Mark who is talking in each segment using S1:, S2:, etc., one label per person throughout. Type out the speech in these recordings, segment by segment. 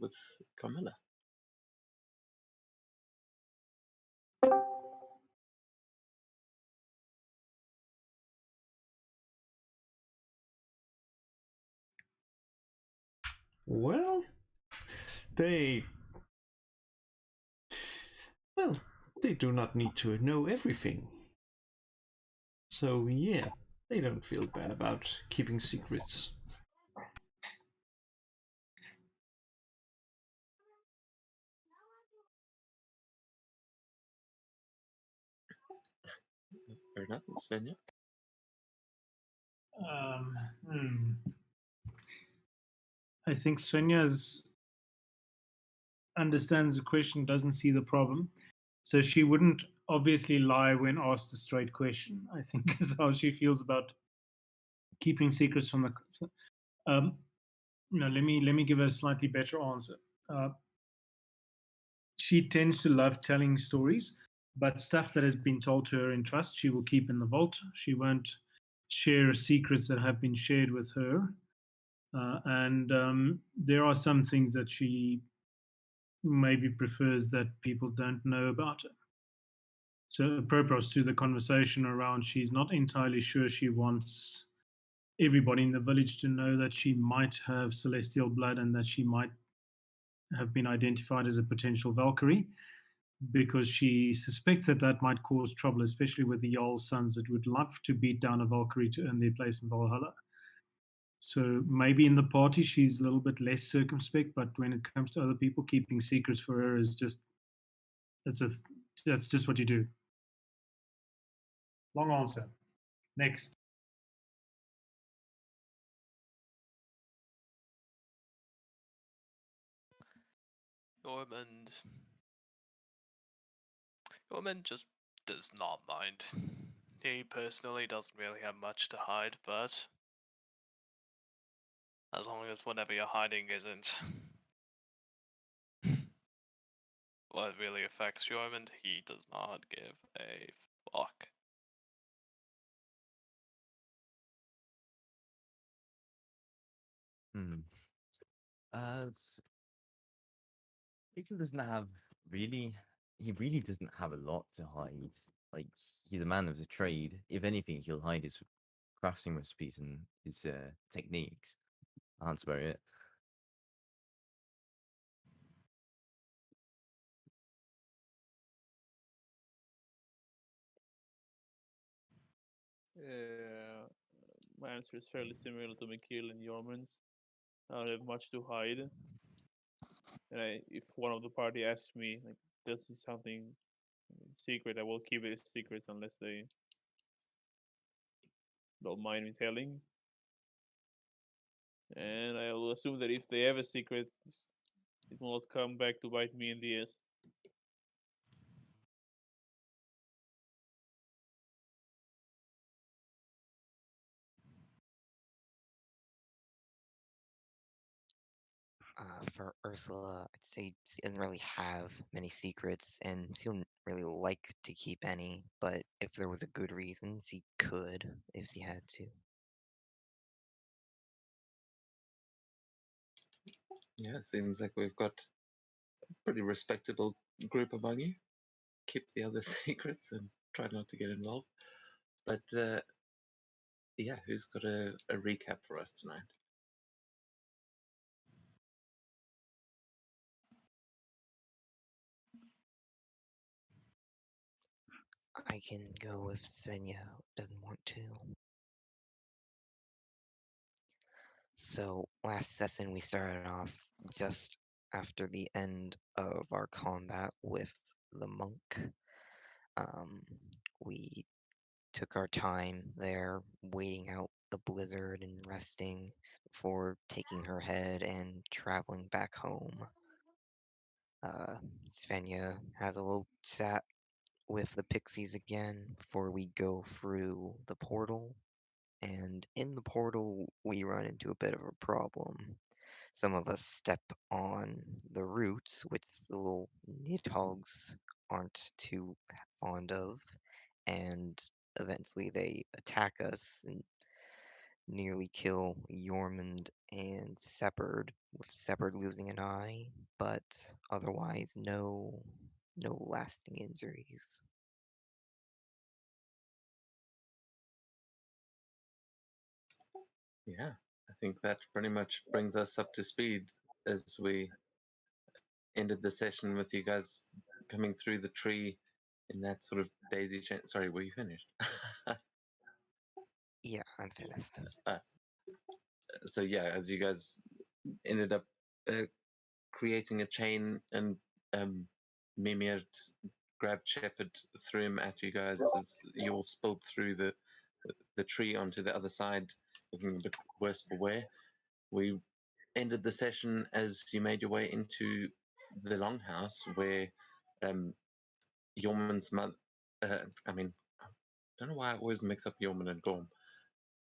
S1: with Carmilla.
S2: Well, they. Well, they do not need to know everything. So, yeah, they don't feel bad about keeping secrets.
S1: Fair enough, Svenja.
S3: Um, hmm. I think Svenya's understands the question, doesn't see the problem. So she wouldn't obviously lie when asked a straight question, I think is how she feels about keeping secrets from the. Let me give a slightly better answer. Uh, she tends to love telling stories, but stuff that has been told to her in trust, she will keep in the vault. She won't share secrets that have been shared with her. And there are some things that she maybe prefers that people don't know about her. So, apropos to the conversation around, she's not entirely sure she wants everybody in the village to know that she might have celestial blood and that she might have been identified as a potential Valkyrie, because she suspects that that might cause trouble, especially with the Jarl's sons that would love to beat down a Valkyrie to earn their place in Valhalla. So maybe in the party she's a little bit less circumspect, but when it comes to other people, keeping secrets for her is just that's a that's just what you do. Long answer. Next.
S4: Norman. Norman just does not mind. He personally doesn't really have much to hide, but as long as whatever you're hiding isn't what really affects Jormund, he does not give a fuck.
S5: Hmm. Uh, Victor doesn't have really. He really doesn't have a lot to hide. Like, he's a man of the trade. If anything, he'll hide his crafting recipes and his techniques. That's about it.
S6: My answer is fairly similar to Mikhail and Yorman's. I don't have much to hide. And if one of the party asks me, like, this is something secret, I will keep it a secret unless they don't mind me telling. And I will assume that if they have a secret, it will not come back to bite me in the ass.
S7: For Ursula, I'd say she doesn't really have many secrets, and she wouldn't really like to keep any. But if there was a good reason, she could if she had to.
S1: Yeah, seems like we've got a pretty respectable group among you. Keep the other secrets and try not to get involved. But yeah, who's got a recap for us tonight?
S7: I can go if Svenja doesn't want to. So last session we started off just after the end of our combat with the monk. Um, we took our time there, waiting out the blizzard and resting before taking her head and traveling back home. Svenja has a little chat with the pixies again before we go through the portal. And in the portal, we run into a bit of a problem. Some of us step on the roots, which the little nidhogg's aren't too fond of, and eventually they attack us and nearly kill Yormund and Separd losing an eye, but otherwise no lasting injuries.
S1: Yeah, I think that pretty much brings us up to speed as we ended the session with you guys coming through the tree in that sort of daisy chain. Sorry, were you finished?
S7: Yeah, I'm finished.
S1: uh, so yeah, as you guys ended up creating a chain, and Mimir grabbed Shepard, threw him at you guys as you all spilled through the tree onto the other side, looking a bit worse for wear. We ended the session as you made your way into the longhouse where Yorman's mother. I don't know why I always mix up Yorman and Gorm,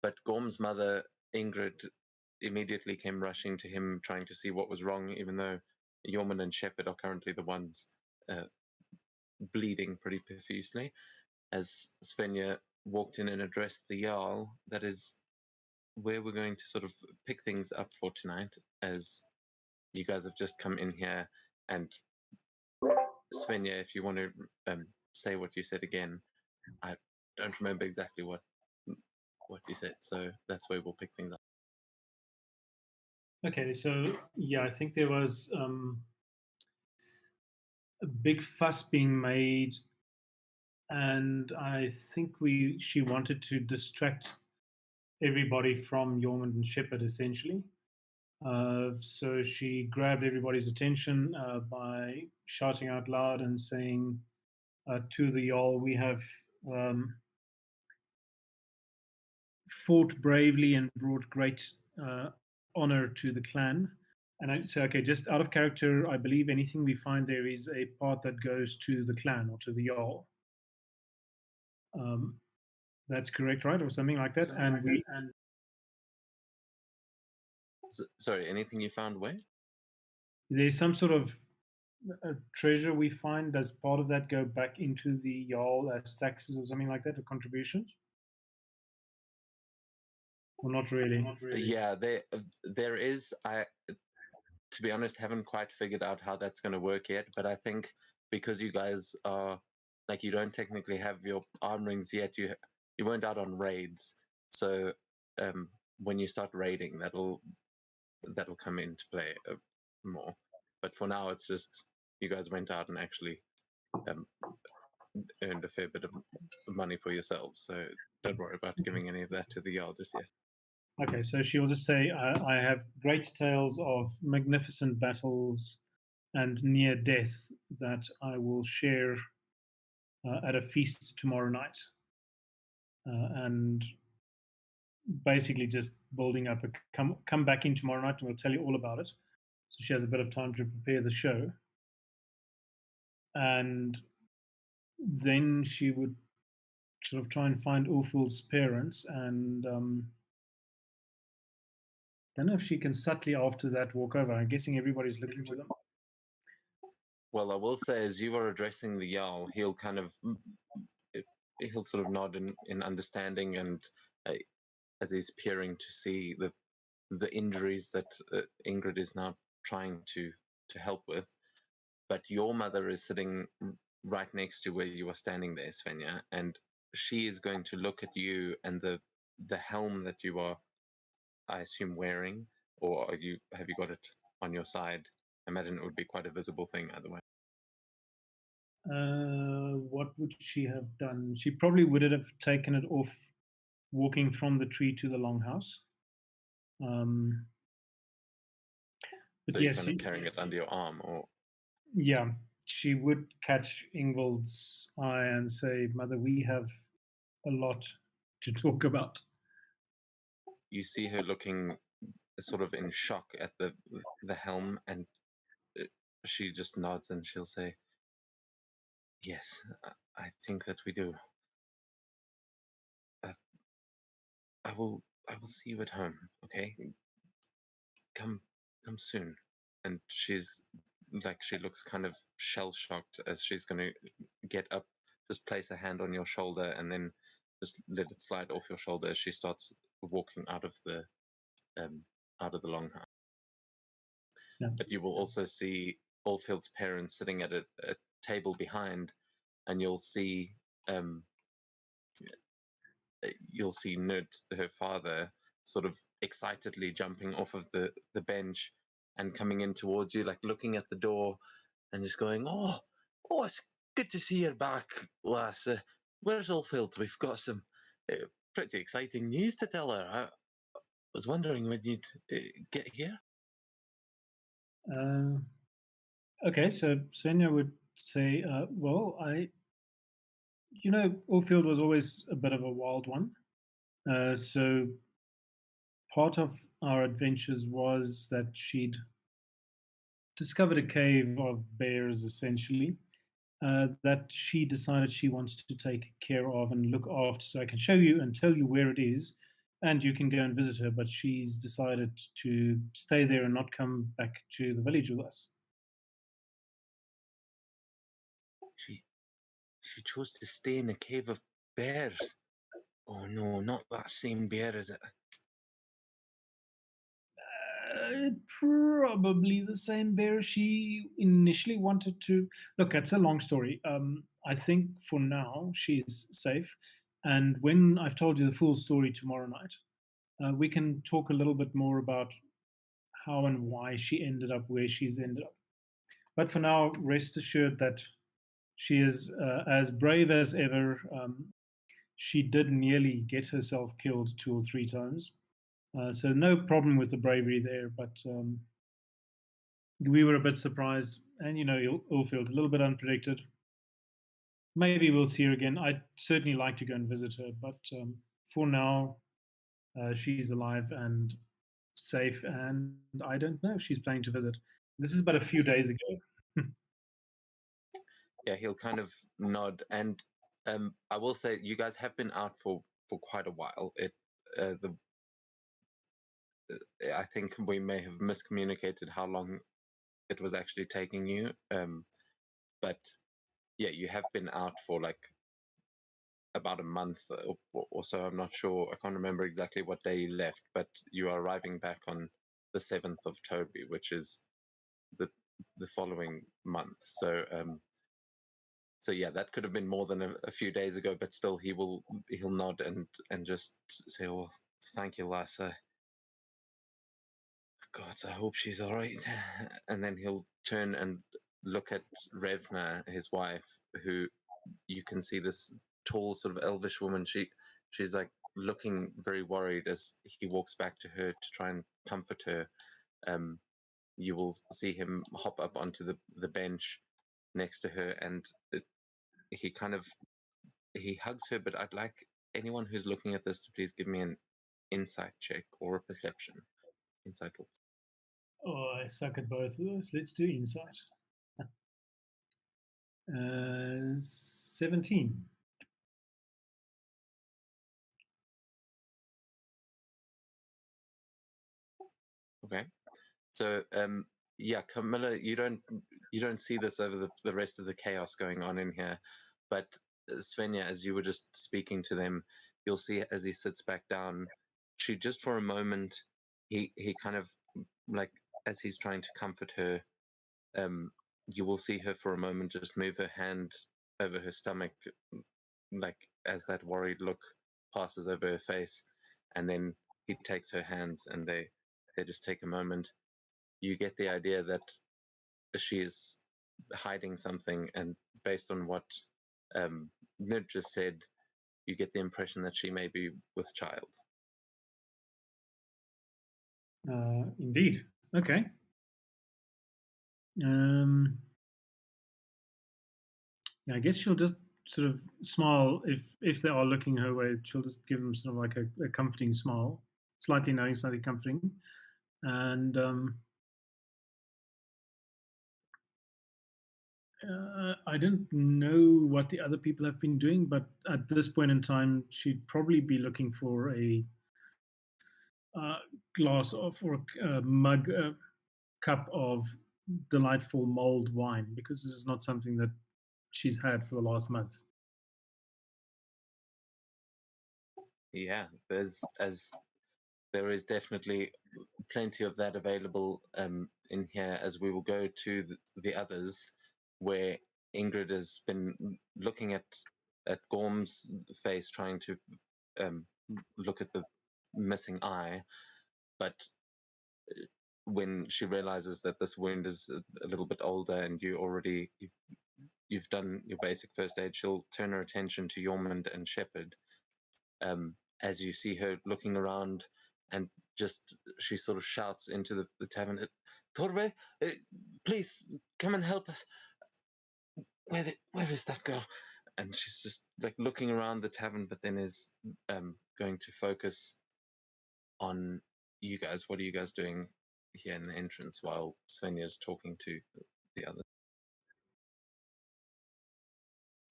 S1: but Gorm's mother, Ingrid, immediately came rushing to him, trying to see what was wrong, even though Yorman and Shepard are currently the ones uh, bleeding pretty profusely. As Svenja walked in and addressed the Jarl, that is where we're going to sort of pick things up for tonight, as you guys have just come in here. And Svenja, if you want to say what you said again, I don't remember exactly what you said, so that's where we'll pick things up.
S3: Okay, so yeah, I think there was a big fuss being made, and I think she wanted to distract everybody from Yormund and Shepard essentially. So she grabbed everybody's attention by shouting out loud and saying to the Jarl, "We have fought bravely and brought great honor to the clan." And I say, okay, just out of character, I believe anything we find there is a part that goes to the clan or to the Jarl. That's correct, right? Or something like that.
S1: Sorry, anything you found where?
S3: There's some sort of treasure we find. Does part of that go back into the Jarl as taxes or something like that, or contributions? Well, not really.
S1: Yeah, there is. I, to be honest, haven't quite figured out how that's going to work yet. But I think because you guys are like, you don't technically have your arm rings yet. You weren't out on raids, so when you start raiding, that'll come into play more. But for now, it's just you guys went out and actually earned a fair bit of money for yourselves. So don't worry about giving any of that to the Jarl just yet.
S3: Okay, so she will just say, I have great tales of magnificent battles and near death that I will share at a feast tomorrow night. And basically just building up come back in tomorrow night and we'll tell you all about it. So she has a bit of time to prepare the show. And then she would sort of try and find Ulful's parents, and don't know if she can subtly after that walk over. I'm guessing everybody's looking to them.
S1: Well, I will say, as you are addressing the Jarl, he'll kind of he'll sort of nod in understanding, and as he's peering to see the injuries that Ingrid is now trying to help with. But your mother is sitting right next to where you are standing there, Svenja, and she is going to look at you and the helm that you are, I assume, wearing, or have you got it on your side? I imagine it would be quite a visible thing either way.
S3: What would she have done? She probably would have taken it off walking from the tree to the longhouse.
S1: So you're kind of carrying it under your arm, or?
S3: Yeah, she would catch Ingvald's eye and say, "Mother, we have a lot to talk about."
S1: You see her looking sort of in shock at the helm, and she just nods and she'll say, "Yes, I think that we do. I will see you at home. Okay, come soon." And she's like, she looks kind of shell shocked as she's going to get up, just place a hand on your shoulder, and then just let it slide off your shoulder as she starts walking out of the out of the longhouse.
S3: Yeah.
S1: But you will also see Oldfield's parents sitting at a table behind, and you'll see Nut, her father, sort of excitedly jumping off of the bench and coming in towards you, like looking at the door and just going, "Oh, it's good to see you back, lass. Where's Oldfield? We've got some pretty exciting news to tell her. I was wondering when you'd get here."
S3: Okay, so Senya would say, well, Oldfield was always a bit of a wild one. So part of our adventures was that she'd discovered a cave of bears, essentially, that she decided she wants to take care of and look after. So I can show you and tell you where it is, and you can go and visit her. But she's decided to stay there and not come back to the village with us.
S1: She chose to stay in a cave of bears. Oh no, not that same bear, is it?
S3: Probably the same bear she initially wanted to. Look, it's a long story. I think for now she is safe, and when I've told you the full story tomorrow night, we can talk a little bit more about how and why she ended up where she's ended up. But for now, rest assured that she is as brave as ever. She did nearly get herself killed 2 or 3 times. So no problem with the bravery there, but we were a bit surprised, and Ulfield a little bit unpredicted. Maybe we'll see her again. I'd certainly like to go and visit her, but for now, she's alive and safe, and I don't know if she's planning to visit. This is but a few days ago.
S1: Yeah, he'll kind of nod, and I will say you guys have been out for quite a while. I think we may have miscommunicated how long it was actually taking you. But yeah, you have been out for like about a month or so. I'm not sure. I can't remember exactly what day you left, but you are arriving back on the 7th of Toby, which is the following month. So yeah, that could have been more than a few days ago, but still, he'll nod and just say, "Oh, thank you, lass. God, I hope she's all right." And then he'll turn and look at Revna, his wife, who you can see this tall, sort of elvish woman. She's like looking very worried as he walks back to her to try and comfort her. You will see him hop up onto the bench next to her, and he hugs her. But I'd like anyone who's looking at this to please give me an insight check or a perception. Insight.
S3: Oh, I suck at both of those. Let's do insight. 17.
S1: Okay. So yeah, Camilla, you don't see this over the rest of the chaos going on in here, but Svenja, as you were just speaking to them, you'll see as he sits back down, she just for a moment, he kind of like as he's trying to comfort her, you will see her for a moment just move her hand over her stomach, like as that worried look passes over her face, and then he takes her hands and they just take a moment. You get the idea that she is hiding something, and based on what Nid just said, you get the impression that she may be with child.
S3: Indeed. Okay. Yeah, I guess she'll just sort of smile if they are looking her way. She'll just give them sort of like a comforting smile, slightly knowing, slightly comforting, and I don't know what the other people have been doing, but at this point in time, she'd probably be looking for a glass of or a mug, a cup of delightful mulled wine, because this is not something that she's had for the last month.
S1: Yeah, there is definitely plenty of that available in here, as we will go to the others, where Ingrid has been looking at Gorm's face, trying to look at the missing eye, but when she realizes that this wound is a little bit older and you've done your basic first aid, she'll turn her attention to Yormund and Shepherd. As you see her looking around, and just she sort of shouts into the tavern, Torve, please come and help us. Where is that girl? And she's just like looking around the tavern, but then is going to focus on you guys. What are you guys doing here in the entrance while Svenja's talking to the other?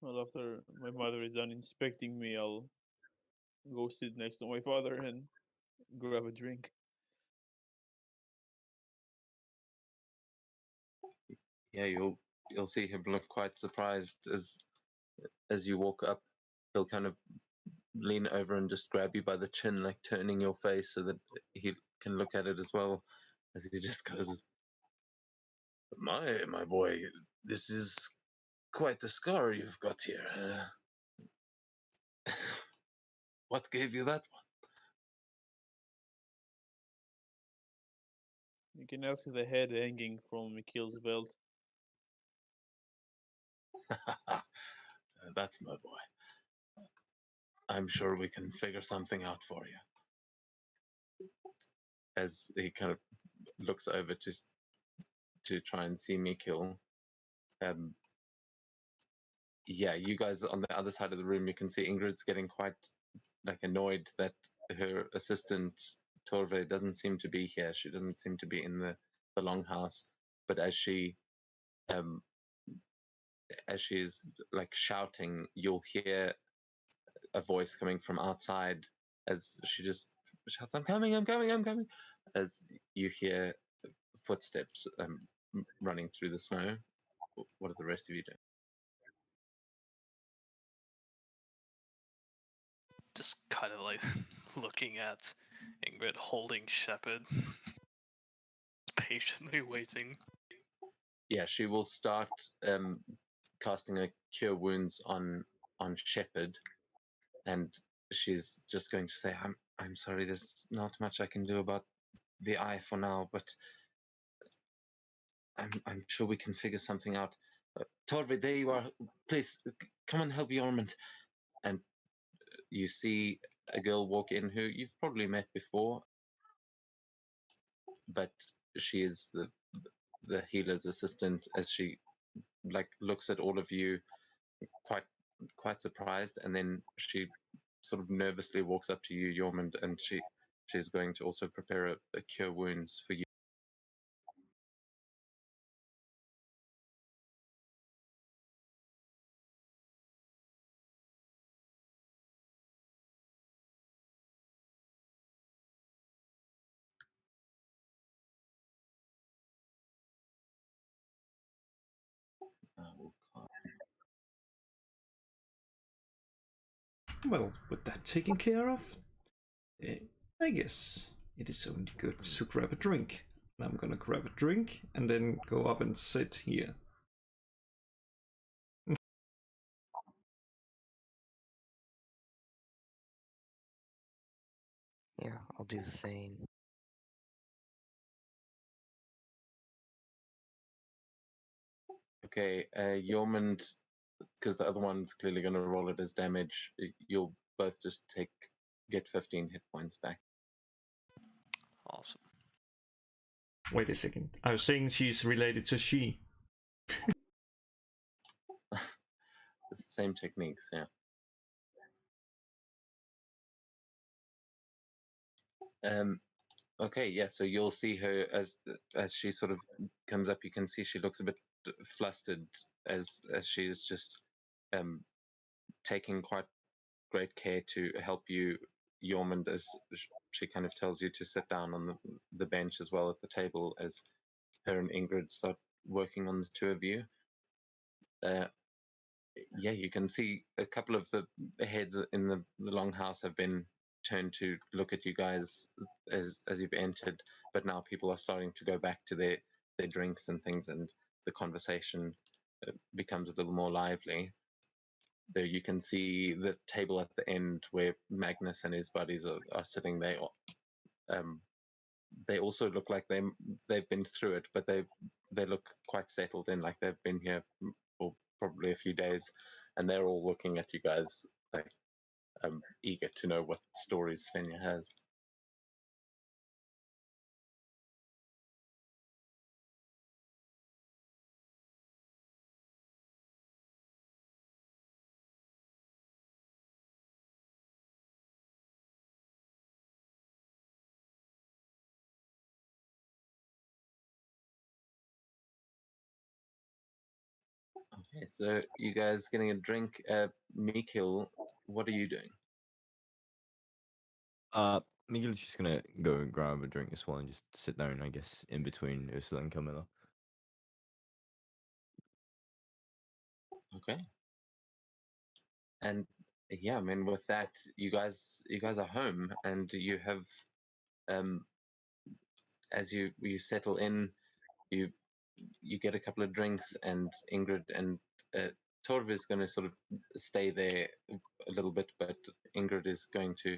S6: Well, after my mother is done inspecting me, I'll go sit next to my father and grab a drink.
S1: Yeah, you'll see him look quite surprised as you walk up. He'll kind of lean over and just grab you by the chin, like turning your face so that he can look at it as well, as he just goes, my boy, this is quite the scar you've got here. What gave you that
S6: You can ask the head hanging from Mikhail's belt.
S1: one? That's my boy. I'm sure we can figure something out for you. As he kind of looks over to try and see Mikhail. Yeah, you guys on the other side of the room, you can see Ingrid's getting quite like annoyed that her assistant Torve doesn't seem to be here. She doesn't seem to be in the longhouse. But as she is like shouting, you'll hear a voice coming from outside as she just shouts, I'm coming, I'm coming, I'm coming, as you hear footsteps running through the snow. What are the rest of you doing?
S4: Just kind of like looking at Ingrid holding Shepherd, patiently waiting.
S1: Yeah, she will start casting a cure wounds on Shepherd, and she's just going to say, I'm sorry, there's not much I can do about the eye for now, but I'm sure we can figure something out. Torvid, there you are. Please come and help Yormund. And you see a girl walk in who you've probably met before, but she is the healer's assistant, as she like looks at all of you quite surprised, and then she sort of nervously walks up to you, Yormund, and she's going to also prepare a cure wounds for you.
S2: Well, with that taken care of, I guess it is only good to grab a drink. I'm gonna grab a drink and then go up and sit here.
S7: Yeah, I'll do the same.
S1: Okay, Yormund, because the other one's clearly going to roll it as damage, you'll both just get 15 hit points back.
S4: Awesome.
S2: Wait a second. I was saying she's related to she.
S1: It's the same techniques, yeah. Okay, yeah. So you'll see her as she sort of comes up. You can see she looks a bit flustered as she's just taking quite great care to help you, Yormund, as she kind of tells you to sit down on the bench as well at the table as her and Ingrid start working on the two of you. Yeah, you can see a couple of the heads in the longhouse have been turn to look at you guys as you've entered, but now people are starting to go back to their drinks and things, and the conversation becomes a little more lively. There you can see the table at the end where Magnus and his buddies are sitting there. They also look like they've been through it, but they look quite settled in, like they've been here for probably a few days, and they're all looking at you guys like eager to know what stories Svenja has. Okay, so you guys getting a drink. Mikil, what are you doing?
S5: Miguel's just gonna go and grab a drink as well and just sit down, I guess, in between Ursula and Camilla.
S1: Okay. And yeah, I mean, with that, you guys are home, and you have, as you settle in, you get a couple of drinks, and Ingrid and Torv is going to sort of stay there a little bit, but Ingrid is going to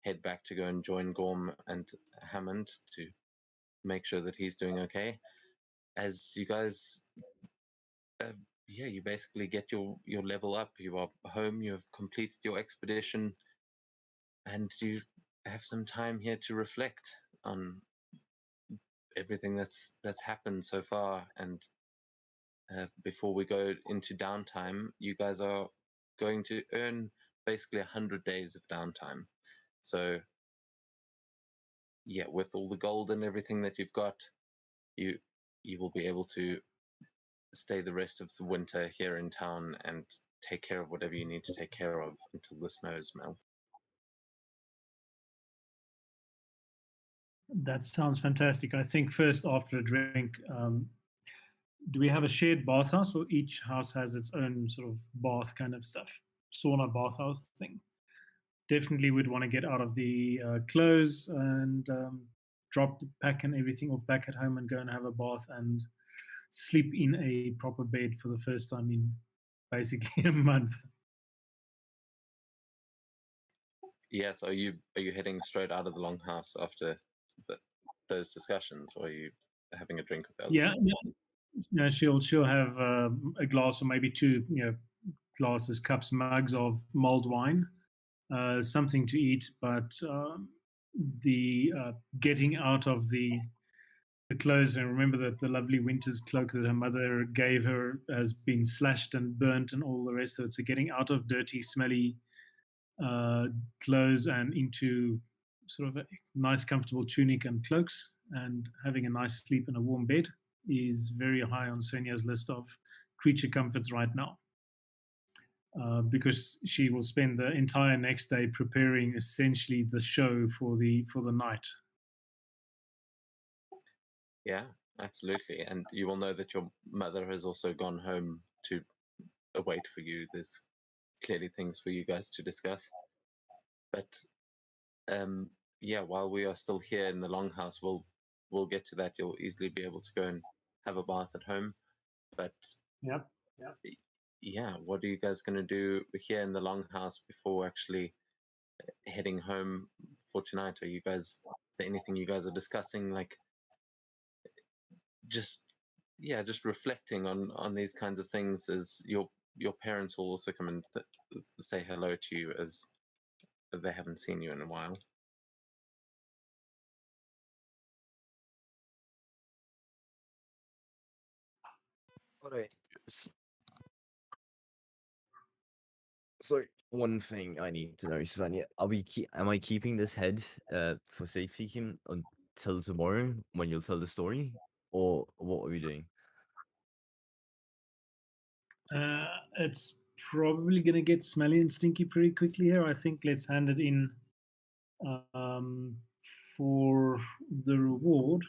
S1: head back to go and join Gorm and Hammond to make sure that he's doing okay. As you guys, yeah, you basically get your level up. You are home. You have completed your expedition, and you have some time here to reflect on everything that's happened so far. And before we go into downtime, you guys are going to earn basically 100 days of downtime. So yeah, with all the gold and everything that you've got, you will be able to stay the rest of the winter here in town and take care of whatever you need to take care of until the snows melt.
S3: That sounds fantastic. I think first after a drink, do we have a shared bathhouse, or each house has its own sort of bath kind of stuff, sauna bathhouse thing? Definitely would want to get out of the clothes and drop the pack and everything off back at home and go and have a bath and sleep in a proper bed for the first time in basically a month.
S1: Yes, are you heading straight out of the longhouse after those discussions, or are you having a drink with the others?
S3: Yeah, she'll have a glass or maybe two, glasses, cups, mugs of mulled wine, something to eat, but the getting out of the clothes, and remember that the lovely winter's cloak that her mother gave her has been slashed and burnt and all the rest of it. So getting out of dirty, smelly clothes and into sort of a nice, comfortable tunic and cloaks, and having a nice sleep in a warm bed is very high on Sonia's list of creature comforts right now. Because she will spend the entire next day preparing essentially the show for the night.
S1: Yeah, absolutely. And you will know that your mother has also gone home to await for you. There's clearly things for you guys to discuss. But yeah, while we are still here in the longhouse, we'll get to that. You'll easily be able to go and have a bath at home. But
S3: Yep.
S1: yeah, what are you guys going to do here in the longhouse before actually heading home for tonight? Are you guys, is there anything you guys are discussing, like just reflecting on these kinds of things, as your parents will also come and say hello to you, as they haven't seen you in a while?
S5: Alright. So one thing I need to know, Svenja, am I keeping this head for safekeeping until tomorrow when you'll tell the story, or what are we doing?
S3: It's probably going to get smelly and stinky pretty quickly here. I think let's hand it in for the reward.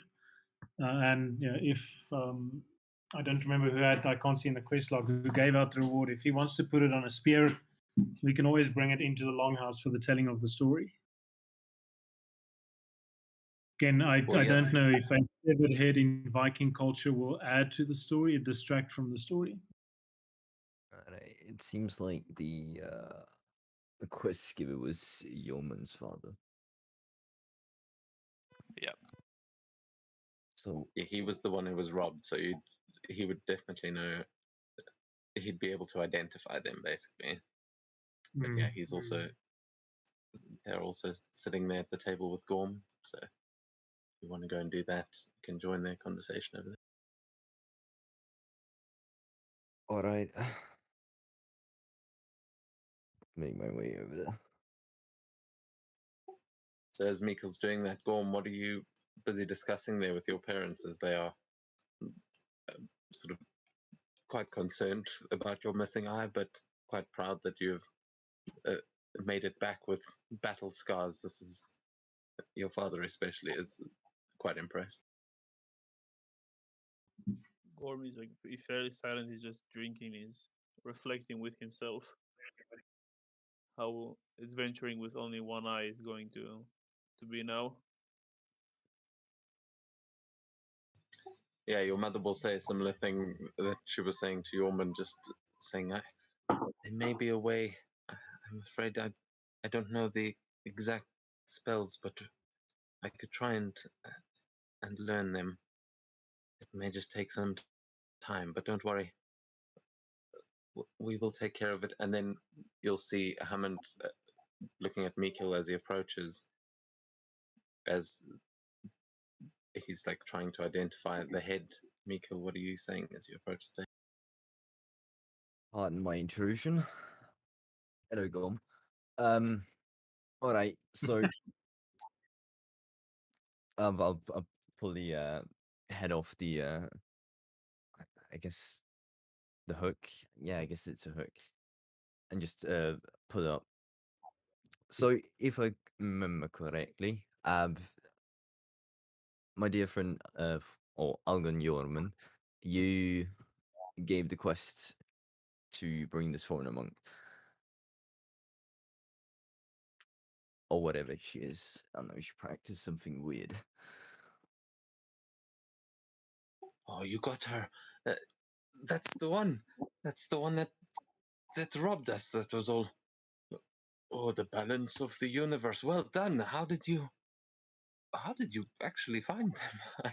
S3: And if I don't remember who had, I can't see in the quest log who gave out the reward. If he wants to put it on a spear, we can always bring it into the longhouse for the telling of the story. Again,
S1: Well,
S3: I
S1: yeah.
S3: don't know if a severed head in Viking culture will add to the story or distract from the story.
S5: Alright, it seems like the quest giver was Yeoman's father.
S4: Yep.
S5: So
S1: Yeah, he was the one who was robbed, so he would definitely know. He'd be able to identify them, basically. But yeah,
S3: Mm.
S1: he's also they're also sitting there at the table with Gorm. So if you want to go and do that, you can join their conversation over there.
S5: alright. Make my way over there.
S1: So as Mikkel's doing that, Gorm, what are you busy discussing there with your parents as they are sort of quite concerned about your missing eye, but quite proud that you've uh, made it back with battle scars? This is your father, especially, is quite impressed.
S6: Gorm is like fairly silent. He's just drinking. He's reflecting with himself how adventuring with only one eye is going to be now.
S1: Yeah, your mother will say a similar thing that she was saying to Yorman, just saying, there may be a way. I'm afraid I don't know the exact spells, but I could try and learn them. It may just take some time, but don't worry. We will take care of it. And then you'll see Hammond looking at Mikkel as he approaches, as he's like trying to identify the head. Mikkel, what are you saying as you approach the
S5: Pardon my intrusion. Hello, Gorm. Alright, so I'll pull the head off the I guess the hook. Yeah, I guess it's a hook. And just pull it up. So if I remember correctly, my dear friend or Algon Yorman, you gave the quest to bring this foreigner monk. Or whatever she is. I don't know, she practiced something weird.
S1: Oh, you got her. That's the one. That's the one that robbed us. That was all. Oh, the balance of the universe. Well done. How did you actually find them?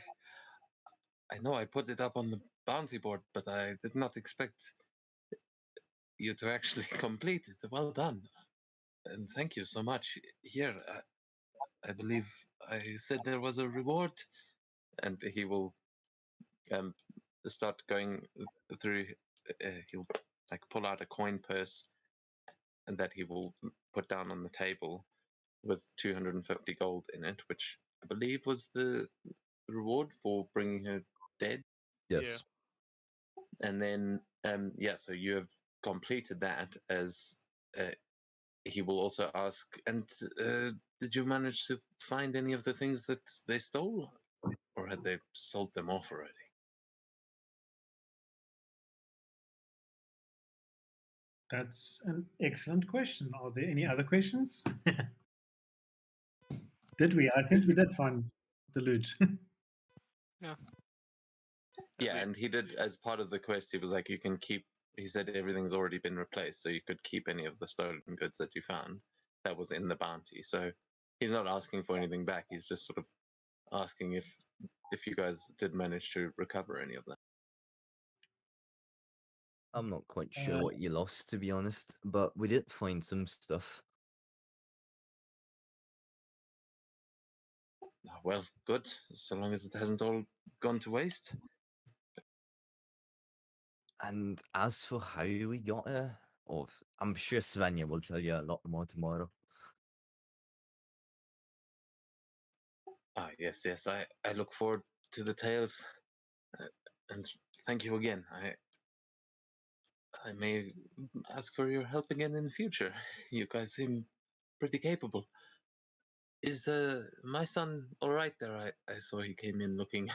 S1: I know I put it up on the bounty board, but I did not expect you to actually complete it. Well done. And thank you so much. Here, I believe I said there was a reward, and he will um, start going through. He'll like pull out a coin purse, and that he will put down on the table with 250 gold in it, which I believe was the reward for bringing her dead.
S5: Yes.
S1: And then, yeah, so you have completed that as uh, he will also ask, and did you manage to find any of the things that they stole? Or had they sold them off already?
S3: That's an excellent question. Are there any other questions? Did we? I think we did find the loot.
S4: Yeah.
S1: Yeah, and he did, as part of the quest, he was like, you can keep, he said everything's already been replaced, so you could keep any of the stolen goods that you found that was in the bounty. So he's not asking for anything back, he's just sort of asking if you guys did manage to recover any of that.
S5: I'm not quite sure
S3: Uh,
S5: what you lost, to be honest, but we did find some stuff.
S1: Well, good, so long as it hasn't all gone to waste.
S5: And as for how we got her, oh, I'm sure Svenja will tell you a lot more tomorrow.
S1: Ah, yes, I look forward to the tales, and thank you again. I may ask for your help again in the future. You guys seem pretty capable. Is my son all right there? I saw he came in looking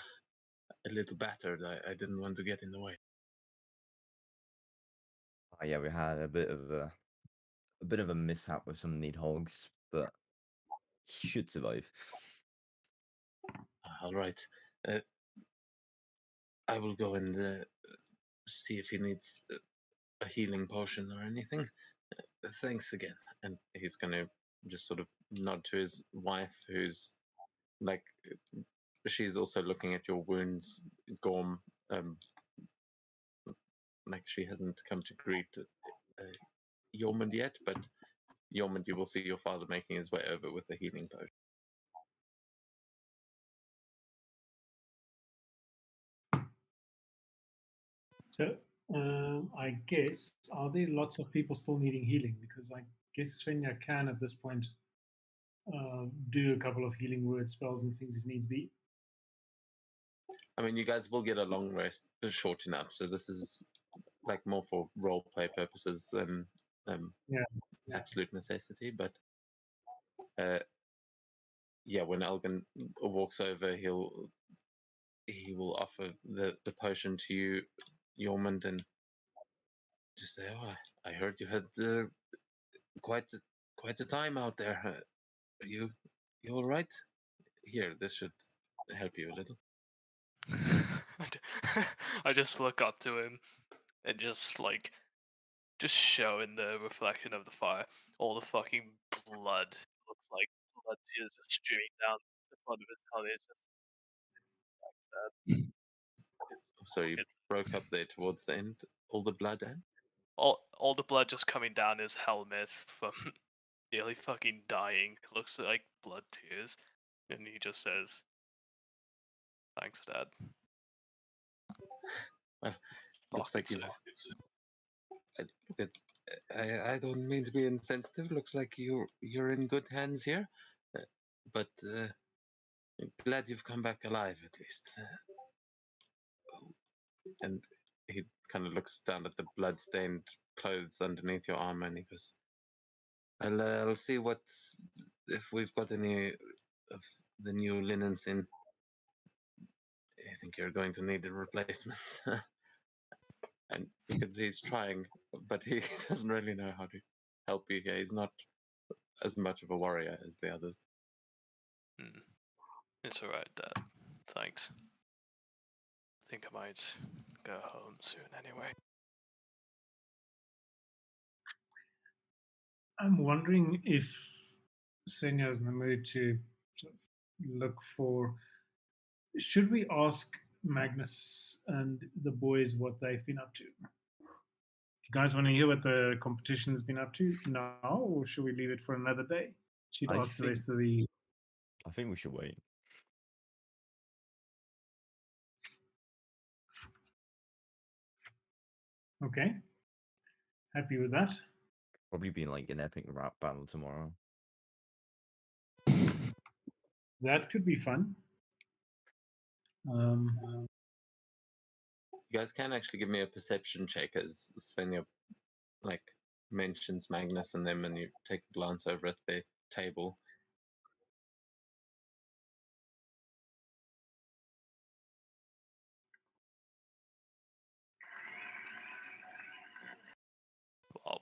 S1: a little battered. I didn't want to get in the way.
S5: Oh, yeah, we had a bit of a mishap with some need hogs, but he should survive.
S1: All right. I will go and see if he needs a healing potion or anything. Thanks again. And he's going to just sort of nod to his wife, who's like, she's also looking at your wounds, Gorm. Like she hasn't come to greet Yormund yet, but Yormund, you will see your father making his way over with a healing potion.
S3: So I guess, are there lots of people still needing healing? Because I guess Svenja can at this point do a couple of healing word spells and things if needs be.
S1: I mean, you guys will get a long rest short enough, so this is like more for role play purposes than
S3: Yeah.
S1: absolute necessity. But yeah, when Elgin walks over, he will offer the potion to you, Yormund, and just say, "Oh, I heard you had quite a time out there. Are you all right? Here, this should help you a little."
S4: I just look up to him and just show in the reflection of the fire all the fucking blood. Looks like blood tears just streaming down the front of his head. It's just
S1: So you broke up there towards the end. All the blood, and
S4: all the blood just coming down his helmet from nearly fucking dying. It looks like blood tears, and he just says, "Thanks, Dad."
S1: looks like you've. Look at. I don't mean to be insensitive. Looks like you're in good hands here, but glad you've come back alive at least. And he kind of looks down at the blood-stained clothes underneath your armor, and he goes, I'll see if we've got any of the new linens in. I think you're going to need the replacements." And you can see he's trying, but he doesn't really know how to help you here. He's not as much of a warrior as the others.
S4: It's alright, Dad. Thanks. I think I might go home soon anyway.
S3: I'm wondering if Senya's in the mood to sort of look for. Should we ask Magnus and the boys what they've been up to? You guys want to hear what the competition's been up to now, or should we leave it for another day? Should
S5: I
S3: ask the
S5: think-
S3: rest of the.
S5: I think we should wait.
S3: Okay. Happy with that?
S5: Probably be like an epic rap battle tomorrow.
S3: That could be fun.
S1: You guys can actually give me a perception check as Svenja like mentions Magnus and them, and you take a glance over at their table.
S4: Well,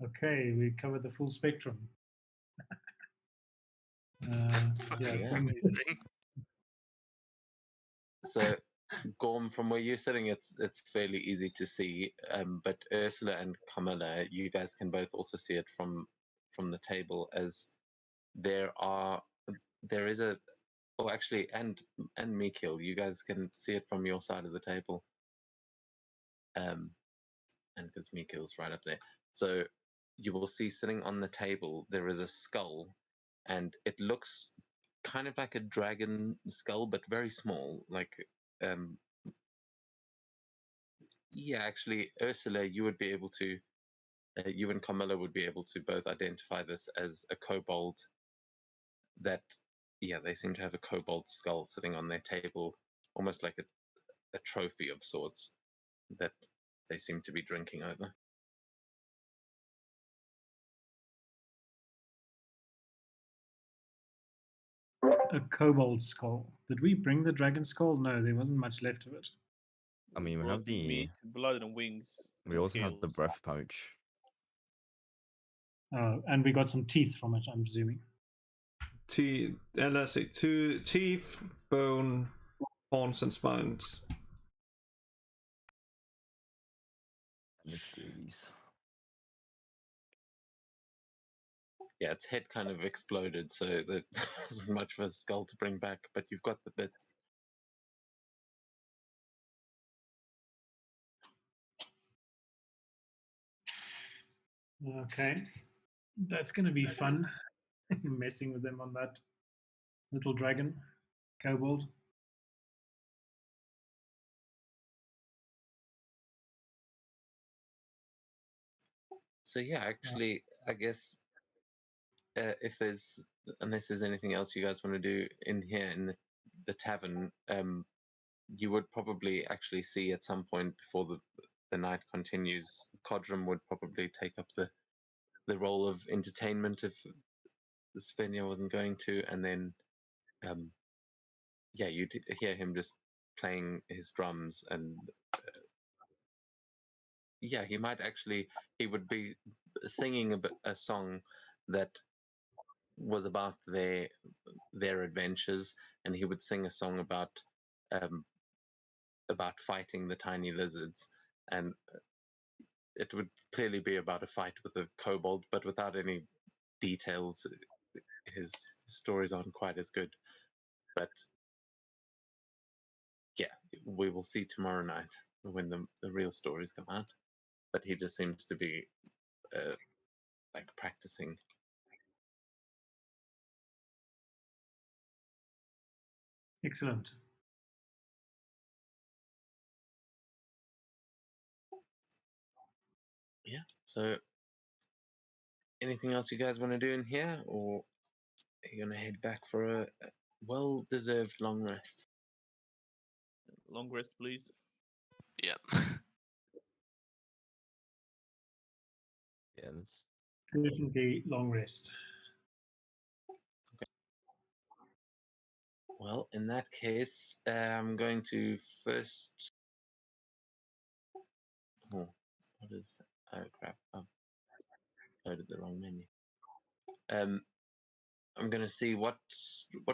S3: Okay, we covered the full spectrum.
S4: fucking
S1: yeah.
S4: amazing.
S1: So, Gorm, from where you're sitting, it's fairly easy to see. But Ursula and Camilla, you guys can both also see it from the table, as there is a. Oh, actually, and Mikil, you guys can see it from your side of the table. And because Mikil's right up there, so you will see sitting on the table there is a skull, and it looks kind of like a dragon skull, but very small. Like, yeah, actually, Ursula, you would be able to. You and Camilla would be able to both identify this as a kobold. That, yeah, they seem to have a kobold skull sitting on their table, almost like a trophy of sorts that they seem to be drinking over.
S3: A kobold skull. Did we bring the dragon skull? No, there wasn't much left of it.
S5: I mean, we
S6: Brought
S5: have the.
S6: meat, blood, and wings.
S5: We
S6: and
S5: also have the
S6: scales.
S5: breath pouch.
S3: And we got some teeth from it, I'm presuming.
S2: let's see, teeth, bone, horns, and spines.
S5: Mysteries.
S1: Yeah, its head kind of exploded, so that there wasn't much of a skull to bring back, but you've got the bits.
S3: Okay, that's going to be fun. Messing with them on that little dragon, kobold.
S1: So yeah, actually, I guess if there's unless there's anything else you guys want to do in here in the tavern, you would probably actually see at some point before the night continues, Codrum would probably take up the role of entertainment if Svenja wasn't going to, and then yeah, you'd hear him just playing his drums, and yeah, he would be singing a song that was about their adventures, and he would sing a song um, about fighting the tiny lizards, and it would clearly be about a fight with a kobold, but without any details. His stories aren't quite as good, but yeah, we will see tomorrow night when the real stories come out. But he just seems to be like practicing.
S3: Excellent.
S1: Yeah. So, anything else you guys want to do in here, or are you gonna head back for a well-deserved long rest?
S6: Long rest, please.
S4: Yeah.
S5: Yeah, that's
S3: Definitely long rest.
S1: Well, in that case, I'm going to first. Oh, what is? Oh crap! I've loaded the wrong menu. I'm gonna see what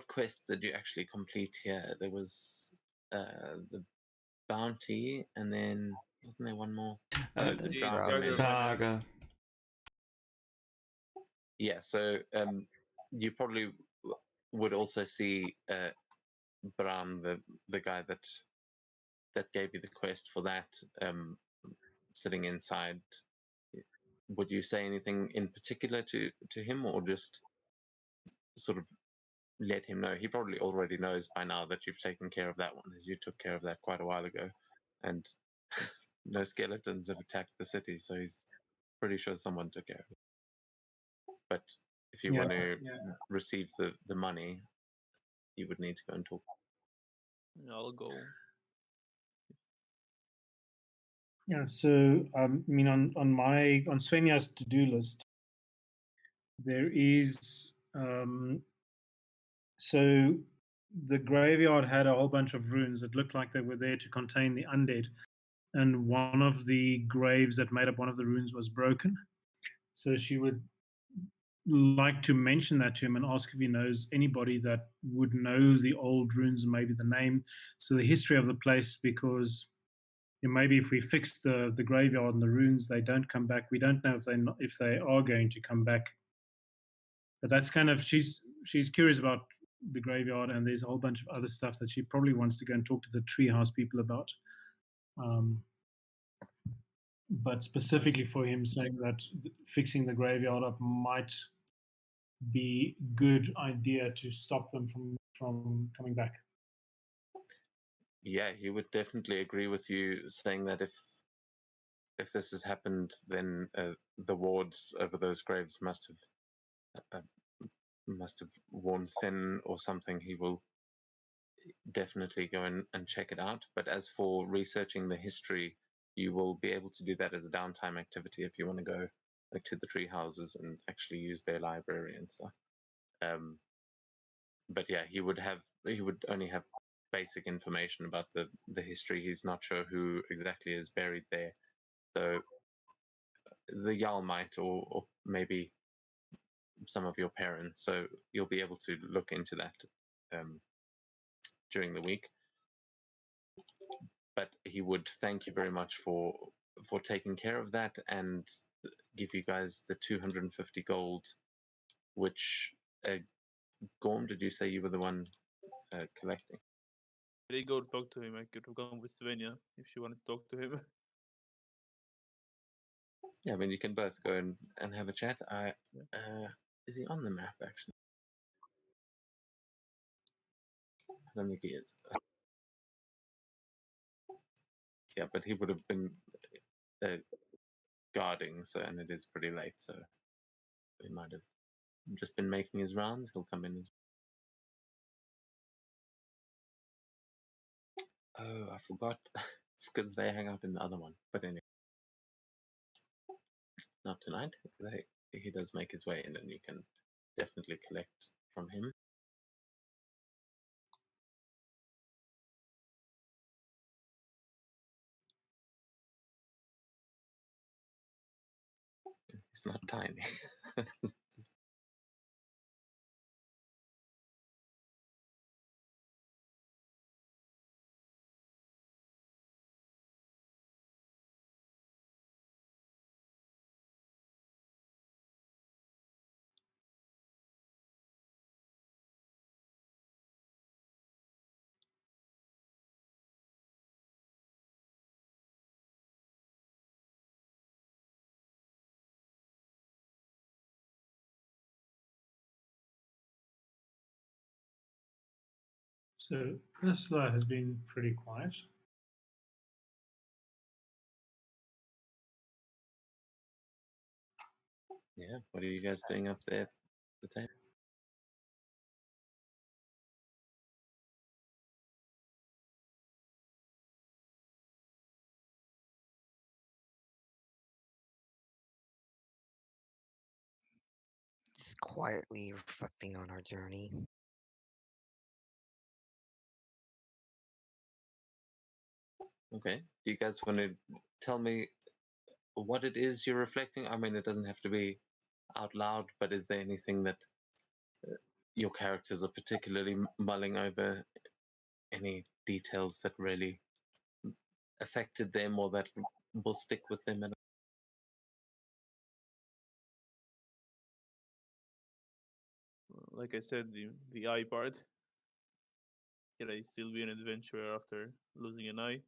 S1: quests did you actually complete here. There was the bounty, and then wasn't there one more? Oh, the
S7: The
S1: Draga
S7: Draga
S1: menu.
S2: Daga.
S1: Yeah, so you probably would also see Bram, the guy that gave you the quest for that, sitting inside. Would you say anything in particular to him, or just sort of let him know? He probably already knows by now that you've taken care of that one, as you took care of that quite a while ago, and no skeletons have attacked the city, so he's pretty sure someone took care of it. But if you want to receive the money, you would need to go and talk.
S6: I'll go.
S3: Yeah. So I mean, on Svenja's to-do list, there is so the graveyard had a whole bunch of runes that looked like they were there to contain the undead, and one of the graves that made up one of the runes was broken. So she would like to mention that to him and ask if he knows anybody that would know the old runes and maybe the name, so the history of the place, because maybe if we fix the graveyard and the runes, they don't come back. We don't know if they are going to come back. But that's kind of she's curious about the graveyard, and there's a whole bunch of other stuff that she probably wants to go and talk to the treehouse people about. But specifically for him, saying that fixing the graveyard up might be good idea to stop them from coming back.
S1: Yeah, he would definitely agree with you, saying that if this has happened, then the wards over those graves must have worn thin or something. He will definitely go in and check it out. But as for researching the history, you will be able to do that as a downtime activity if you want to go like to the tree houses and actually use their library and stuff. But yeah, he would only have basic information about the history. He's not sure who exactly is buried there, though the Jarl might, or maybe some of your parents, so you'll be able to look into that during the week. But he would thank you very much for taking care of that and give you guys the 250 gold, which Gorm, did you say you were the one collecting?
S6: I did go talk to him. I could have gone with Svenja if she wanted to talk to him.
S1: Yeah, I mean, you can both go and have a chat.
S6: Yeah.
S1: Is he on the map, actually? I don't think he is. Yeah, but he would have been guarding, so, and it is pretty late, so he might have just been making his rounds. He'll come in as. Oh, I forgot. It's because they hang out in the other one. But anyway, not tonight. He does make his way in, and you can definitely collect from him. He's not tiny. Just-
S3: So Ursula has been pretty quiet.
S1: yeah. What are you guys doing up there at the table?
S7: Just quietly reflecting on our journey.
S1: Okay. Do you guys want to tell me what it is you're reflecting? I mean, it doesn't have to be out loud, but is there anything that your characters are particularly mulling over? Any details that really affected them or that will stick with them?
S6: Like I said, the eye part. Can I still be an adventurer after losing an eye?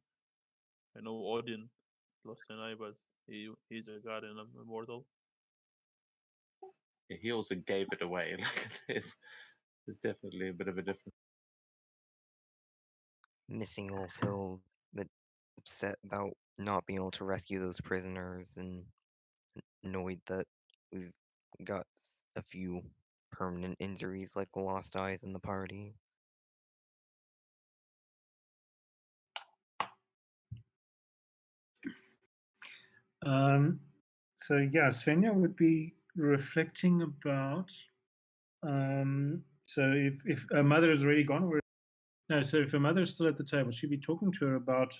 S6: I know Odin lost an eye, but he's a god and I'm immortal.
S1: He also gave it away. Like there's definitely a bit of a difference.
S7: Missing Ulfhild, but upset about not being able to rescue those prisoners and annoyed that we've got a few permanent injuries like lost eyes in the party.
S3: So yeah, Svenja would be reflecting about. So if her mother is already gone, no. So if her mother is still at the table, she'd be talking to her about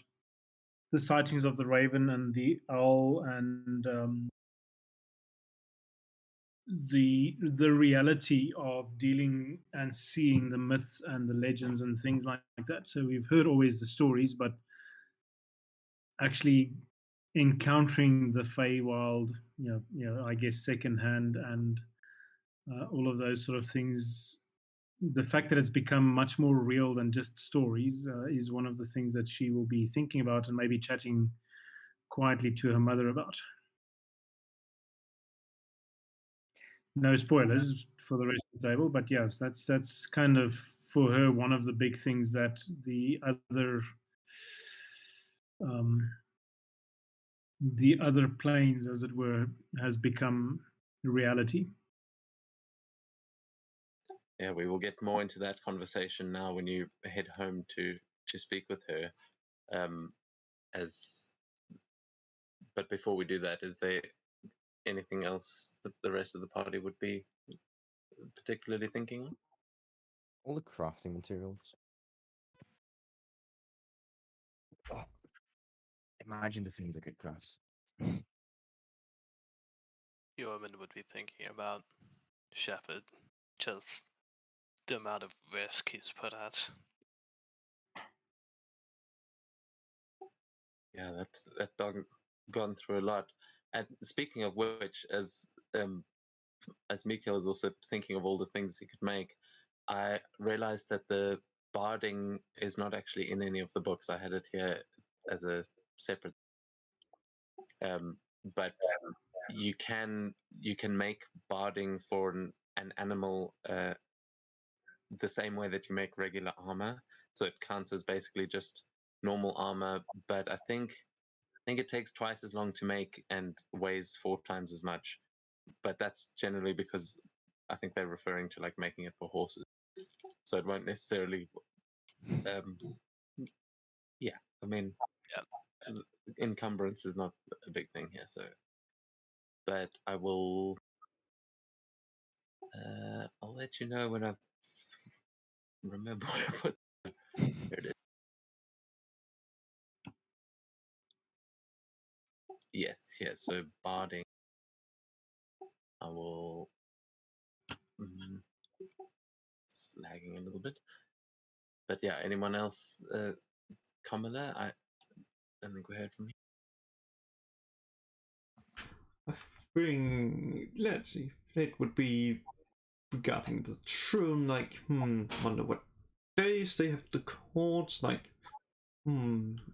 S3: the sightings of the raven and the owl and the reality of dealing and seeing the myths and the legends and things like that. So we've heard always the stories, but actually encountering the Feywild, I guess secondhand and all of those sort of things. The fact that it's become much more real than just stories is one of the things that she will be thinking about and maybe chatting quietly to her mother about. No spoilers for the rest of the table, but yes, that's kind of for her one of the big things that um, the other planes, as it were, has become reality.
S1: Yeah, we will get more into that conversation now when you head home to speak with her. As but before we do that, is there anything else that the rest of the party would be particularly thinking of?
S5: All the crafting materials. Oh, imagine the things I could craft.
S4: Yeoman would be thinking about Shepherd. Just the amount of risk he's put at.
S1: Yeah, that dog's gone through a lot. And speaking of which, as Mikhail is also thinking of all the things he could make, I realized that the barding is not actually in any of the books. I had it here as a separate, but you can make barding for an animal the same way that you make regular armor. So it counts as basically just normal armor, but I think it takes twice as long to make and weighs 4 times as much. But that's generally because I think they're referring to like making it for horses. So it won't necessarily yeah, I mean, encumbrance is not a big thing here, so. But I will. I'll let you know when I remember what I put. Here it is. Yes, yes. So barding. I will. It's lagging a little bit, but yeah. Anyone else? Kamala? I don't think we heard from you.
S2: I think, let's see, it would be regarding the throne, like, wonder what days they have the courts, like,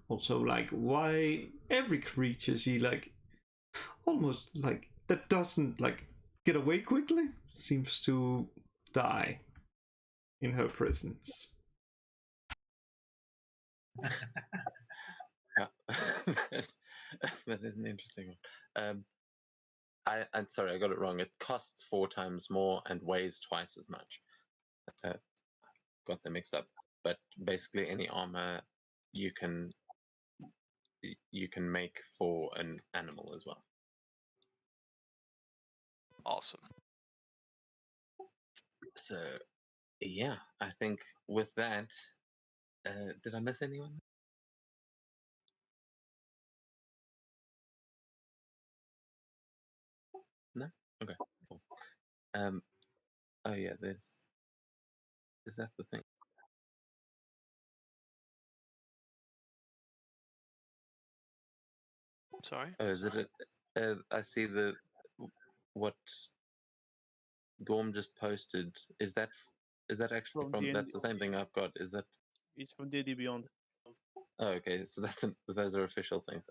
S2: also, like, why every creature she, like, almost, like, that doesn't, like, get away quickly, seems to die in her presence.
S1: Yeah, that is an interesting one. I'm sorry, I got it wrong. It costs 4 times more and weighs twice as much. Got them mixed up. But basically, any armor you can make for an animal as well.
S4: Awesome.
S1: So yeah, I think with that, did I miss anyone? No. Okay. Cool. Oh yeah, is that the thing?
S4: Sorry?
S1: Oh, is it? I see what Gorm just posted. Is that actually from? That's the same thing I've got. Is that?
S6: It's from D&D Beyond.
S1: Oh, okay. So those are official things.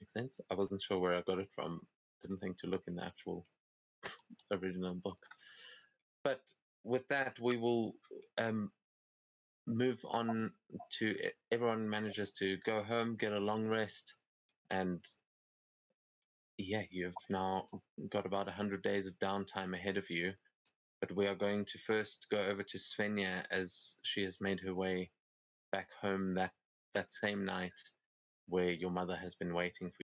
S1: Makes sense. I wasn't sure where I got it from. Didn't think to look in the actual original books. But with that, we will move on to everyone manages to go home, get a long rest, and yeah, you've now got about 100 days of downtime ahead of you. But we are going to first go over to Svenja as she has made her way back home that same night where your mother has been waiting for you.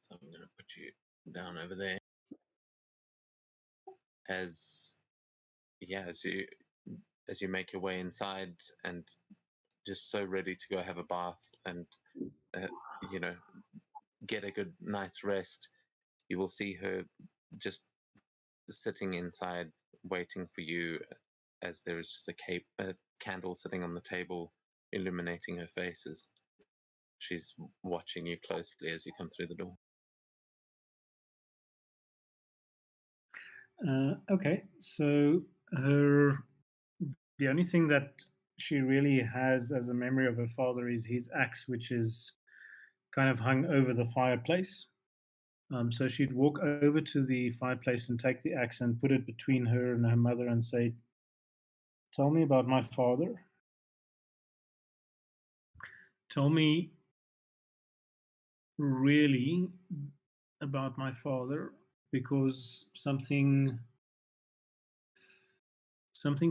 S1: So I'm going to put you down over there. As you make your way inside and just so ready to go have a bath and you know get a good night's rest, you will see her just sitting inside waiting for you as there is just a candle sitting on the table illuminating her faces. She's watching you closely as you come through the door.
S3: Okay, so the only thing that she really has as a memory of her father is his axe, which is kind of hung over the fireplace. So she'd walk over to the fireplace and take the axe and put it between her and her mother and say, "Tell me about my father. Tell me really about my father, because something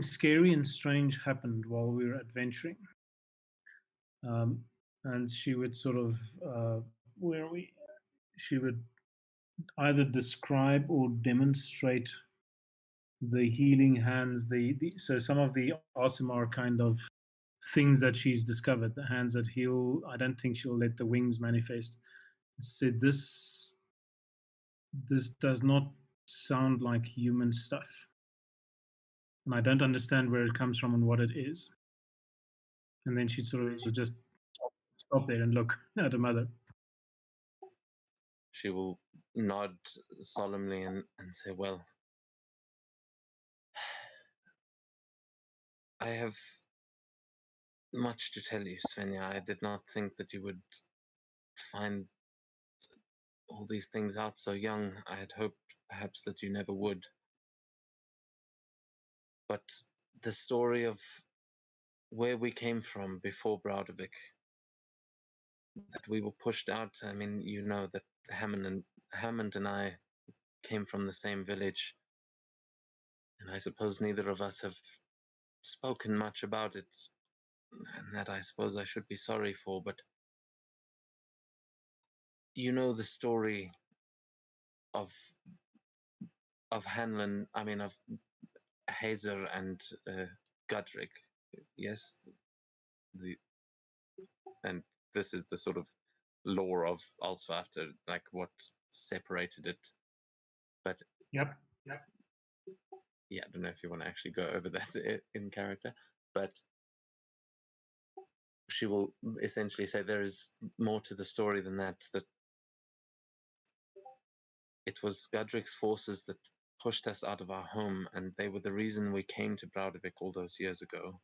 S3: scary and strange happened while we were adventuring." And she would sort of she would either describe or demonstrate the healing hands, so some of the Asimar kind of things that she's discovered, the hands that heal. I don't think she'll let the wings manifest. Said this this does not sound like human stuff. And I don't understand where it comes from and what it is. And then she'd sort of just stop there and look at her mother.
S1: She will nod solemnly and say, well, I have much to tell you, Svenja. I did not think that you would find all these things out so young. I had hoped perhaps that you never would. But the story of where we came from before Braudevik, that we were pushed out, I mean, you know that Hammond and I came from the same village, and I suppose neither of us have spoken much about it, and that I suppose I should be sorry for, but you know the story of Hanlon, I mean of Hazer and Gudrick, yes, the and this is the sort of lore of Ulsvater, like what separated it. But
S3: Yep.
S1: yeah, I don't know if you want to actually go over that in character, but she will essentially say there is more to the story than that, that it was Gudrick's forces that pushed us out of our home, and they were the reason we came to Braudevik all those years ago.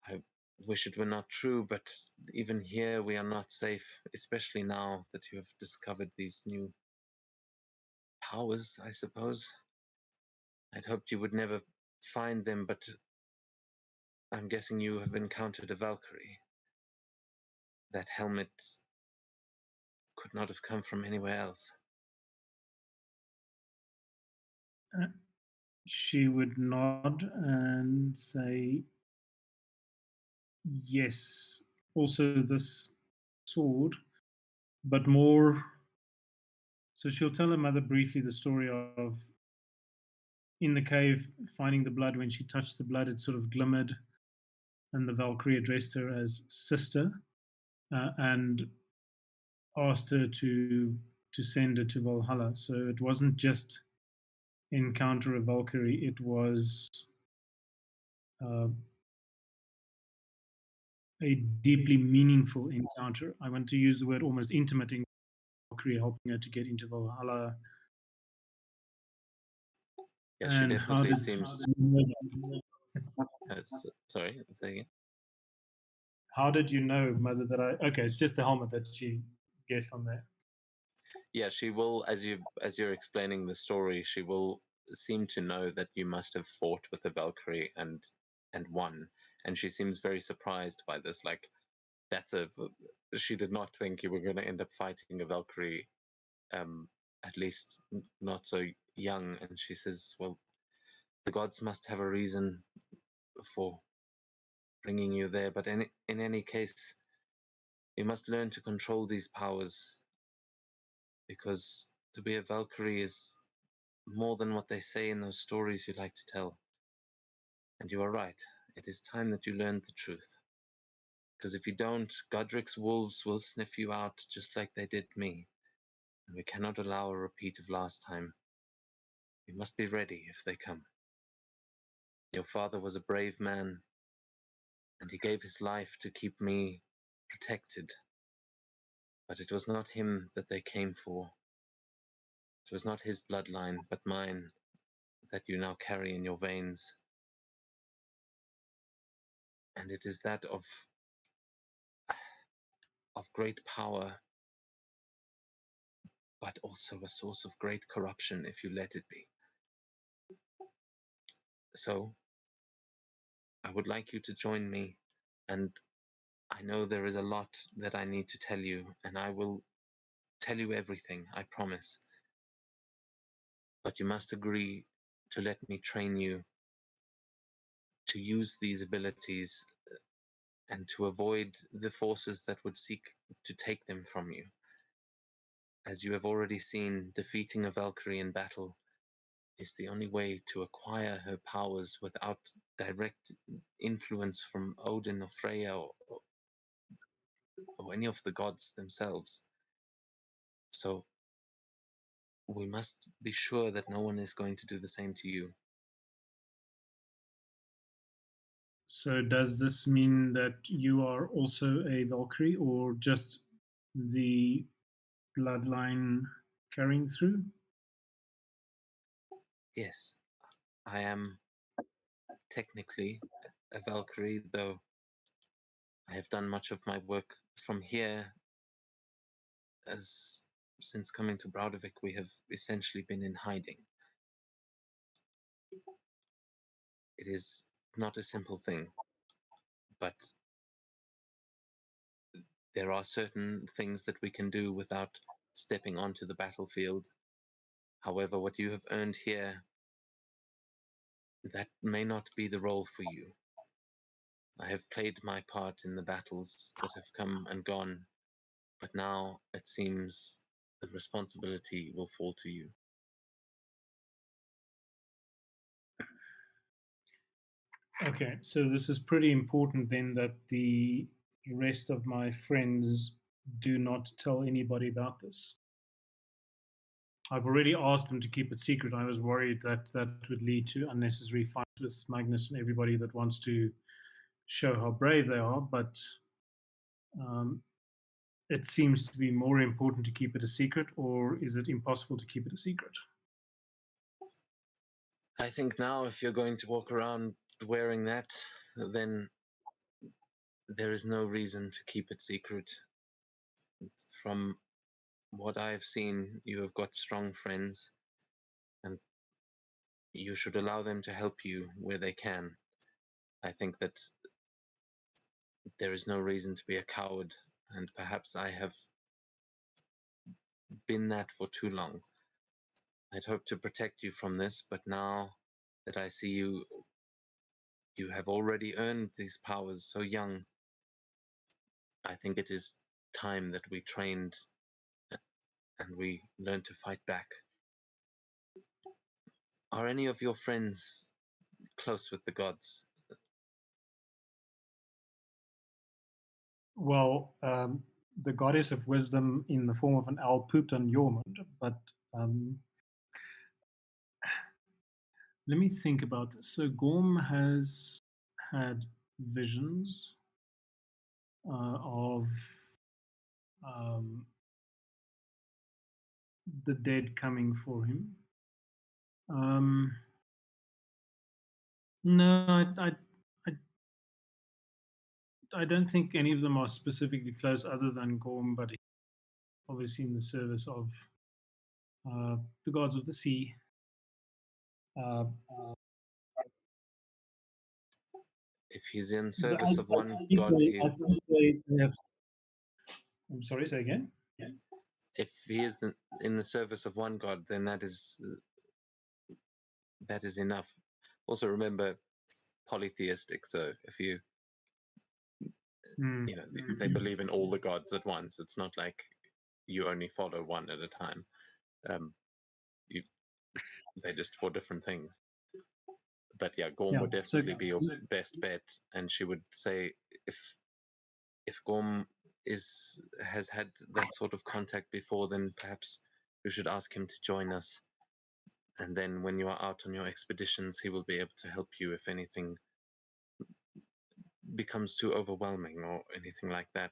S1: I wish it were not true, but even here we are not safe, especially now that you have discovered these new powers, I suppose. I'd hoped you would never find them, but I'm guessing you have encountered a Valkyrie. That helmet could not have come from anywhere else.
S3: She would nod and say, yes, also this sword, but more. So she'll tell her mother briefly the story of in the cave finding the blood. When she touched the blood, it sort of glimmered, and the Valkyrie addressed her as sister and asked her to send her to Valhalla. So it wasn't just encounter a Valkyrie, it was uh, a deeply meaningful encounter. I want to use the word almost intimate in Valkyrie, helping her to get into Valhalla.
S1: Yeah, she
S3: And
S1: definitely seems. Sorry, say again.
S3: How did you know, mother, that I? Okay, it's just the helmet that she guessed on there.
S1: Yeah, she will, as you're explaining the story, she will seem to know that you must have fought with the Valkyrie and won, and she seems very surprised by this. Like she did not think you were going to end up fighting a Valkyrie, at least not so young. And she says, "Well, the gods must have a reason for bringing you there. But in any case, you must learn to control these powers, because to be a Valkyrie is more than what they say in those stories you like to tell. And you are right. It is time that you learned the truth. Because if you don't, Godric's wolves will sniff you out just like they did me. And we cannot allow a repeat of last time. We must be ready if they come. Your father was a brave man, and he gave his life to keep me protected. But it was not him that they came for. It was not his bloodline, but mine, that you now carry in your veins. And it is that of great power, but also a source of great corruption if you let it be. So, I would like you to join me, and I know there is a lot that I need to tell you, and I will tell you everything, I promise. But you must agree to let me train you to use these abilities and to avoid the forces that would seek to take them from you. As you have already seen, defeating a Valkyrie in battle is the only way to acquire her powers without direct influence from Odin or Freya or any of the gods themselves. So we must be sure that no one is going to do the same to you.
S3: So does this mean that you are also a Valkyrie, or just the bloodline carrying through?
S1: Yes, I am technically a Valkyrie, though I have done much of my work from here. As since coming to Braudavik, we have essentially been in hiding. It is not a simple thing, but there are certain things that we can do without stepping onto the battlefield. However, what you have earned here, that may not be the role for you. I have played my part in the battles that have come and gone, but now it seems the responsibility will fall to you.
S3: Okay, so this is pretty important then, that the rest of my friends do not tell anybody about this. I've already asked them to keep it secret. I was worried that that would lead to unnecessary fights with Magnus and everybody that wants to show how brave they are, but it seems to be more important to keep it a secret, or is it impossible to keep it a secret?
S1: I think now if you're going to walk around wearing that, then there is no reason to keep it secret. From what I've seen, you have got strong friends, and you should allow them to help you where they can. I think that there is no reason to be a coward, and perhaps I have been that for too long. I'd hoped to protect you from this, but now that I see you, you have already earned these powers so young. I think it is time that we trained and we learned to fight back. Are any of your friends close with the gods?
S3: Well, the goddess of wisdom in the form of an owl pooped on Jormund, but let me think about this. So Gorm has had visions of the dead coming for him. No, I don't think any of them are specifically close, other than Gorm, but obviously in the service of the gods of the sea.
S1: If he's in
S3: I
S1: service of one
S3: think
S1: god,
S3: I think they have. I'm sorry, say again.
S1: if he is in the service of one god, then that is enough. Also, remember, it's polytheistic. So if you
S3: Mm.
S1: they believe in all the gods at once. It's not like you only follow one at a time. They're just for different things. But yeah, Gorm would definitely be your best bet, and she would say if Gorm has had that sort of contact before, then perhaps you should ask him to join us. And then when you are out on your expeditions, he will be able to help you if anything becomes too overwhelming or anything like that.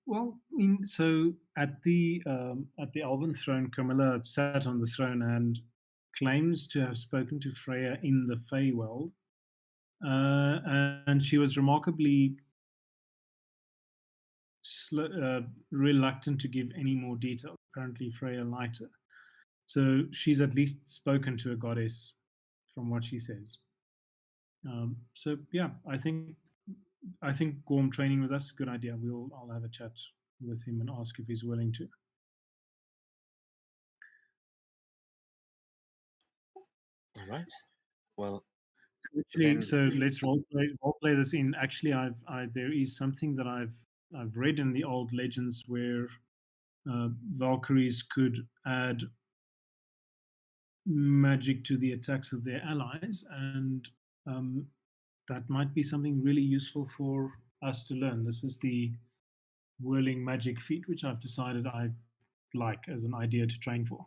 S3: Well, I mean, so at the Elven throne, Camilla sat on the throne and claims to have spoken to Freya in the Feywild, and she was remarkably reluctant to give any more detail. Apparently, Freya liked her, so she's at least spoken to a goddess, from what she says. So yeah, I think Gorm training with us is a good idea. I'll have a chat with him and ask if he's willing to.
S1: All right. Well,
S3: Actually,
S1: then,
S3: so let's role play this in. Actually, there is something that I've read in the old legends where Valkyries could add magic to the attacks of their allies, and that might be something really useful for us to learn. This is the whirling magic feat, which I've decided I like as an idea to train for?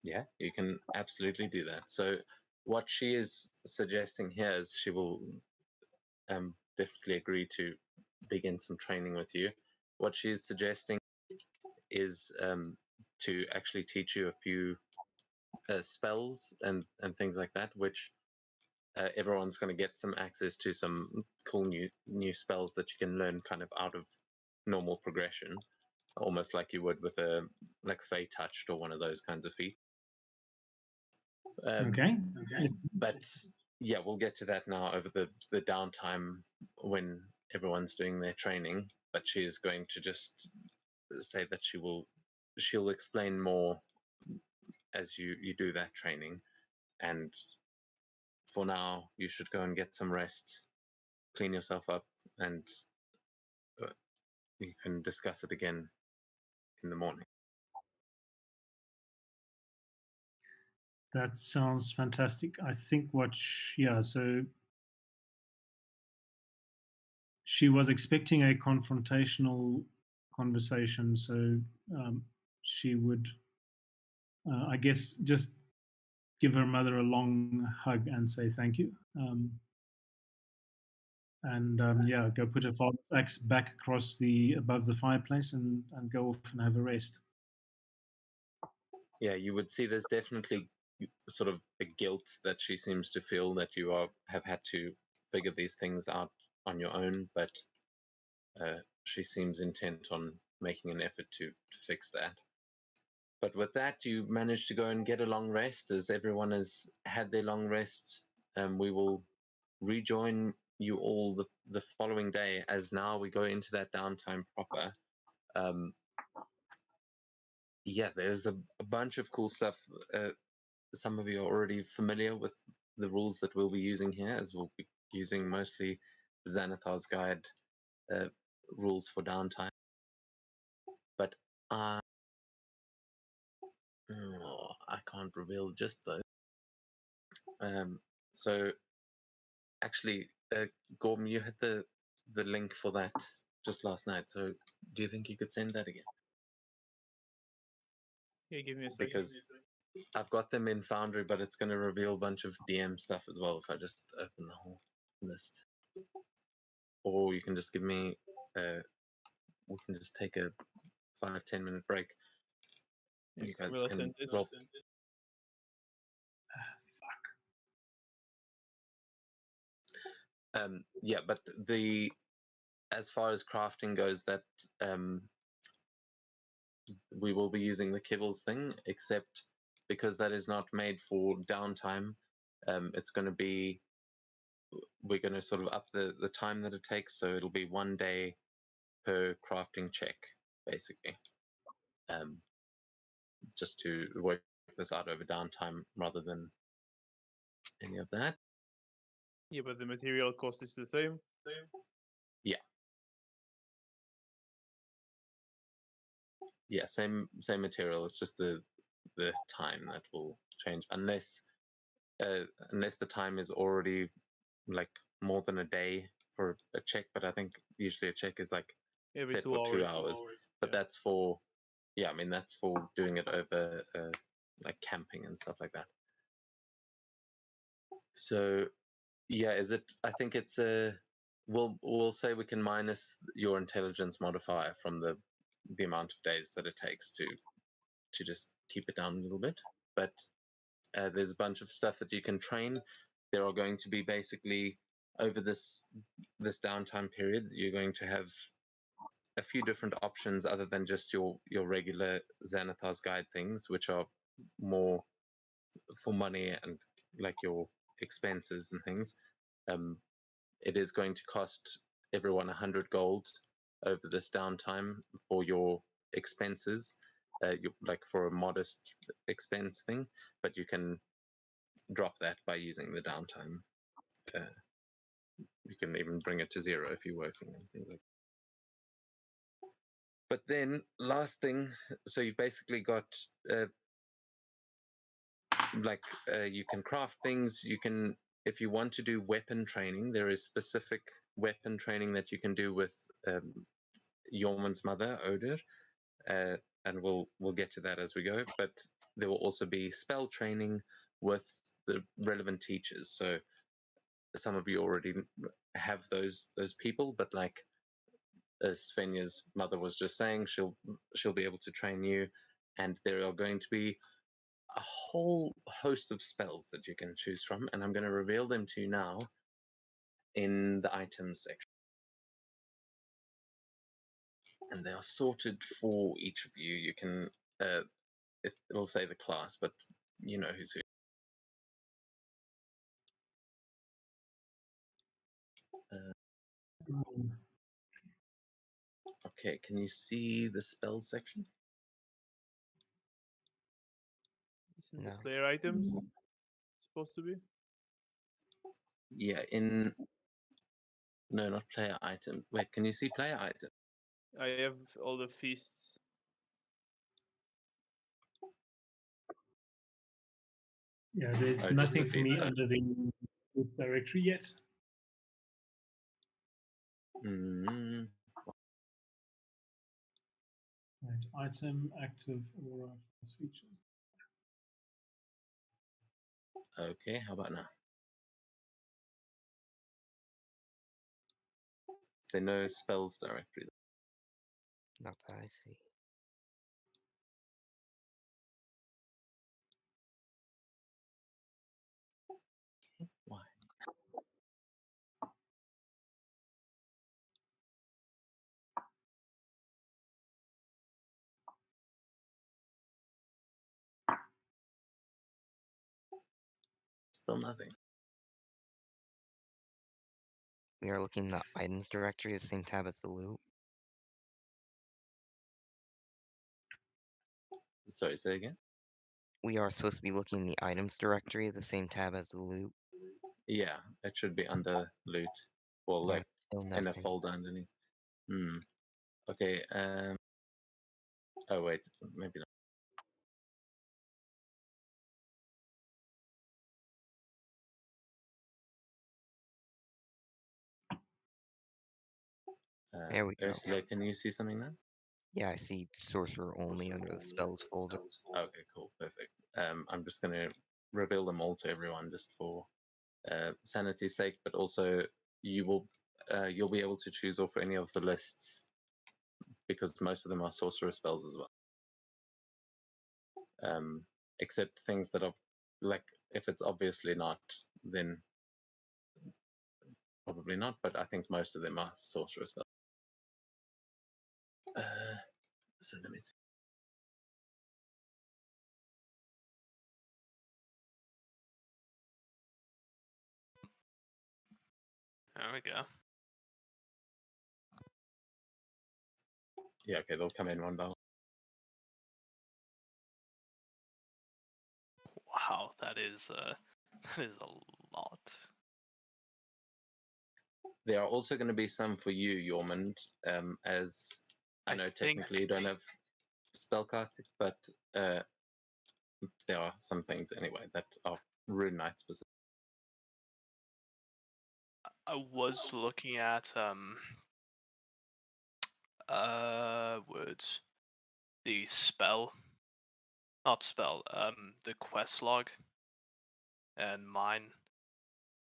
S1: Yeah, you can absolutely do that. So what she is suggesting here is she will definitely agree to begin some training with you. What she's suggesting is to actually teach you a few spells and things like that, which everyone's going to get some access to some cool new spells that you can learn kind of out of normal progression, almost like you would with a like Fey Touched or one of those kinds of feats.
S3: Okay.
S1: But yeah, we'll get to that now over the downtime when everyone's doing their training. But she's going to just say that she'll explain more as you do that training. And for now, you should go and get some rest, clean yourself up, and you can discuss it again in the morning.
S3: That sounds fantastic. I think so she was expecting a confrontational conversation, so she would, I guess, just give her mother a long hug and say thank you. And go put her father's axe back across above the fireplace and go off and have a rest.
S1: Yeah, you would see there's definitely sort of a guilt that she seems to feel that you have had to figure these things out on your own, but she seems intent on making an effort to fix that. But with that, you managed to go and get a long rest. As everyone has had their long rest, we will rejoin you all the following day, as now we go into that downtime proper. Yeah, there's a bunch of cool stuff. Some of you are already familiar with the rules that we'll be using here, as we'll be using mostly Xanathar's Guide rules for downtime. But I can't reveal just those. So actually, Gorm, you had the link for that just last night. So do you think you could send that again?
S6: Yeah, give me a second.
S1: Because I've got them in Foundry, but it's going to reveal a bunch of DM stuff as well if I just open the whole list. Or you can just give me, we can just take a 5-10 minute break.
S6: Yeah,
S1: You guys
S6: Camilla
S1: can
S6: sent it.
S1: roll. Yeah, but as far as crafting goes, that we will be using the kibbles thing, except because that is not made for downtime. It's going to be, we're going to sort of up the time that it takes, so it'll be 1 day per crafting check, basically. Just to work this out over downtime rather than any of that.
S6: Yeah, but the material cost is the same.
S1: Yeah. Yeah, same material. It's just the time that will change, unless the time is already like more than a day for a check. But I think usually a check is like
S6: Every
S1: set
S6: 2
S1: for 2
S6: hours.
S1: hours. But
S6: Yeah.
S1: that's for, yeah, I mean that's for doing it over like camping and stuff like that. So yeah, I think it's we'll say we can minus your intelligence modifier from the amount of days that it takes to just keep it down a little bit. But there's a bunch of stuff that you can train. There are going to be basically over this downtime period, you're going to have a few different options other than just your regular Xanathar's Guide things, which are more for money and like your expenses and things. It is going to cost everyone 100 gold over this downtime for your expenses, like for a modest expense thing, but you can drop that by using the downtime. You can even bring it to 0 if you're working and things like that. But then last thing, so you've basically got you can craft things. You can, if you want to do weapon training, there is specific weapon training that you can do with Yorman's mother, Oder. and we'll get to that as we go. But there will also be spell training with the relevant teachers. So some of you already have those people, but like as Svenja's mother was just saying, she'll be able to train you, and there are going to be a whole host of spells that you can choose from, and I'm going to reveal them to you now in the items section. And they are sorted for each of you. You can, it'll say the class, but you know who's who. Okay, can you see the spells section?
S6: Isn't the
S7: No.
S6: player items supposed to be?
S1: Yeah, no, not player item. Wait, can you see player item?
S6: I have all the feasts.
S3: Yeah, there's
S1: Oh, just
S3: nothing
S1: the
S3: for me
S1: feeds.
S3: under the group directory yet.
S1: Mm,
S3: Right, item, active, aura, features.
S1: okay, how about now? Is there no spells directory?
S7: Not that I see.
S1: Why? Still nothing.
S7: We are looking in the items directory, the same tab as the loot.
S1: Sorry, say again?
S7: We are supposed to be looking in the items directory, the same tab as the loot.
S1: Yeah, it should be under loot. Or
S7: Yeah,
S1: like
S7: still
S1: in a
S7: nothing.
S1: folder underneath. Okay, oh wait, maybe not.
S7: There we go.
S1: Ursula, can you see something now?
S7: Yeah, I see sorcerer only under the spells folder.
S1: Okay, cool, perfect. I'm just going to reveal them all to everyone just for sanity's sake, but also you'll be able to choose off any of the lists because most of them are sorcerer spells as well. Except things that are like, if it's obviously not, then probably not, but I think most of them are sorcerer spells. So let me see.
S4: There we go.
S1: Yeah, okay, they'll come in one by one.
S4: Wow, that is that is a lot.
S1: There are also going to be some for you, Yormund, as I know technically you don't have spellcasting, but there are some things anyway that are Rune Knight specific.
S4: I was looking at words. The spell. Not spell, the quest log. And mine.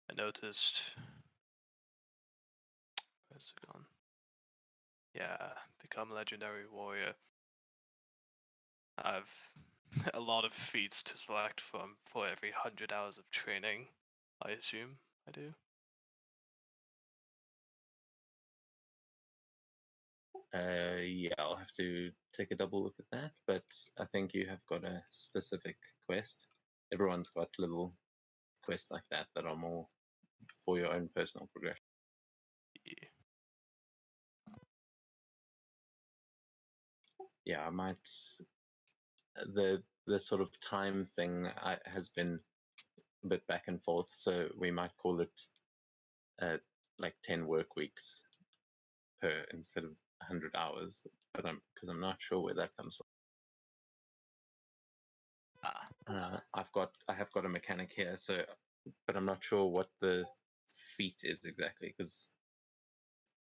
S4: I noticed. Where's it gone? Yeah, become legendary warrior. I've a lot of feats to select from for every 100 hours of training. I assume I do.
S1: Yeah, I'll have to take a double look at that, but I think you have got a specific quest. Everyone's got little quests like that that are more for your own personal progression.
S4: Yeah.
S1: Yeah, I might. The sort of time thing has been a bit back and forth, so we might call it like 10 work weeks per instead of 100 hours, but because I'm not sure where that comes from. I have got a mechanic here, so but I'm not sure what the feat is exactly because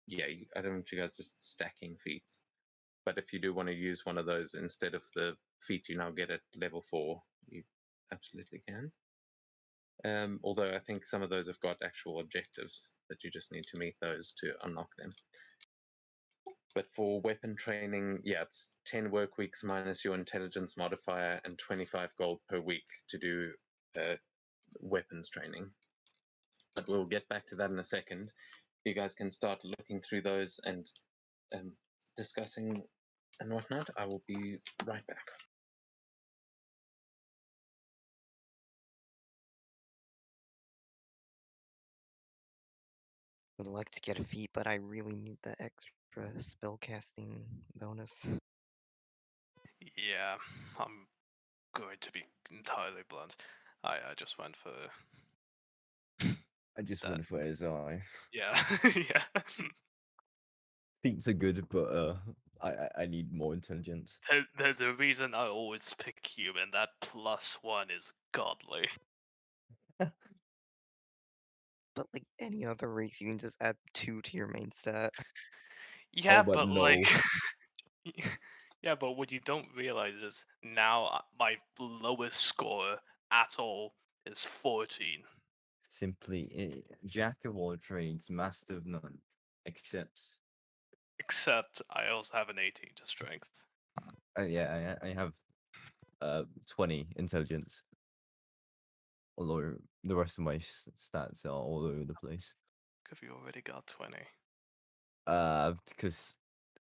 S1: yeah, I don't want you guys just stacking feats, But if you do want to use one of those instead of the feat you now get at level 4, you absolutely can. Although I think some of those have got actual objectives that you just need to meet those to unlock them. But for weapon training, yeah, it's 10 work weeks minus your intelligence modifier and 25 gold per week to do weapons training. But we'll get back to that in a second. You guys can start looking through those and discussing and whatnot. I will be right back.
S7: Would like to get a feat, but I really need the extra spellcasting bonus.
S4: Yeah, I'm going to be entirely blunt. I just went for
S5: I just
S4: That-
S5: went for his eye.
S4: yeah yeah.
S5: Feats are good, but I need more intelligence.
S4: There's a reason I always pick human. That +1 is godly.
S7: But like any other race, you can just add 2 to your main stat.
S4: Yeah,
S5: but
S4: but like,
S5: no.
S4: yeah, but what you don't realize is now my lowest score at all is 14.
S5: Simply, jack of all trades, master of none, accepts.
S4: Except I also have an 18 to strength.
S5: Yeah, I have 20 intelligence. Although the rest of my stats are all over the place.
S4: Have you already got 20?
S5: Because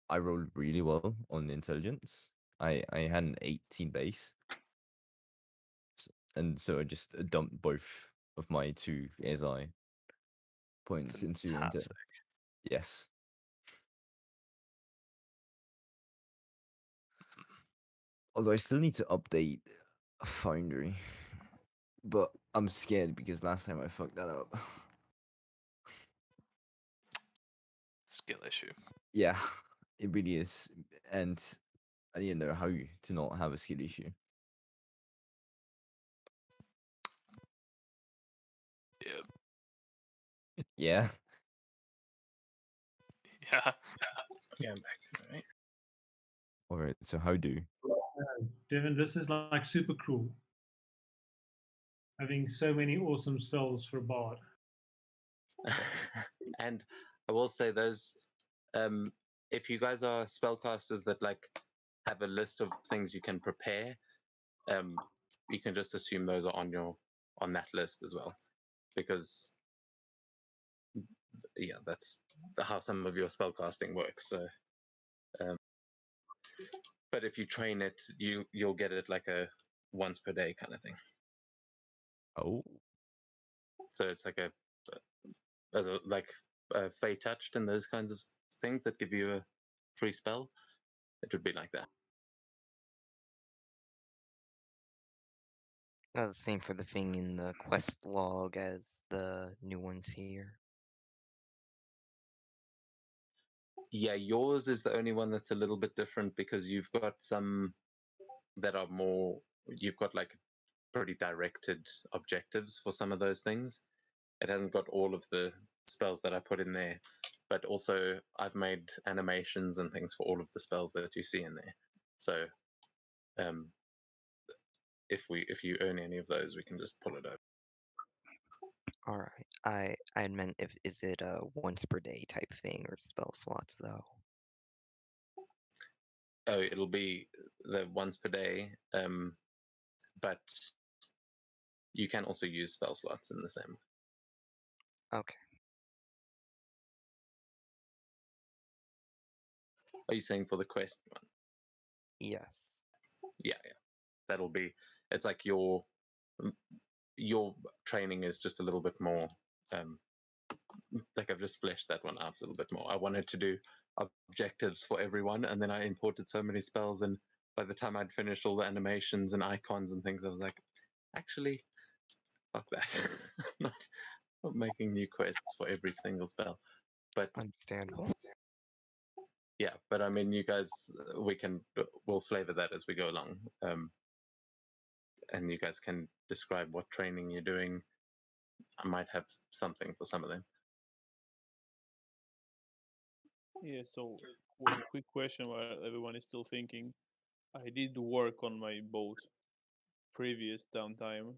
S5: I rolled really well on the intelligence. I had an 18 base, and so I just dumped both of my 2 ASI points into
S4: Fantastic.
S5: yes. Although I still need to update Foundry, but I'm scared because last time I fucked that up.
S4: Skill issue.
S5: Yeah, it really is, and I didn't know how to not have a skill issue.
S4: Yeah.
S5: Yeah.
S4: Yeah.
S1: Yeah, I'm back. Sorry.
S5: All right. So how do?
S3: Devin, this is like super cruel. Having so many awesome spells for a bard.
S1: And I will say those, if you guys are spellcasters that like have a list of things you can prepare, you can just assume those are on that list as well, because yeah, that's how some of your spellcasting works. So, but if you train it, you'll get it like a once per day kind of thing.
S5: Oh.
S1: So it's like as a like Fey touched and those kinds of things that give you a free spell. It would be like that.
S7: The same for the thing in the quest log as the new ones here.
S1: Yeah, yours is the only one that's a little bit different because you've got some that are more. You've got like pretty directed objectives for some of those things. It hasn't got all of the spells that I put in there, but also I've made animations and things for all of the spells that you see in there. So, if you earn any of those, we can just pull it over.
S7: All right. I had meant if is it a once per day type thing or spell slots though.
S1: Oh, it'll be the once per day, but you can also use spell slots in the same.
S7: Okay.
S1: Are you saying for the quest one?
S7: Yes.
S1: Yeah. That'll be. It's like your training is just a little bit more. Like I've just fleshed that one out a little bit more. I wanted to do objectives for everyone, and then I imported so many spells, and by the time I'd finished all the animations and icons and things, I was like, actually, fuck that. not making new quests for every single spell. But
S7: Understandable.
S1: yeah, but I mean, you guys, we'll flavor that as we go along, and you guys can describe what training you're doing. I might have something for some of them.
S6: Yeah, so one quick question while everyone is still thinking. I did work on my boat previous downtime.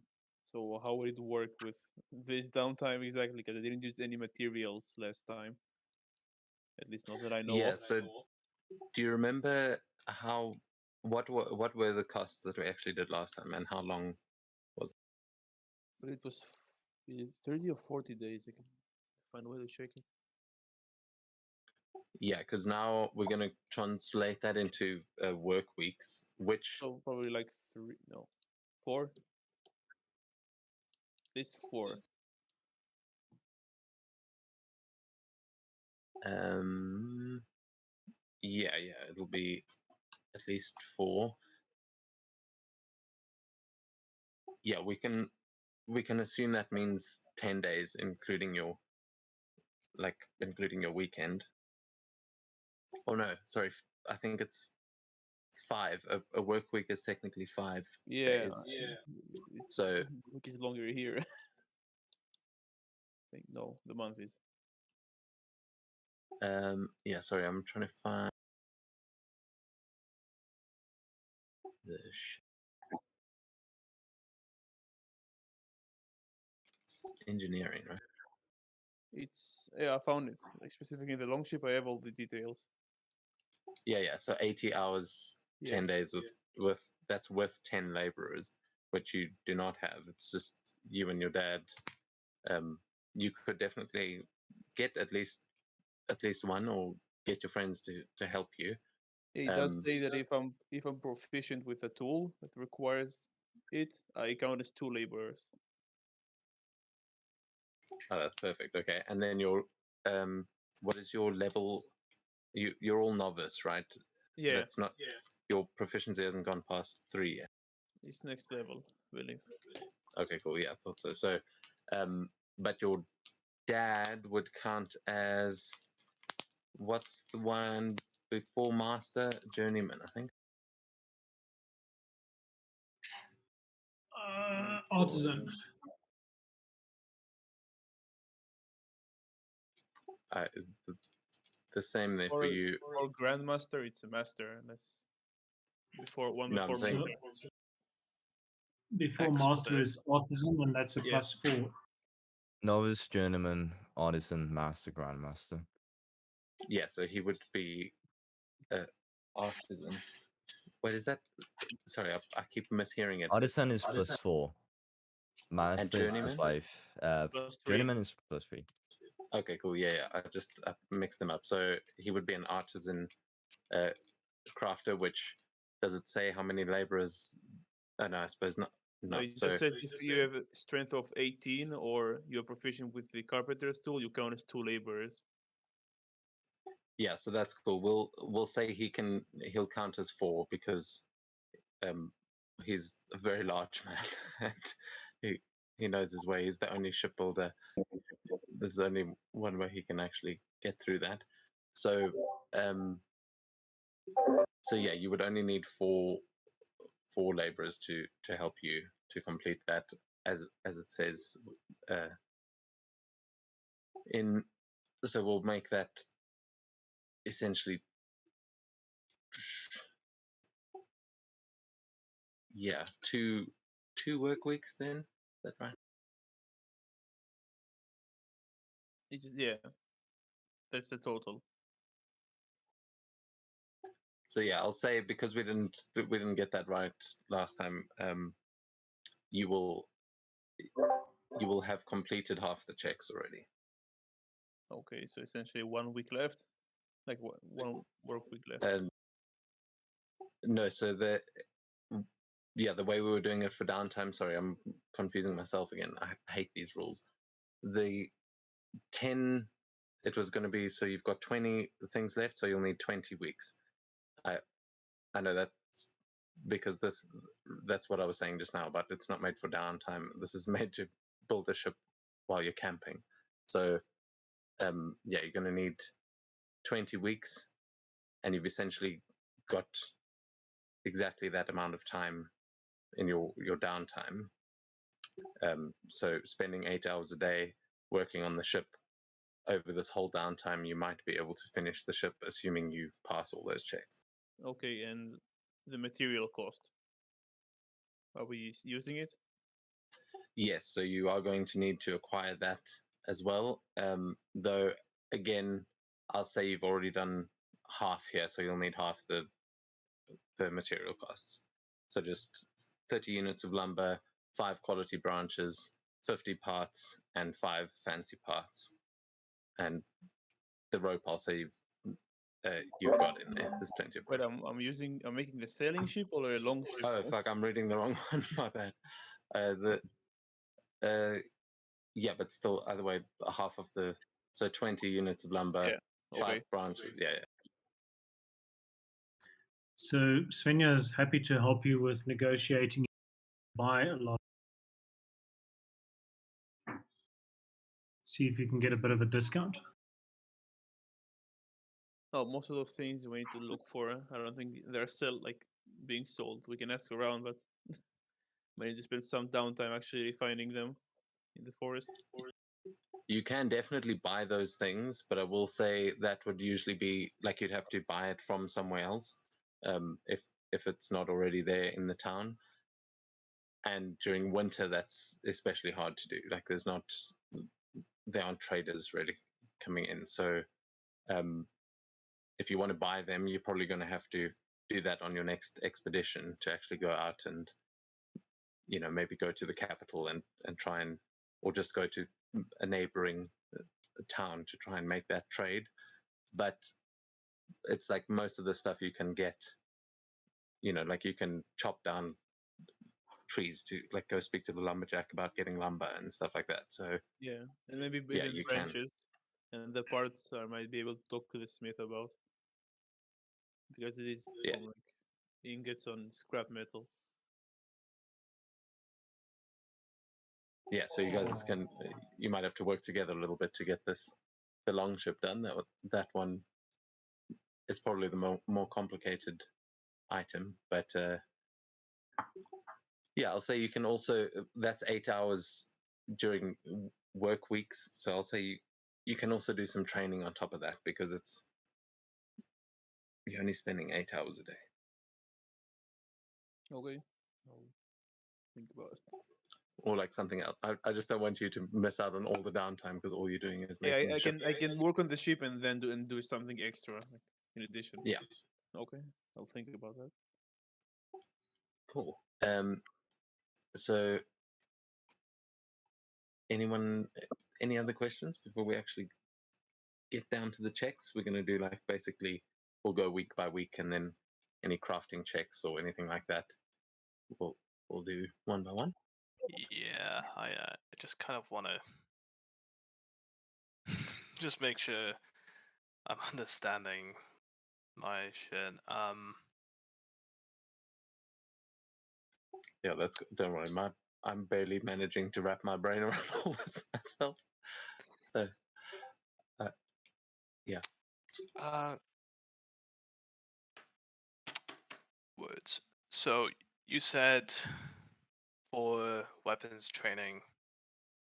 S6: So how would it work with this downtime exactly? Because I didn't use any materials last time. At least not that I know
S1: Yeah.
S6: of.
S1: So, do you remember what were the costs that we actually did last time, and how long?
S6: But it was 30 or 40 days. I can find a way to check it.
S1: Yeah, because now we're going to translate that into work weeks, which
S6: So probably like 4. At least 4.
S1: yeah, it'll be at least 4. Yeah, we can assume that means 10 days, including your weekend. Oh no, sorry, I think it's 5. A work week is technically 5
S6: Yeah.
S1: days.
S6: It's,
S1: So
S6: week is longer here. I think no, the month is.
S1: yeah, sorry, I'm trying to find the engineering, right?
S6: It's I found it. Like specifically in the long ship, I have all the details.
S1: Yeah. So 80 hours,
S6: Yeah.
S1: 10 days with that's with 10 laborers, which you do not have. It's just you and your dad. You could definitely get at least one, or get your friends to help you.
S6: It does say that if I'm proficient with a tool that requires it, I count as 2 laborers.
S1: Oh, that's perfect. Okay, and then what is your level? You're all novice, right?
S6: Yeah,
S1: That's not your proficiency hasn't gone past 3 yet.
S6: it's next level, I believe.
S1: Okay, cool. Yeah, I thought so. So, but your dad would count as, what's the one before master? Journeyman, I think.
S3: Artisan.
S1: Is the same there for you?
S6: Or grandmaster, it's a master, unless before
S1: No, I'm saying
S6: master.
S3: Before
S1: Actual
S3: master is artisan, and that's a
S6: Yeah.
S3: +4.
S5: Novice, journeyman, artisan, master, grandmaster.
S1: yeah. So he would be artisan. Wait, is that? Sorry, I keep mishearing it.
S5: Artisan is +4. Master is
S1: journeyman?
S5: +5.
S6: +3.
S5: Journeyman is +3.
S1: Okay, cool. Yeah. I mixed them up. So he would be an artisan crafter. Which, does it say how many laborers? Oh, no, I suppose not.
S6: No, it
S1: So
S6: just says if you have a strength of 18 or you're proficient with the carpenter's tool, you count as 2 laborers.
S1: yeah, so that's cool. We'll say he'll count as 4, because he's a very large man and he knows his way. He's the only shipbuilder. There's only one way he can actually get through that. So yeah, you would only need 4 laborers to help you to complete that, as it says in. So we'll make that essentially, yeah, two work weeks then. Is that right?
S6: It's just, yeah, that's the total.
S1: So yeah, I'll say, because we didn't get that right last time. You will have completed half the checks already.
S6: Okay, so essentially 1 week left, like one work week left.
S1: No, so the way we were doing it for downtime. Sorry, I'm confusing myself again. I hate these rules. The 10, it was going to be, so you've got 20 things left, so you'll need 20 weeks. I know that's because that's what I was saying just now, but it's not made for downtime. This is made to build a ship while you're camping. So yeah, you're going to need 20 weeks, and you've essentially got exactly that amount of time in your downtime. So spending 8 hours a day working on the ship over this whole downtime, you might be able to finish the ship, assuming you pass all those checks.
S6: Okay, and the material cost. Are we using it?
S1: Yes, so you are going to need to acquire that as well. Though, again, I'll say you've already done half here, so you'll need half the material costs. So just 30 units of lumber, 5 quality branches, 50 parts, and 5 fancy parts. And the rope, I'll say you've got in there. There's plenty of
S6: Wait,
S1: rope.
S6: I'm making the sailing ship or a long ship?
S1: Oh, fuck, I'm reading the wrong one. My bad. Yeah, but still, either way, half of the, so 20 units of lumber,
S6: Yeah.
S1: 5
S6: Okay.
S1: branches. Yeah.
S3: So Svenja is happy to help you with negotiating, buy a lot. See if you can get a bit of a discount.
S6: Oh, most of those things we need to look for. I don't think they're still like being sold. We can ask around, but we need to spend some downtime actually finding them in the forest.
S1: You can definitely buy those things, but I will say that would usually be like you'd have to buy it from somewhere else, if it's not already there in the town. And during winter, that's especially hard to do. Like there aren't traders really coming in. So if you want to buy them, you're probably going to have to do that on your next expedition to actually go out and maybe go to the capital and try and, or just go to a neighboring town to try and make that trade. But it's like most of the stuff you can get, like you can chop down trees to like go speak to the lumberjack about getting lumber and stuff like that. So
S6: Yeah, and maybe
S1: yeah,
S6: even
S1: you can.
S6: branches, and the parts I might be able to talk to the smith about because it is
S1: Yeah.
S6: from like ingots on scrap metal.
S1: Yeah, so you guys can, you might have to work together a little bit to get the long ship done. That one is probably the more complicated item, but yeah, I'll say you can also, that's 8 hours during work weeks, so I'll say you can also do some training on top of that, because you're only spending 8 hours a day.
S6: Okay, I'll think about it.
S1: Or like something else. I just don't want you to miss out on all the downtime, because all you're doing is
S6: Yeah,
S1: making
S6: I
S1: the ship.
S6: can work on the ship and then do something extra like, in addition.
S1: Yeah.
S6: Okay, I'll think about that.
S1: Cool. So any other questions before we actually get down to the checks? We're going to do like basically we'll go week by week, and then any crafting checks or anything like that we'll do one by one.
S4: Yeah, I just kind of want to just make sure I'm understanding my shit.
S1: Yeah, that's good. Don't worry, I'm barely managing to wrap my brain around all this myself. So yeah.
S4: Words. So you said for weapons training,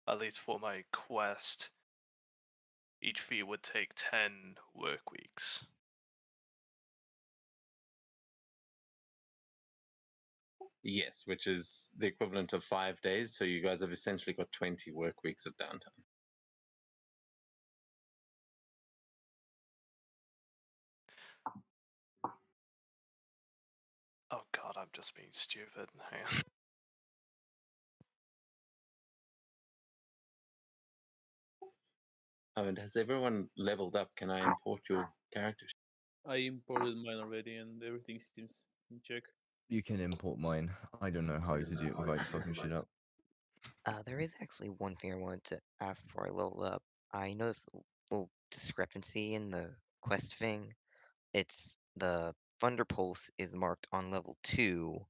S4: at least for my quest, each feat would take 10 work weeks.
S1: Yes, which is the equivalent of 5 days. So you guys have essentially got 20 work weeks of downtime.
S4: Oh god, I'm just being stupid. Hang on.
S1: Oh, and has everyone leveled up? Can I import your character?
S6: I imported mine already and everything seems in check.
S5: You can import mine. I don't know how to do it without fucking shit up.
S7: There is actually one thing I wanted to ask before I level up. I noticed a little discrepancy in the quest thing. It's the Thunder Pulse is marked on level 2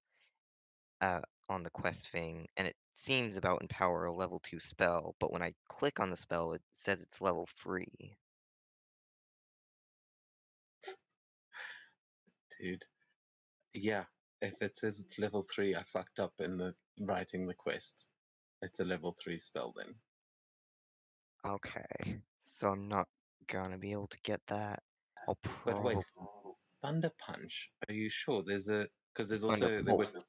S7: on the quest thing, and it seems about empower a level 2 spell, but when I click on the spell, it says it's level 3.
S1: Dude. Yeah, if it says it's level 3, I fucked up in the writing the quest. It's a level 3 spell then.
S7: Okay, so I'm not gonna be able to get that. I'll
S1: But wait,
S7: probably
S1: Thunder Punch. Are you sure? Because there's
S7: Thunder
S1: also
S7: Pulse.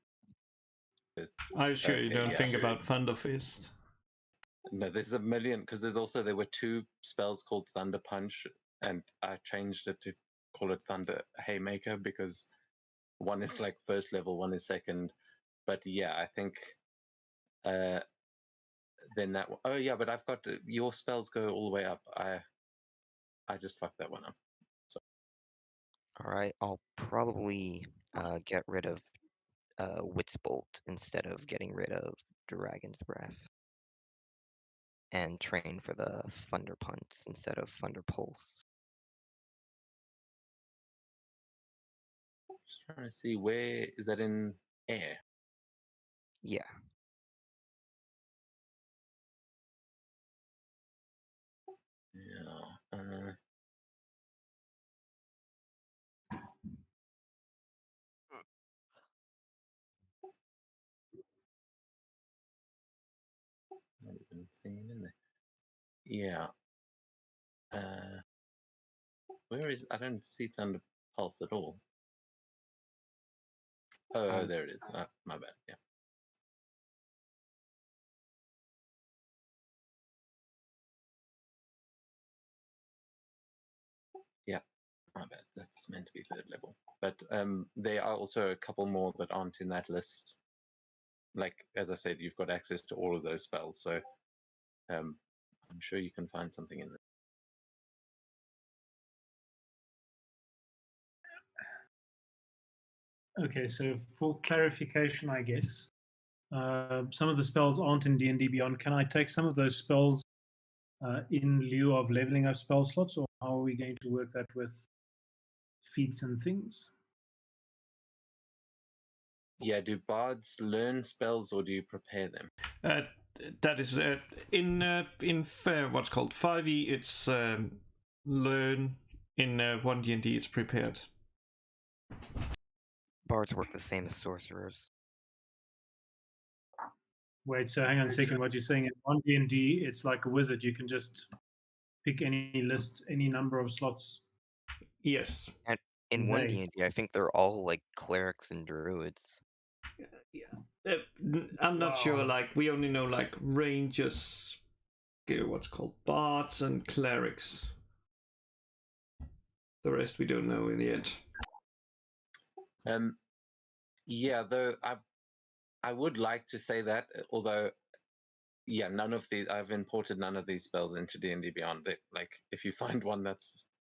S2: Are you sure you
S1: Okay,
S2: don't
S1: yeah.
S2: think about Thunder Fist?
S1: No, there's a million because there were two spells called Thunder Punch, and I changed it to call it Thunder Haymaker because one is like first level, one is second. But yeah, I think then that. Oh yeah, but I've got your spells go all the way up. I just fucked that one up.
S7: Alright, I'll probably get rid of Wit's Bolt instead of getting rid of Dragon's Breath. And train for the Thunder Punch instead of Thunder Pulse.
S1: Just trying to see where is that in air.
S7: Yeah.
S1: Yeah. Not even seeing it in there. Yeah. Where is? I don't see Thunder Pulse at all. Oh, there it is. My bad. Yeah. Yeah, my bad. That's meant to be third level. But there are also a couple more that aren't in that list. Like as I said, you've got access to all of those spells, so I'm sure you can find something in there.
S3: Okay, so for clarification, I guess some of the spells aren't in D&D Beyond. Can I take some of those spells in lieu of leveling up spell slots, or how are we going to work that with feats and things?
S1: Yeah, do bards learn spells or do you prepare them?
S2: That is in what's called 5e. It's learn. In 1D&D, it's prepared.
S7: Bards work the same as sorcerers.
S3: Wait, so hang on a second. What you're saying in one D&D, it's like a wizard. You can just pick any list, any number of slots.
S2: Yes.
S7: And in
S3: They-
S7: 1D&D, I think they're all like clerics and druids.
S2: I'm not sure.
S3: Wow.
S2: Like we only know like rangers, what's called bards and clerics. The rest we don't know in the end.
S1: Yeah, though I would like to say that, although yeah, none of these I've imported none of these spells into D&D Beyond. Like if you find one that's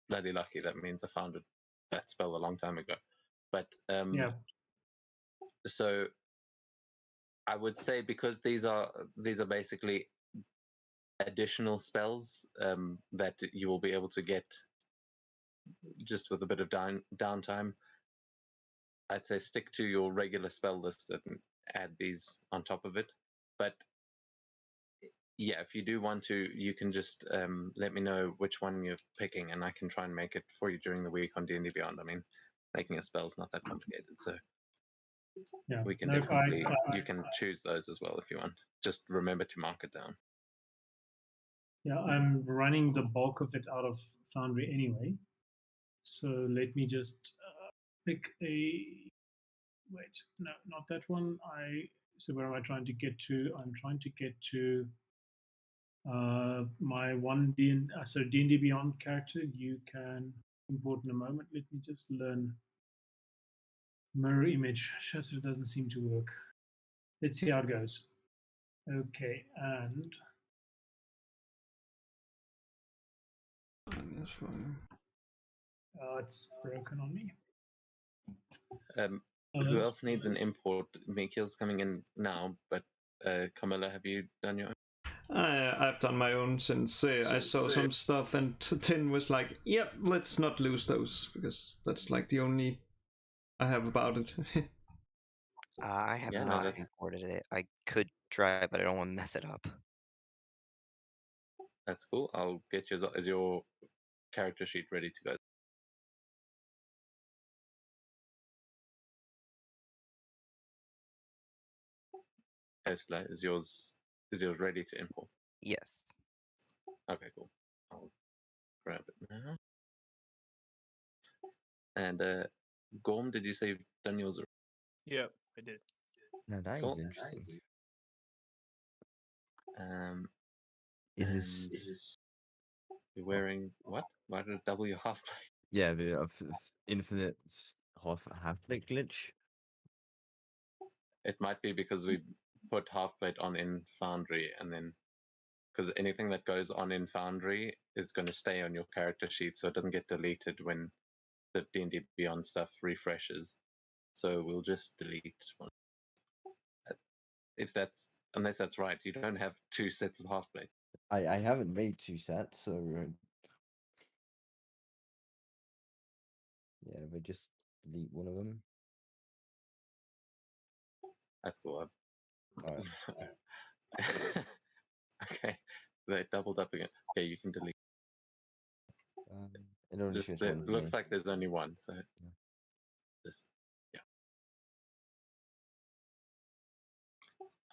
S1: bloody lucky, that means I found that spell a long time ago. But
S3: yeah,
S1: so I would say because these are basically additional spells that you will be able to get just with a bit of downtime. I'd say stick to your regular spell list and add these on top of it. But yeah, if you do want to, you can just let me know which one you're picking, and I can try and make it for you during the week on D&D Beyond. I mean, making a spell is not that complicated, so
S3: yeah.
S1: we can
S3: No,
S1: definitely. You can choose those as well if you want. Just remember to mark it down.
S3: Yeah, I'm running the bulk of it out of Foundry anyway. So let me just pick a. Wait, no, not that one. So where am I trying to get to? I'm trying to get to my one so D&D Beyond character. You can import in a moment. Let me just learn mirror image. Shutter doesn't seem to work. Let's see how it goes. Okay, and
S2: That's fine.
S3: it's broken on me.
S1: Who else needs an import? Mikhail's coming in now, but Camilla, have you done your own?
S2: I've done my own since I saw some stuff, and Tin was like, "Yep, let's not lose those because that's like the only I have about it."
S7: I have
S1: Yeah, no,
S7: not
S1: that's-
S7: imported it. I could try, but I don't want to mess it up.
S1: That's cool. I'll get you as your character sheet ready to go. Tesla, is yours ready to import?
S7: Yes.
S1: Okay, cool. I'll grab it now. And Gorm, did you say you've done yours?
S6: Yeah, I did.
S5: Now that is
S1: Cool.
S5: interesting. It is.
S1: You're wearing what? Why did it double your half plate?
S5: Yeah, the infinite half plate glitch.
S1: It might be because we put half plate on in Foundry, and then because anything that goes on in Foundry is going to stay on your character sheet, so it doesn't get deleted when the D&D Beyond stuff refreshes. So we'll just delete one. Unless that's right, you don't have 2 sets of half plate.
S5: I haven't made 2 sets, so yeah, but just delete one of them.
S1: That's cool.
S5: Alright.
S1: Okay, they doubled up again. Okay, you can delete.
S5: It only
S1: Just
S5: shows
S1: it
S5: one of
S1: looks
S5: me.
S1: like there's only one, so
S5: Yeah.
S1: just yeah.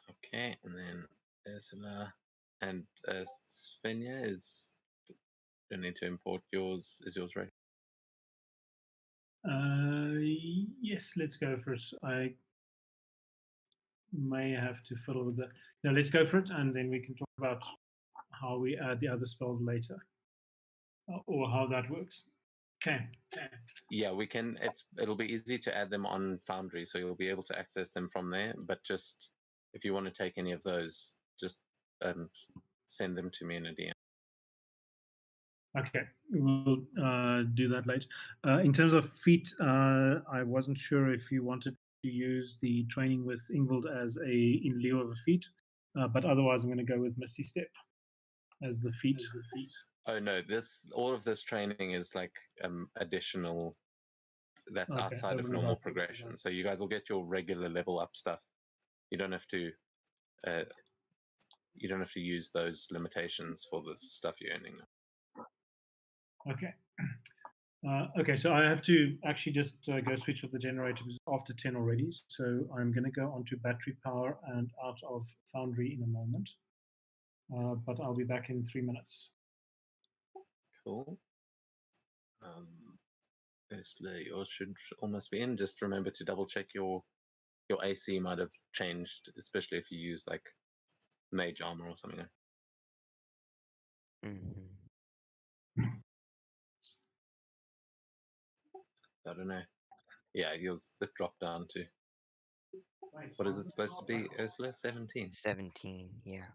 S1: Okay, and then Ursula and Svenja is. Don't need to import yours. Is yours ready?
S3: Yes, let's go for it. I may have to fiddle with that. No, let's go for it, and then we can talk about how we add the other spells later, or how that works. Okay.
S1: Yeah, we can. It'll be easy to add them on Foundry, so you'll be able to access them from there. But just if you want to take any of those, just send them to me in a DM.
S3: Okay, we'll do that later. In terms of feat, I wasn't sure if you wanted to use the training with Ingvild as in lieu of a feat, but otherwise I'm going to go with Misty Step as the feat.
S1: Oh no, all of this training is like additional. That's
S3: Okay,
S1: outside of
S3: over and
S1: normal
S3: above.
S1: progression. So you guys will get your regular level up stuff. You don't have to. You don't have to use those limitations for the stuff you're earning.
S3: Okay. Okay, so I have to actually just go switch off the generator because it's after 10 already. So I'm going to go onto battery power and out of Foundry in a moment. But I'll be back in 3 minutes.
S1: Cool. Ursula, yours should almost be in. Just remember to double check your AC might have changed, especially if you use like mage armor or something. I don't know. Yeah, yours it dropped down to. What is it supposed to be, Ursula? 17.
S7: 17, yeah.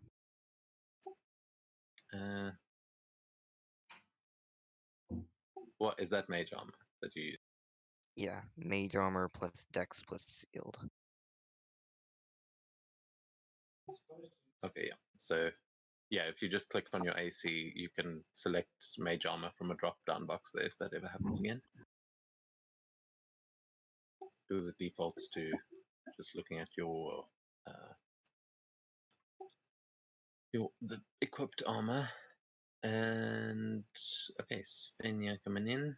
S1: What is that mage armor that you use?
S7: Yeah, mage armor plus dex plus sealed.
S1: Okay, yeah. So, yeah, if you just click on your AC, you can select mage armor from a drop-down box there if that ever happens again. Because it defaults to just looking at the equipped armor. And okay, Svenja coming in.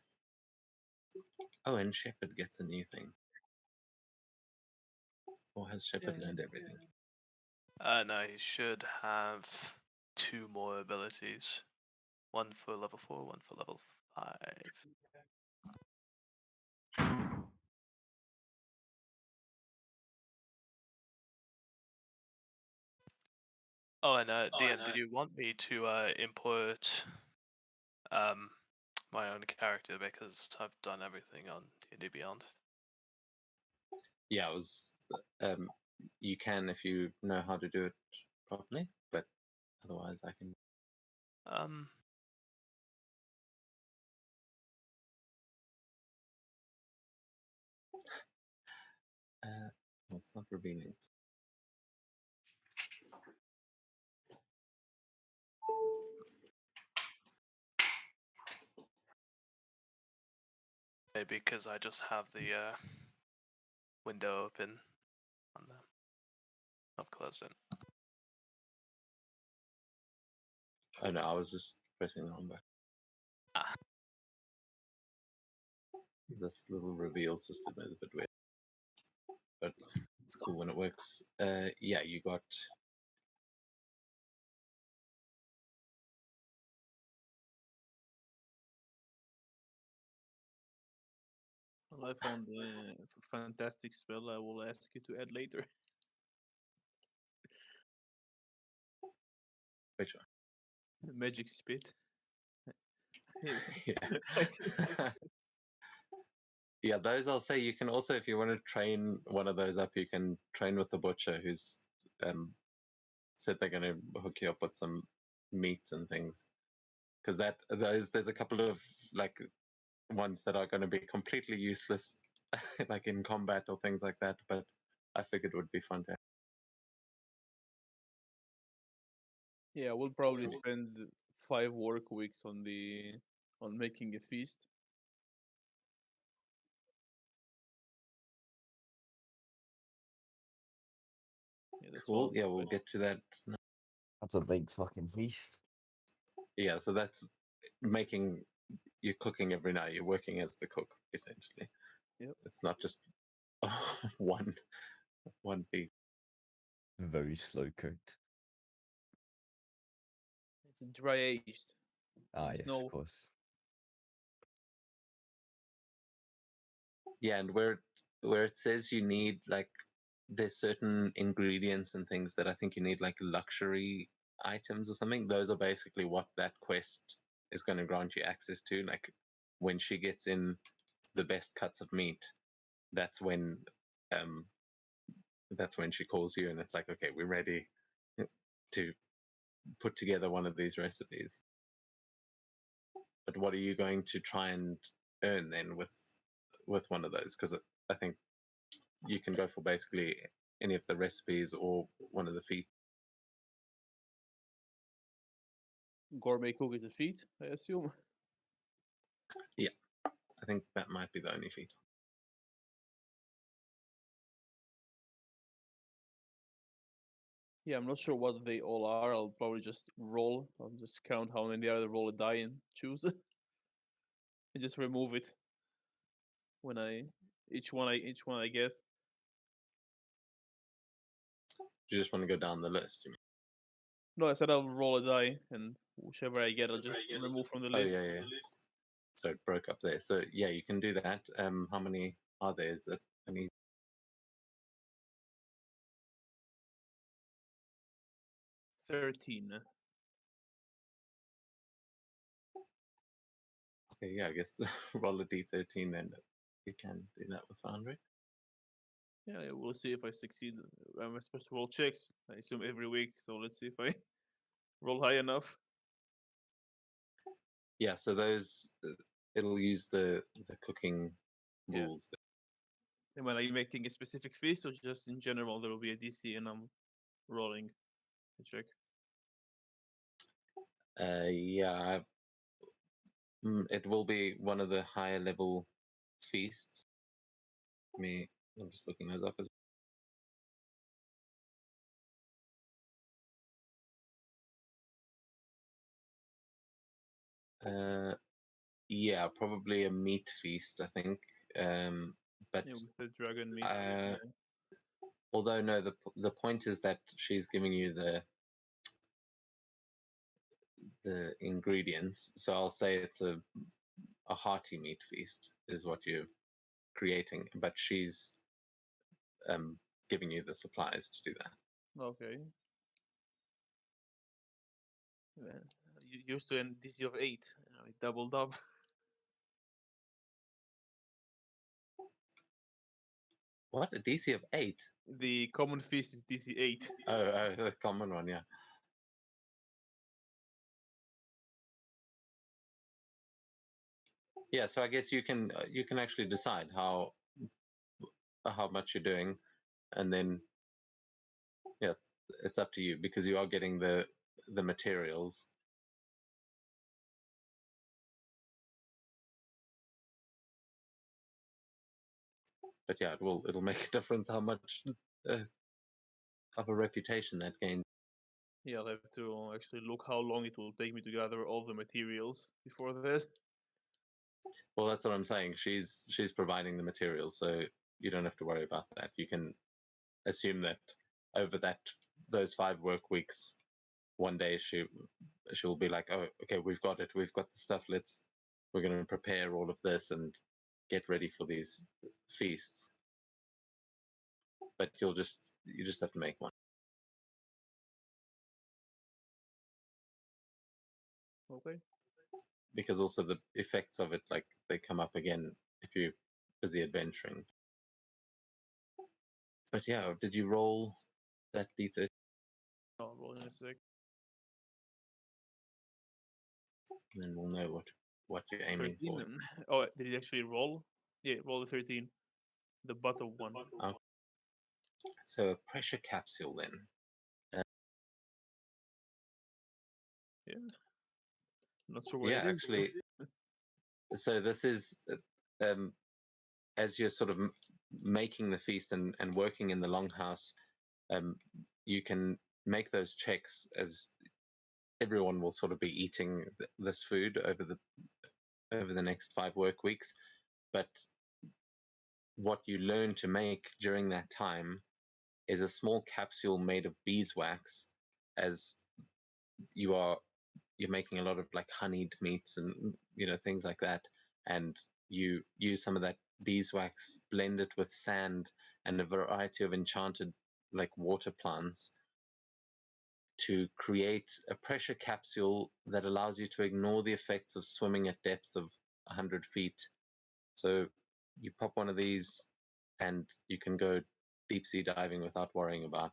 S1: Oh, and Shepard gets a new thing. Or has Shepard learned everything?
S4: No, he should have 2 more abilities. One for level 4, one for level 5. Oh, and DM, did you want me to import my own character because I've done everything on D&D Beyond?
S1: Yeah, it was. You can if you know how to do it properly, but otherwise I can. It's not revealing.
S4: Maybe because I just have the window open on the. I've closed it.
S1: Oh no, I was just pressing the wrong button.
S4: Ah.
S1: This little reveal system is a bit weird, but it's cool when it works. Yeah, you got
S6: Well, I found a fantastic spell I will ask you to add later.
S1: Which one?
S6: Magic Spit.
S1: Yeah. Yeah, those I'll say you can also, if you want to train one of those up, you can train with the butcher who's said they're going to hook you up with some meats and things. Because there's a couple of like ones that are going to be completely useless, like in combat or things like that. But I figured it would be fun to.
S6: Yeah, we'll probably spend 5 work weeks on making a feast. Yeah, that's
S1: Cool.
S6: all.
S1: Yeah, we'll get to that.
S5: That's a big fucking feast.
S1: Yeah, so that's making you're cooking every night. You're working as the cook essentially.
S6: Yep.
S1: It's not just one piece.
S5: Very slow cooked.
S6: It's dry aged.
S5: Ah, yes,
S6: Snow.
S5: of course.
S1: Yeah, and where it says you need like there's certain ingredients and things that I think you need like luxury items or something. Those are basically what that quest is going to grant you access to. Like when she gets in the best cuts of meat, that's when um she calls you and it's like, okay, we're ready to put together one of these recipes. But what are you going to try and earn then with one of those? Because I think you can go for basically any of the recipes or one of the feet.
S6: Gourmet cook is a feat, I assume.
S1: I think that might be the only feat.
S6: Yeah, I'm not sure what they all are. I'll probably just roll. I'll just count how many are, roll a die and choose, and just remove it when each one I get.
S1: You just want to go down the list, you mean?
S6: No, I said I'll roll a die, and whichever I get, I'll just remove from the
S1: Oh
S6: list.
S1: yeah. So it broke up there. So yeah, you can do that. How many are there? Is that an easy?
S6: 13.
S1: Okay, yeah, I guess roll a d13 then. You can do that with Foundry.
S6: Yeah, we'll see if I succeed. I'm supposed to roll checks, I assume, every week. So let's see if I roll high enough.
S1: Yeah, so those it'll use the cooking
S6: Yeah.
S1: rules.
S6: Am I making a specific feast, or just in general there will be a DC and I'm rolling a check?
S1: Yeah, it will be one of the higher level feasts. I'm just looking those up as. Yeah, probably a meat feast, I think. But
S6: Yeah, with the dragon meat.
S1: uh,
S6: Yeah.
S1: although no, the point is that she's giving you the ingredients. So I'll say it's a hearty meat feast is what you're creating, but she's giving you the supplies to do that.
S6: Okay. Yeah. You used to an DC of 8. I doubled up.
S1: What, a DC of 8?
S6: The common feast is DC 8.
S1: Oh, the common one, yeah. Yeah, so I guess you can actually decide how much you're doing, and then yeah, it's up to you because you are getting the materials. But yeah, it'll make a difference how much of a reputation that gains.
S6: Yeah, I'll have to actually look how long it will take me to gather all the materials before this.
S1: Well, that's what I'm saying. She's providing the materials, so you don't have to worry about that. You can assume that over those 5 work weeks, one day she'll be like, oh, okay, we've got it, we've got the stuff. We're going to prepare all of this, and get ready for these feasts. But you just have to make one.
S6: Okay.
S1: Because also the effects of it, like, they come up again if you're busy adventuring. But yeah, did you roll that D30?
S6: I'll roll in a sec.
S1: And then we'll know what you're aiming
S6: 13.
S1: for.
S6: Oh, did he actually roll? Yeah, roll the 13. The bottom one.
S1: So a pressure capsule then.
S6: Yeah. Not sure what
S1: Yeah,
S6: it is.
S1: actually. So this is as you're sort of making the feast and working in the longhouse, you can make those checks as everyone will sort of be eating this food over the next 5 work weeks. But what you learn to make during that time is a small capsule made of beeswax, as you're making a lot of like honeyed meats and things like that, and you use some of that beeswax, blend it with sand and a variety of enchanted like water plants to create a pressure capsule that allows you to ignore the effects of swimming at depths of 100 feet. So you pop one of these and you can go deep sea diving without worrying about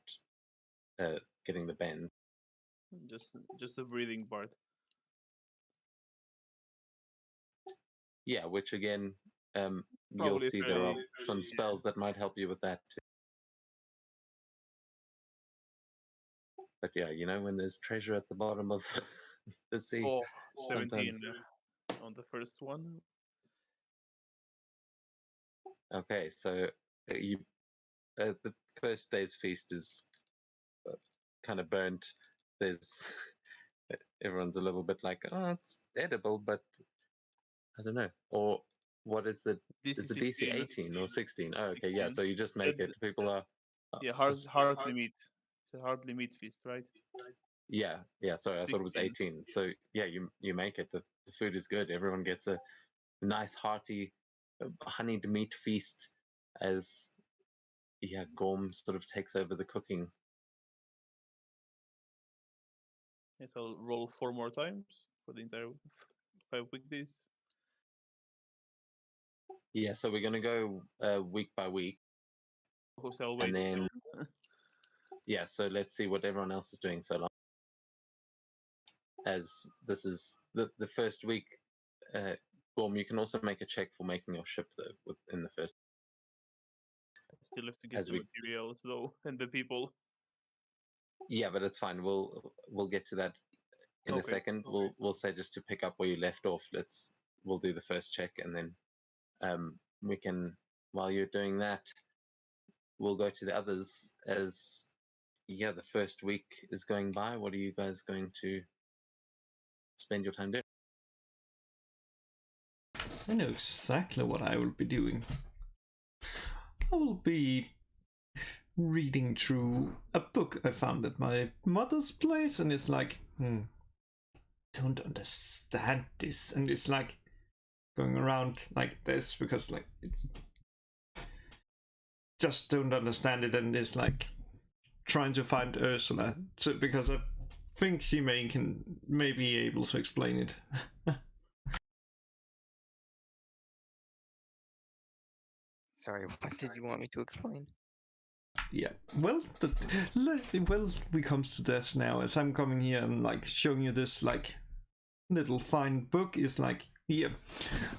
S1: getting the bend.
S6: Just the breathing part.
S1: Yeah, which again, you'll
S6: Probably
S1: see there are some spells that might help you with that too. But yeah, when there's treasure at the bottom of the sea,
S6: 17
S1: sometimes.
S6: on the first one.
S1: Okay, so you the first day's feast is kind of burnt. There's everyone's a little bit like, oh, it's edible, but I don't know. Or what is the
S6: This
S1: is the
S6: is
S1: DC
S6: 16.
S1: 18 or 16? Oh, okay, yeah.
S6: 16.
S1: So you just make
S6: Yeah,
S1: it. People are
S6: Yeah, hardly meat. It's a hardly meat feast, right?
S1: yeah. Sorry, I thought it was
S6: 16.
S1: 18. So yeah, you make it. The food is good. Everyone gets a nice hearty honeyed meat feast as Gorm sort of takes over the cooking.
S6: Yes, I'll roll 4 more times for the entire 5 weekdays.
S1: Yeah, so we're gonna go week by week.
S6: Who's I'll wait.
S1: And then yeah, so let's see what everyone else is doing so long. As this is the first week, Gorm, you can also make a check for making your ship though in the first.
S6: I still have to get
S1: As
S6: the
S1: we-
S6: materials though, and the people.
S1: Yeah, but it's fine. We'll get to that in a
S6: Okay.
S1: second. We'll say just to pick up where you left off. We'll do the first check, and then we can, while you're doing that, we'll go to the others as the first week is going by. What are you guys going to spend your time doing?
S2: I know exactly what I will be doing. I will be reading through a book I found at my mother's place, and it's like, don't understand this, and it's like going around like this because like it's just don't understand it, and it's like trying to find Ursula, so because I think she may be able to explain it.
S7: Sorry, what did you want me to explain?
S2: Yeah, well, we comes to this now. As I'm coming here and like showing you this like little fine book, is like here,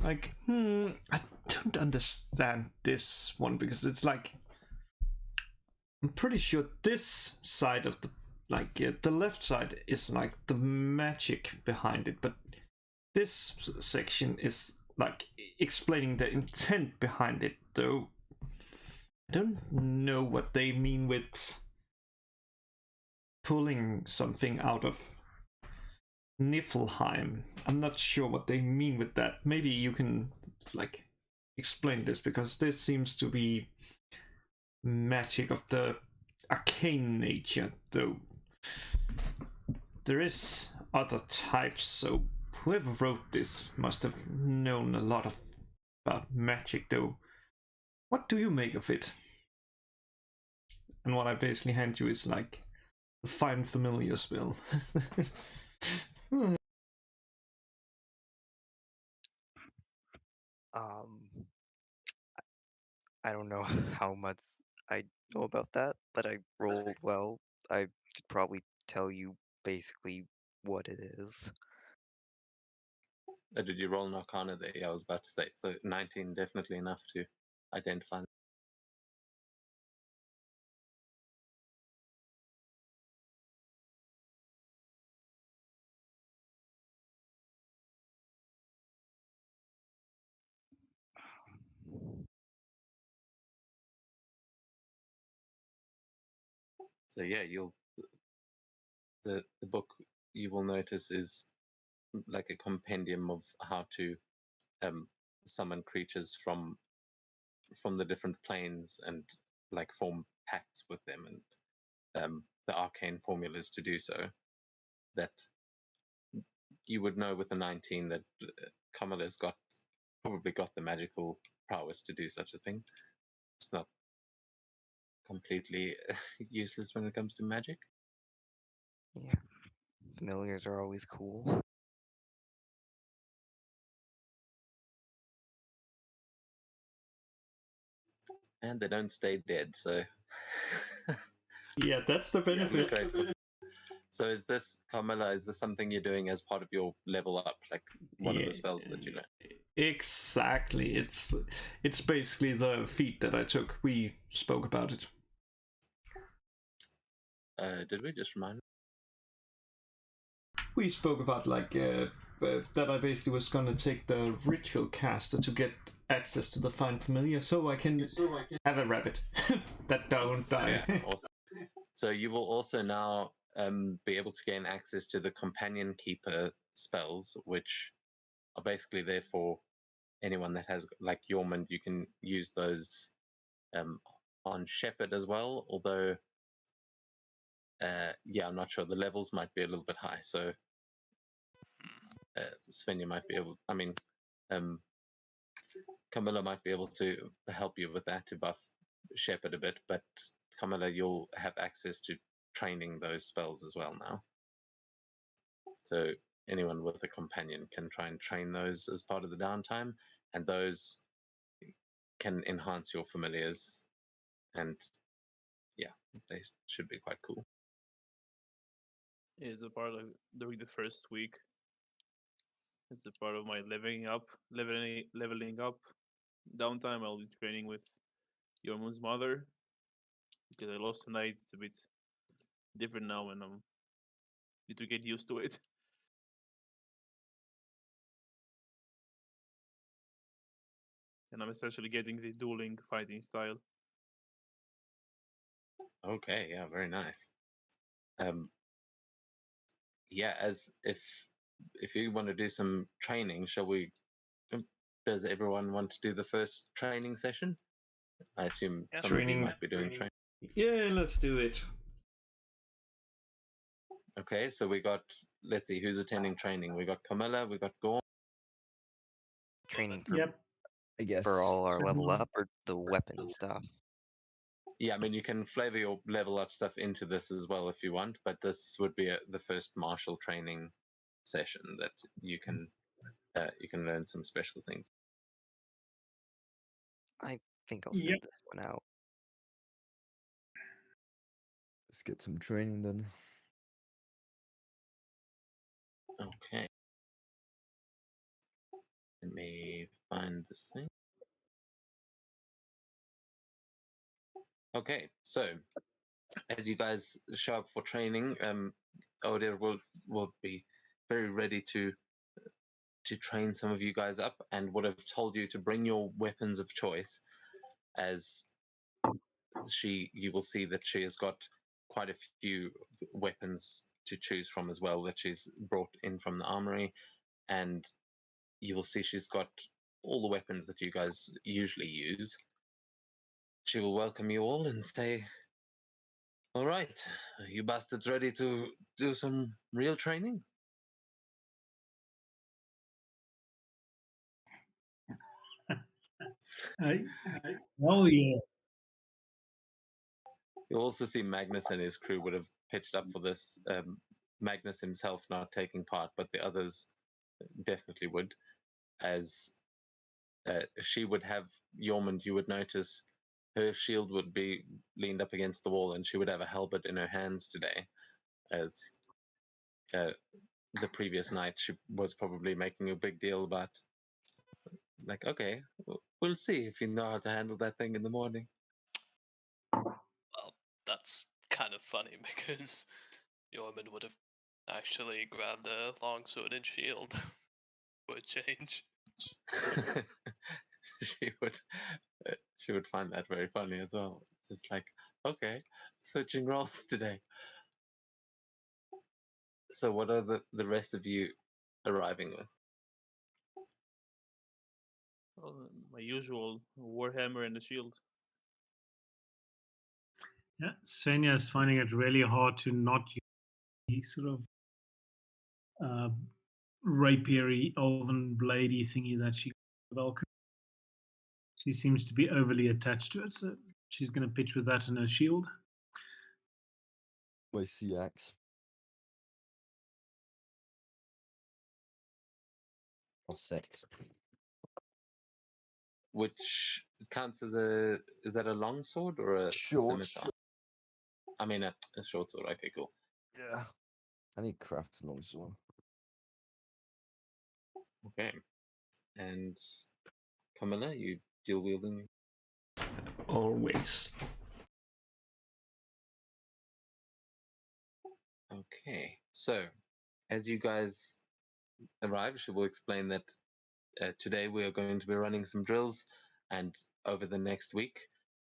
S2: like I don't understand this one because it's like I'm pretty sure this side of the the left side is like the magic behind it, but this section is like explaining the intent behind it, though I don't know what they mean with pulling something out of Niflheim. I'm not sure what they mean with that. Maybe you can like explain this, because this seems to be magic of the arcane nature, though there is other types, so whoever wrote this must have known a lot of about magic, though. What do you make of it? And what I basically hand you is like a fine familiar spell.
S7: Um, I don't know how much I know about that, but I rolled well. I could probably tell you basically what it is.
S1: Did you roll an Arcana there? Yeah, I was about to say. So 19, definitely enough to identify. So yeah, the book you will notice is like a compendium of how to summon creatures from the different planes and like form pacts with them, and the arcane formulas to do so. That you would know with a 19 that Kamala's probably got the magical prowess to do such a thing. It's not completely useless when it comes to magic.
S7: Yeah, familiars are always cool.
S1: And they don't stay dead, so
S2: Yeah, that's the benefit.
S1: So is this, Carmela, is this something you're doing as part of your level up, like one of the spells that you learn?
S2: Exactly. It's basically the feat that I took. We spoke about it.
S1: Did we just remind?
S2: We spoke about like that I basically was gonna take the ritual caster to get access to the fine familiar, so I can have a rabbit that don't die.
S1: Yeah, awesome. So you will also now be able to gain access to the companion keeper spells, which are basically there for anyone that has like Yormund. You can use those on Shepherd as well, although yeah, I'm not sure. The levels might be a little bit high, so Sven, you might be able. I mean, Camilla might be able to help you with that to buff Shepherd a bit, but Camilla, you'll have access to training those spells as well now. So anyone with a companion can try and train those as part of the downtime, and those can enhance your familiars, and yeah, they should be quite cool.
S6: Is a part of during the first week. It's a part of my leveling up downtime. I'll be training with Yormun's mother because I lost tonight. It's a bit different now, and I'm need to get used to it. And I'm essentially getting the dueling fighting style.
S1: Okay, yeah, very nice. Yeah, as if you want to do some training, shall we? Does everyone want to do the first training session? I assume
S4: Yeah,
S1: some of you
S2: Training.
S1: might be doing training.
S2: Yeah, let's do it.
S1: Okay, so we got, let's see, who's attending training? We got Camilla, we got Gorm.
S7: Training for
S3: Yep.
S5: I guess.
S7: for all our
S3: So
S7: level
S3: mine.
S7: up or the weapon stuff.
S1: Yeah, I mean, you can flavor your level up stuff into this as well if you want, but this would be the first martial training session that you can learn some special things.
S7: I think I'll sit
S3: Yep.
S7: this one out.
S5: Let's get some training then.
S1: Okay. Let me find this thing. Okay, so as you guys show up for training, Odir will be very ready to train some of you guys up, and would have told you to bring your weapons of choice, as you will see that she has got quite a few weapons to choose from as well that she's brought in from the armory, and you will see she's got all the weapons that you guys usually use. She will welcome you all and say, all right, you bastards ready to do some real training?
S3: Well, yeah.
S1: You'll also see Magnus and his crew would have pitched up for this. Magnus himself not taking part, but the others definitely would. As she would have Yormund, you would notice her shield would be leaned up against the wall, and she would have a halberd in her hands today. As the previous night, she was probably making a big deal about, like, okay, we'll see if you know how to handle that thing in the morning.
S4: Well, that's kind of funny because Yorman would have actually grabbed a longsword and shield for a change.
S1: she would she would find that very funny as well. Just like, okay, switching roles today. So what are the rest of you arriving with?
S6: Well, my usual warhammer and the shield.
S3: Yeah, Svenja is finding it really hard to not use the sort of uh, rapiery, elven bladey thingy that she Vulcan. She seems to be overly attached to it, so she's going to pitch with that in her shield.
S5: My sea axe. Or 6.
S1: Which counts as is that a long sword or a
S5: Short.
S1: scimitar? I mean a short sword. Okay, cool.
S5: Yeah. I need craft a long sword.
S1: Okay. And Camilla, you dual wielding?
S2: Always.
S1: Okay. So, as you guys arrive, she will explain that today we are going to be running some drills, and over the next week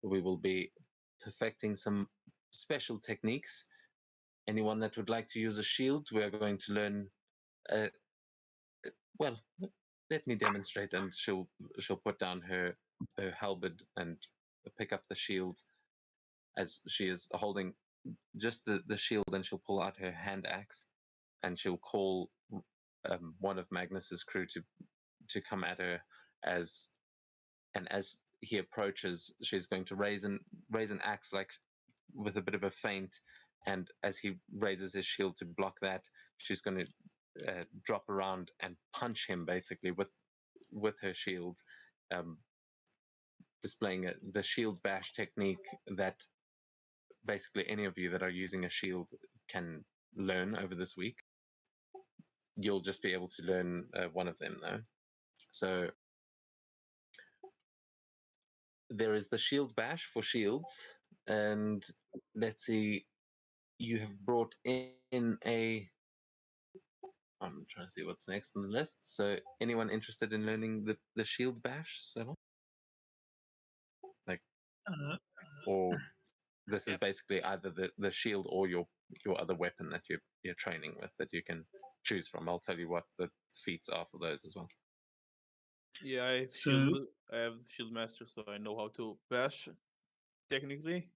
S1: we will be perfecting some special techniques. Anyone that would like to use a shield, we are going to learn. Well, let me demonstrate, and she'll put down her halberd and pick up the shield as she is holding just the shield, and she'll pull out her hand axe, and she'll call one of Magnus's crew to come at her as he approaches, she's going to raise an axe like with a bit of a feint, and as he raises his shield to block that, she's going to drop around and punch him basically with her shield, um, displaying the shield bash technique that basically any of you that are using a shield can learn over this week. You'll just be able to learn one of them though. So there is the shield bash for shields, and let's see, you have brought in a. I'm trying to see what's next on the list. So anyone interested in learning the shield bash, so like,
S3: Uh,
S1: or this is
S4: Yep.
S1: basically either the shield or your other weapon that you're training with that you can choose from. I'll tell you what the feats are for those as well.
S6: Yeah, I have
S3: So-
S6: shield. I have shield master, so I know how to bash. Technically,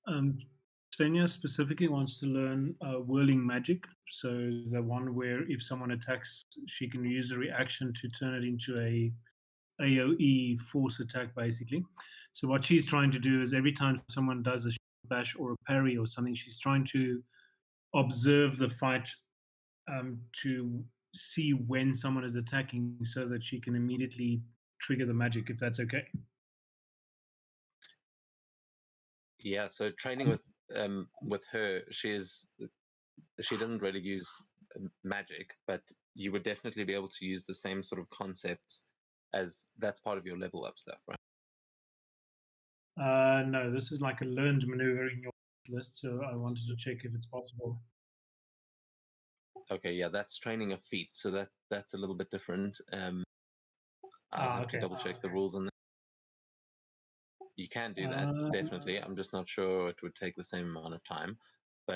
S3: Svenja specifically wants to learn whirling magic. So the one where if someone attacks, she can use a reaction to turn it into a AoE force attack, basically. So what she's trying to do is every time someone does a bash or a parry or something, she's trying to observe the fight to see when someone is attacking, so that she can immediately trigger the magic, if that's okay.
S1: Yeah, so training with her, she doesn't really use magic, but you would definitely be able to use the same sort of concepts, as that's part of your level up stuff, right?
S3: No, this is like a learned maneuver in your list, so I wanted to check if it's possible.
S1: Okay, yeah, that's training a feat, so that's a little bit different. I'll have to
S3: Okay.
S1: double check the rules on that. You can do that,
S3: Uh,
S1: definitely. I'm just not sure it would take the same amount of time. But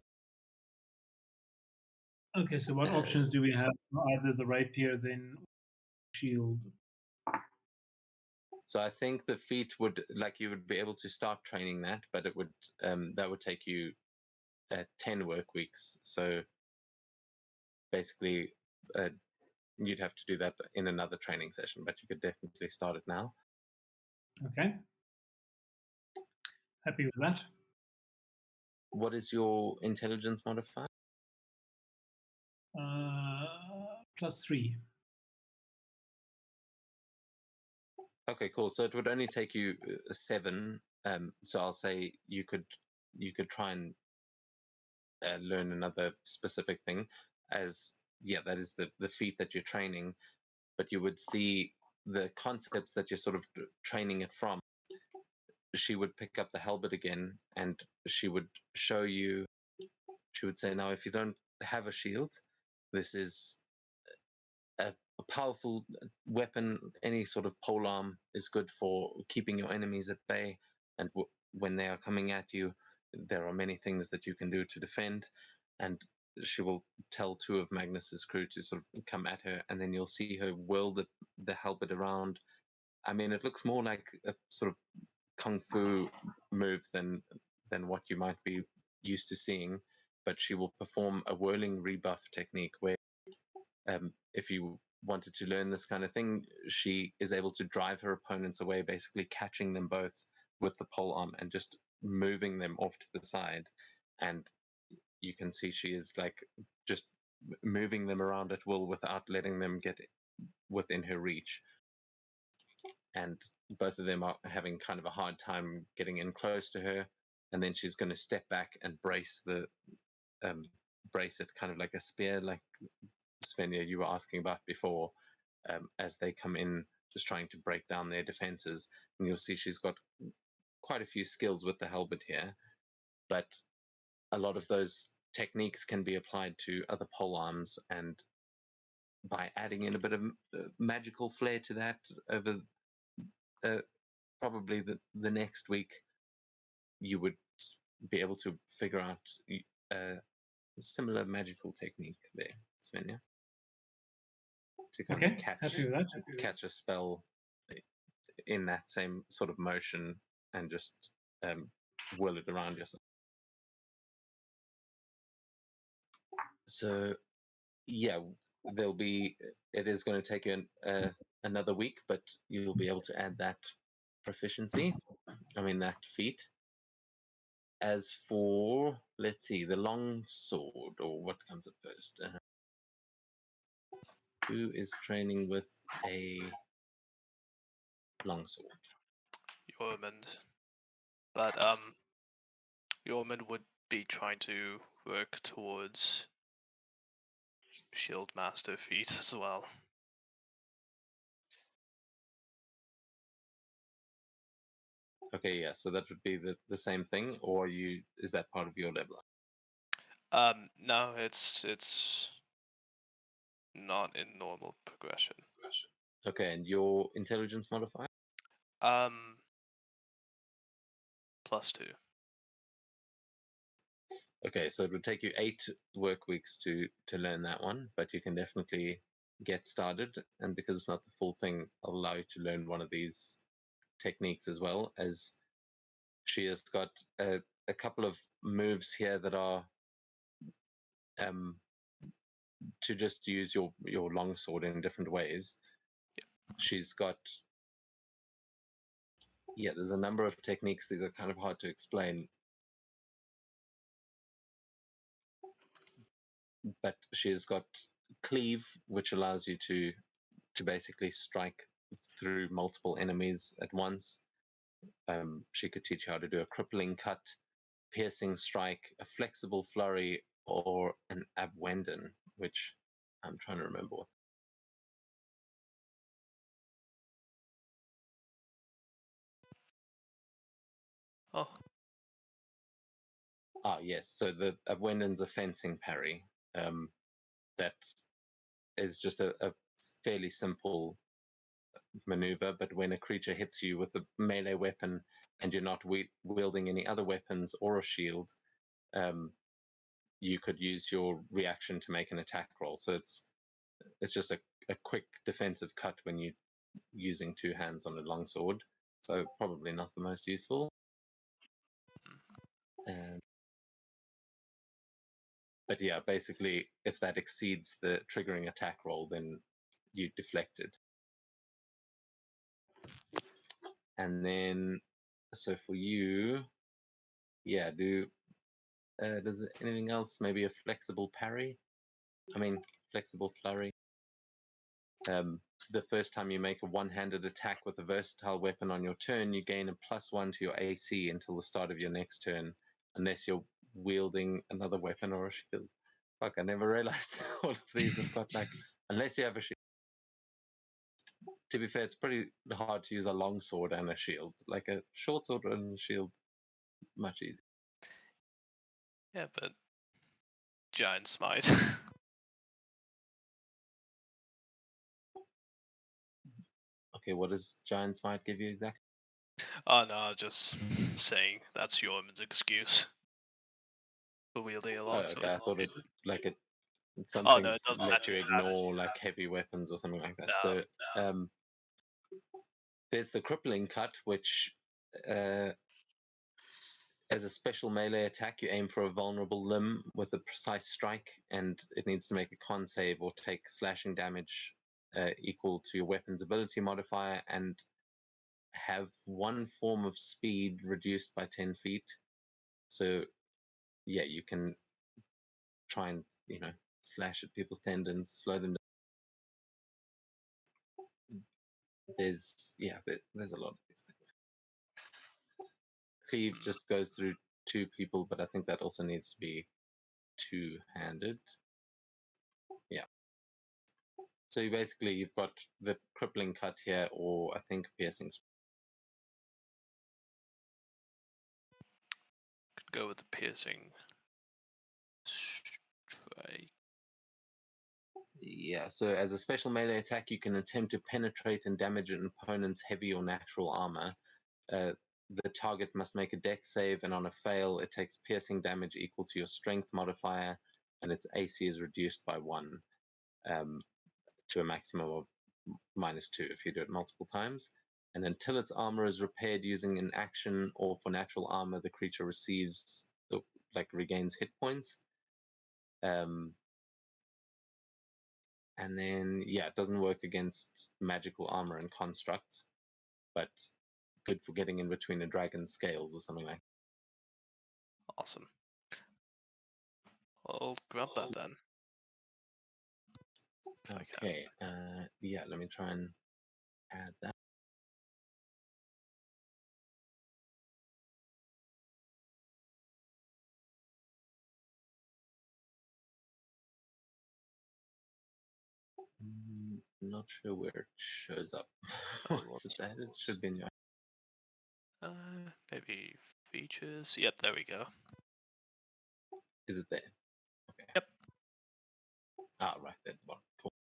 S3: Okay, so what options do we have for either the rapier, then shield?
S1: so I think the feat would, like, you would be able to start training that, but it would that would take you 10 work weeks. So basically, you'd have to do that in another training session, but you could definitely start it now.
S3: Okay. Happy with that.
S1: What is your intelligence modifier?
S3: +3.
S1: Okay, cool. So it would only take you 7. So I'll say you could try and learn another specific thing, as that is the feat that you're training. But you would see the concepts that you're sort of training it from. She would pick up the halberd again, and she would show you. She would say, "Now, if you don't have a shield, this is a powerful weapon. Any sort of polearm is good for keeping your enemies at bay, and when they are coming at you, there are many things that you can do to defend." And she will tell 2 of Magnus's crew to sort of come at her, and then you'll see her whirl the halberd around. I mean, it looks more like a sort of kung fu move than what you might be used to seeing, but she will perform a whirling rebuff technique where if you wanted to learn this kind of thing, she is able to drive her opponents away, basically catching them both with the pole arm and just moving them off to the side. And you can see she is like just moving them around at will without letting them get within her reach. And both of them are having kind of a hard time getting in close to her. And then she's going to step back and brace it kind of like a spear, like Svenja, you were asking about before, as they come in, just trying to break down their defenses. And you'll see she's got quite a few skills with the halberd here, but a lot of those techniques can be applied to other polearms, and by adding in a bit of magical flair to that over probably the next week, you would be able to figure out a similar magical technique there, Svenja, to kind of catch a spell in that same sort of motion and just whirl it around yourself. So there'll be, it is going to take you another week, but you'll be able to add that proficiency, that feat. As for, let's see, the long sword, or what comes up first? Who is training with a longsword?
S4: Yormund. But Yormund would be trying to work towards Shield Master feat as well.
S1: Okay, yeah, so that would be the same thing, or is that part of your level up?
S4: No, it's not in normal progression.
S1: Okay, and your intelligence modifier?
S4: +2.
S1: Okay, so it would take you 8 work weeks to learn that one, but you can definitely get started. And because it's not the full thing, I'll allow you to learn one of these techniques as well, as she has got a couple of moves here that are to just use your longsword in different ways.
S4: Yep.
S1: She's got there's a number of techniques. These are kind of hard to explain, but she's got cleave, which allows you to basically strike through multiple enemies at once. She could teach you how to do a crippling cut, piercing strike, a flexible flurry, or an abwenden, which I'm trying to remember what.
S4: Oh.
S1: Yes. So the abwenden's a fencing parry. That is just a fairly simple maneuver, but when a creature hits you with a melee weapon and you're not wielding any other weapons or a shield, you could use your reaction to make an attack roll. So it's just a quick defensive cut when you're using 2 hands on a longsword. So probably not the most useful. But yeah, basically, if that exceeds the triggering attack roll, then you deflected. And then, so for you, yeah, does anything else? Maybe a flexible parry? I mean, flexible flurry. The first time you make a one-handed attack with a versatile weapon on your turn, you gain a +1 to your AC until the start of your next turn, unless you're wielding another weapon or a shield. Fuck, I never realized all of these have got like, unless you have a shield. To be fair, it's pretty hard to use a long sword and a shield. Like a short sword and a shield, much easier.
S4: Yeah, but giant smite.
S1: Okay, what does Giant Smite give you exactly?
S4: Oh no, just saying that's Yorman's excuse for wielding a
S1: Oh,
S4: longsword.
S1: okay, I thought it like it. Some
S4: Oh no,
S1: things
S4: it doesn't
S1: let you
S4: actually have.
S1: ignore like heavy weapons or something like that.
S4: No.
S1: So there's the crippling cut, which as a special melee attack, you aim for a vulnerable limb with a precise strike, and it needs to make a con save or take slashing damage equal to your weapon's ability modifier, and have one form of speed reduced by 10 feet. So yeah, you can try and, slash at people's tendons, slow them down. There's a lot of these things. Cleave just goes through 2 people, but I think that also needs to be two-handed. Yeah. So you've got the crippling cut here, or I think piercing.
S4: Could go with the piercing strike.
S1: Yeah, so as a special melee attack, you can attempt to penetrate and damage an opponent's heavy or natural armor. The target must make a dex save, and on a fail, it takes piercing damage equal to your strength modifier, and its AC is reduced by 1 to a maximum of -2 if you do it multiple times. And until its armor is repaired using an action or for natural armor, the creature regains hit points. And then, yeah, it doesn't work against magical armor and constructs, but good for getting in between a dragon's scales or something like that.
S4: Awesome. I'll grab that then.
S1: Okay, yeah, let me try and add that. Not sure where it shows up. What's it added? It should be in your.
S4: Maybe features. Yep, there we go.
S1: Is it there? Okay.
S4: Yep.
S1: Ah, right, that's one. Cool.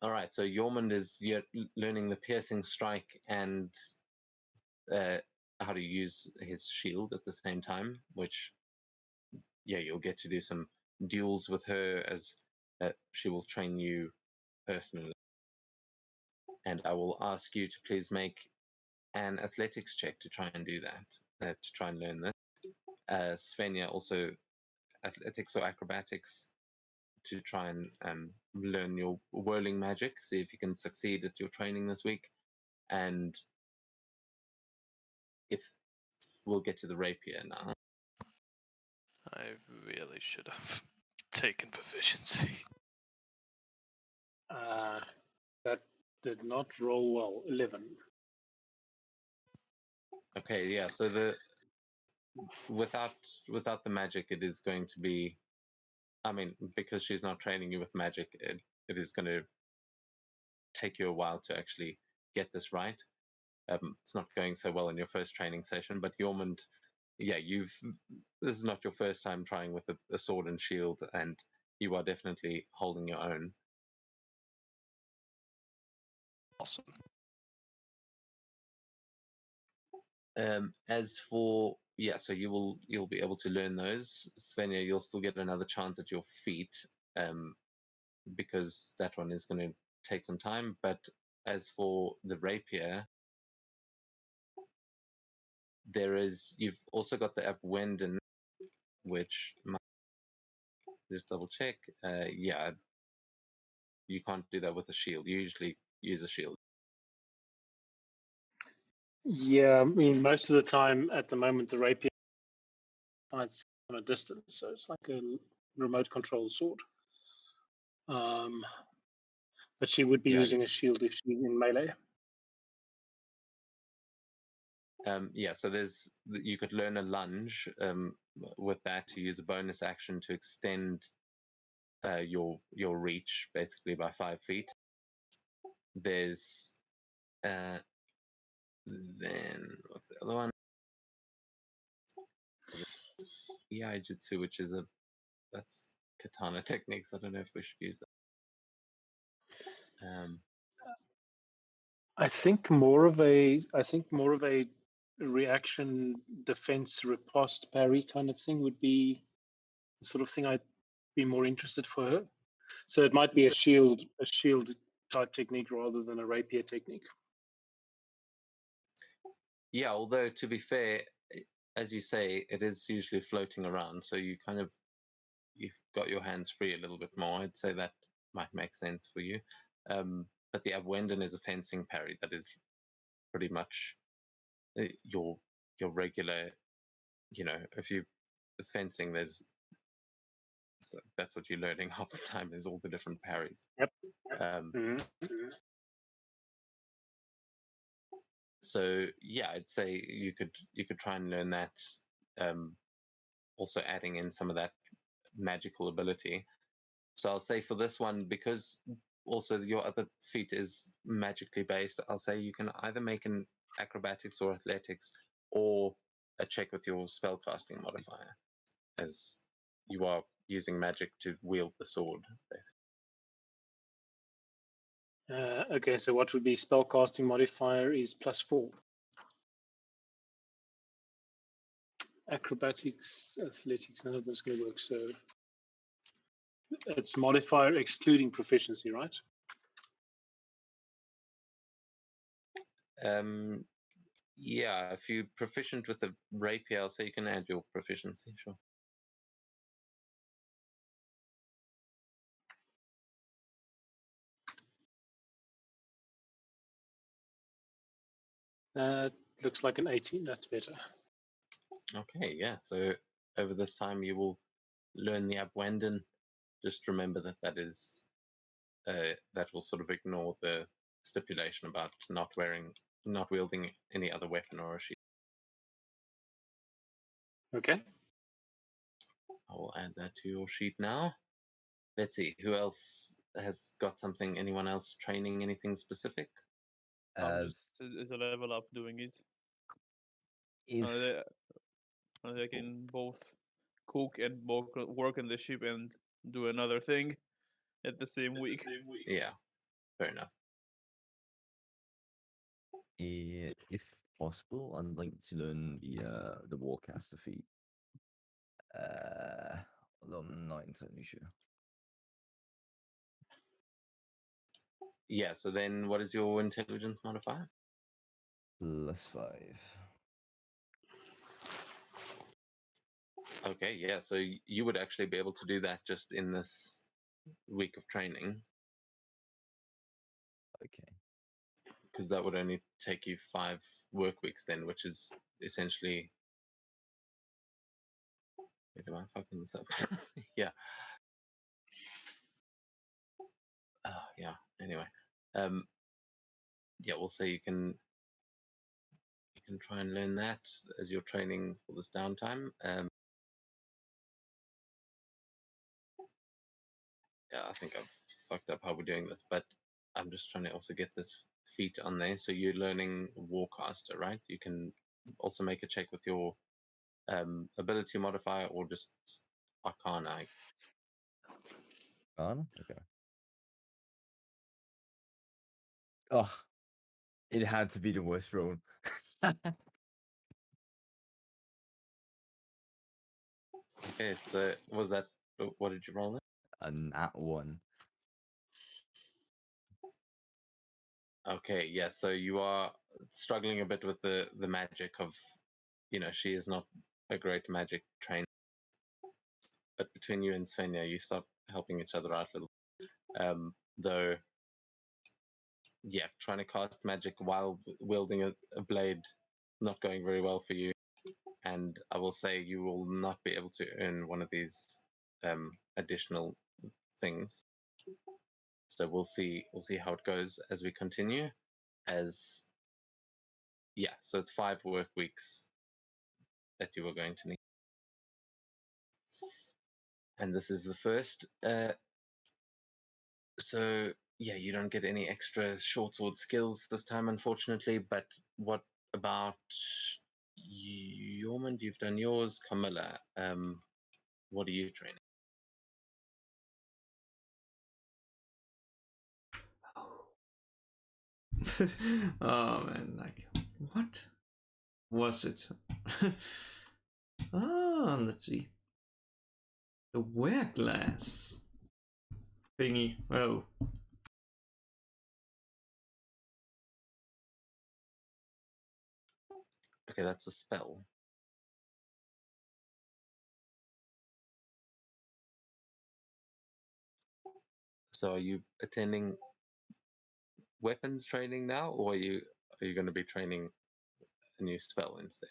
S1: All right, so Yormund you're learning the piercing strike and how to use his shield at the same time, which, yeah, you'll get to do some duels with her as she will train you personally. And I will ask you to please make an athletics check to try and do that, to try and learn this. Svenja, also athletics or acrobatics to try and learn your whirling magic, see if you can succeed at your training this week. And if we'll get to the rapier now.
S4: I really should have taken proficiency.
S8: That did not roll well. 11.
S1: Okay, yeah. So without the magic, it is going to be. I mean, because she's not training you with magic, it is going to take you a while to actually get this right. It's not going so well in your first training session, but Yormund, yeah, this is not your first time trying with a sword and shield, and you are definitely holding your own.
S4: Awesome.
S1: As for, yeah, so you'll be able to learn those. Svenja, you'll still get another chance at your feet, because that one is going to take some time. But as for the rapier, you've also got the Abwenden, which just double check. Yeah, you can't do that with a shield. You usually use a shield.
S8: Yeah, I mean, most of the time at the moment, the rapier fights on a distance, so it's like a remote control sword. But she would be using a shield if she's in melee.
S1: Yeah, so you could learn a lunge with that to use a bonus action to extend your reach basically by 5 feet. There's then what's the other one? Yeah, Jitsu, which is that's katana techniques. I don't know if we should use that.
S8: I think more of a reaction, defense, riposte, parry kind of thing would be the sort of thing I'd be more interested for her. So it might be a shield type technique rather than a rapier technique.
S1: Yeah, although to be fair, as you say, it is usually floating around, so you've got your hands free a little bit more. I'd say that might make sense for you. But the Abwenden is a fencing parry that is pretty much your regular. If you fencing, that's what you're learning half the time is all the different parries.
S8: Yep.
S1: So yeah, I'd say you could try and learn that. Also adding in some of that magical ability. So I'll say for this one, because also your other feat is magically based, I'll say you can either make an acrobatics or athletics or a check with your spellcasting modifier, as you are using magic to wield the sword, basically.
S8: Okay, so what would be spellcasting modifier is +4. Acrobatics, athletics, none of this is going to work. So it's modifier excluding proficiency, right?
S1: Yeah, if you're proficient with a rapier, I'll say you can add your proficiency, sure.
S8: Looks like an 18. That's better.
S1: Okay, yeah. So over this time, you will learn the Abwenden. Just remember that is that will sort of ignore the stipulation about not wielding any other weapon or a shield.
S8: Okay.
S1: I will add that to your sheet now. Let's see, who else has got something? Anyone else training anything specific?
S6: I'm just as a level up doing it. I can both cook and work on the ship and do another thing at the same week.
S1: Yeah, fair enough.
S5: If possible, I'd like to learn the Warcaster feat. Although I'm not entirely sure.
S1: Yeah, so then what is your intelligence modifier?
S5: +5.
S1: Okay, yeah, so you would actually be able to do that just in this week of training.
S5: Okay.
S1: Because that would only take you 5 work weeks then, which is essentially... Wait, am I fucking this up? Yeah. Yeah, anyway. Yeah, we'll say you can try and learn that as you're training for this downtime. Yeah, I think I've fucked up how we're doing this, but I'm just trying to also get this feat on there. So you're learning Warcaster, right? You can also make a check with your ability modifier or just Arcana.
S5: Arcana? Okay. Oh, it had to be the worst roll.
S1: Okay, so was that, what did you roll?
S5: A nat 1.
S1: Okay, yeah, so you are struggling a bit with the magic of, she is not a great magic trainer. But between you and Svenja, you start helping each other out a little. though. Yeah, trying to cast magic while wielding a blade not going very well for you, and I will say you will not be able to earn one of these additional things. So we'll see how it goes as we continue. As yeah, so it's 5 work weeks that you are going to need, and this is the first. So yeah, you don't get any extra short sword skills this time, unfortunately. But what about Yormund? You've done yours, Camilla. What are you training?
S2: Oh man, like what was it? Let's see. The wear glass thingy. Oh,
S1: Okay, that's a spell. So are you attending weapons training now, or are you going to be training a new spell instead?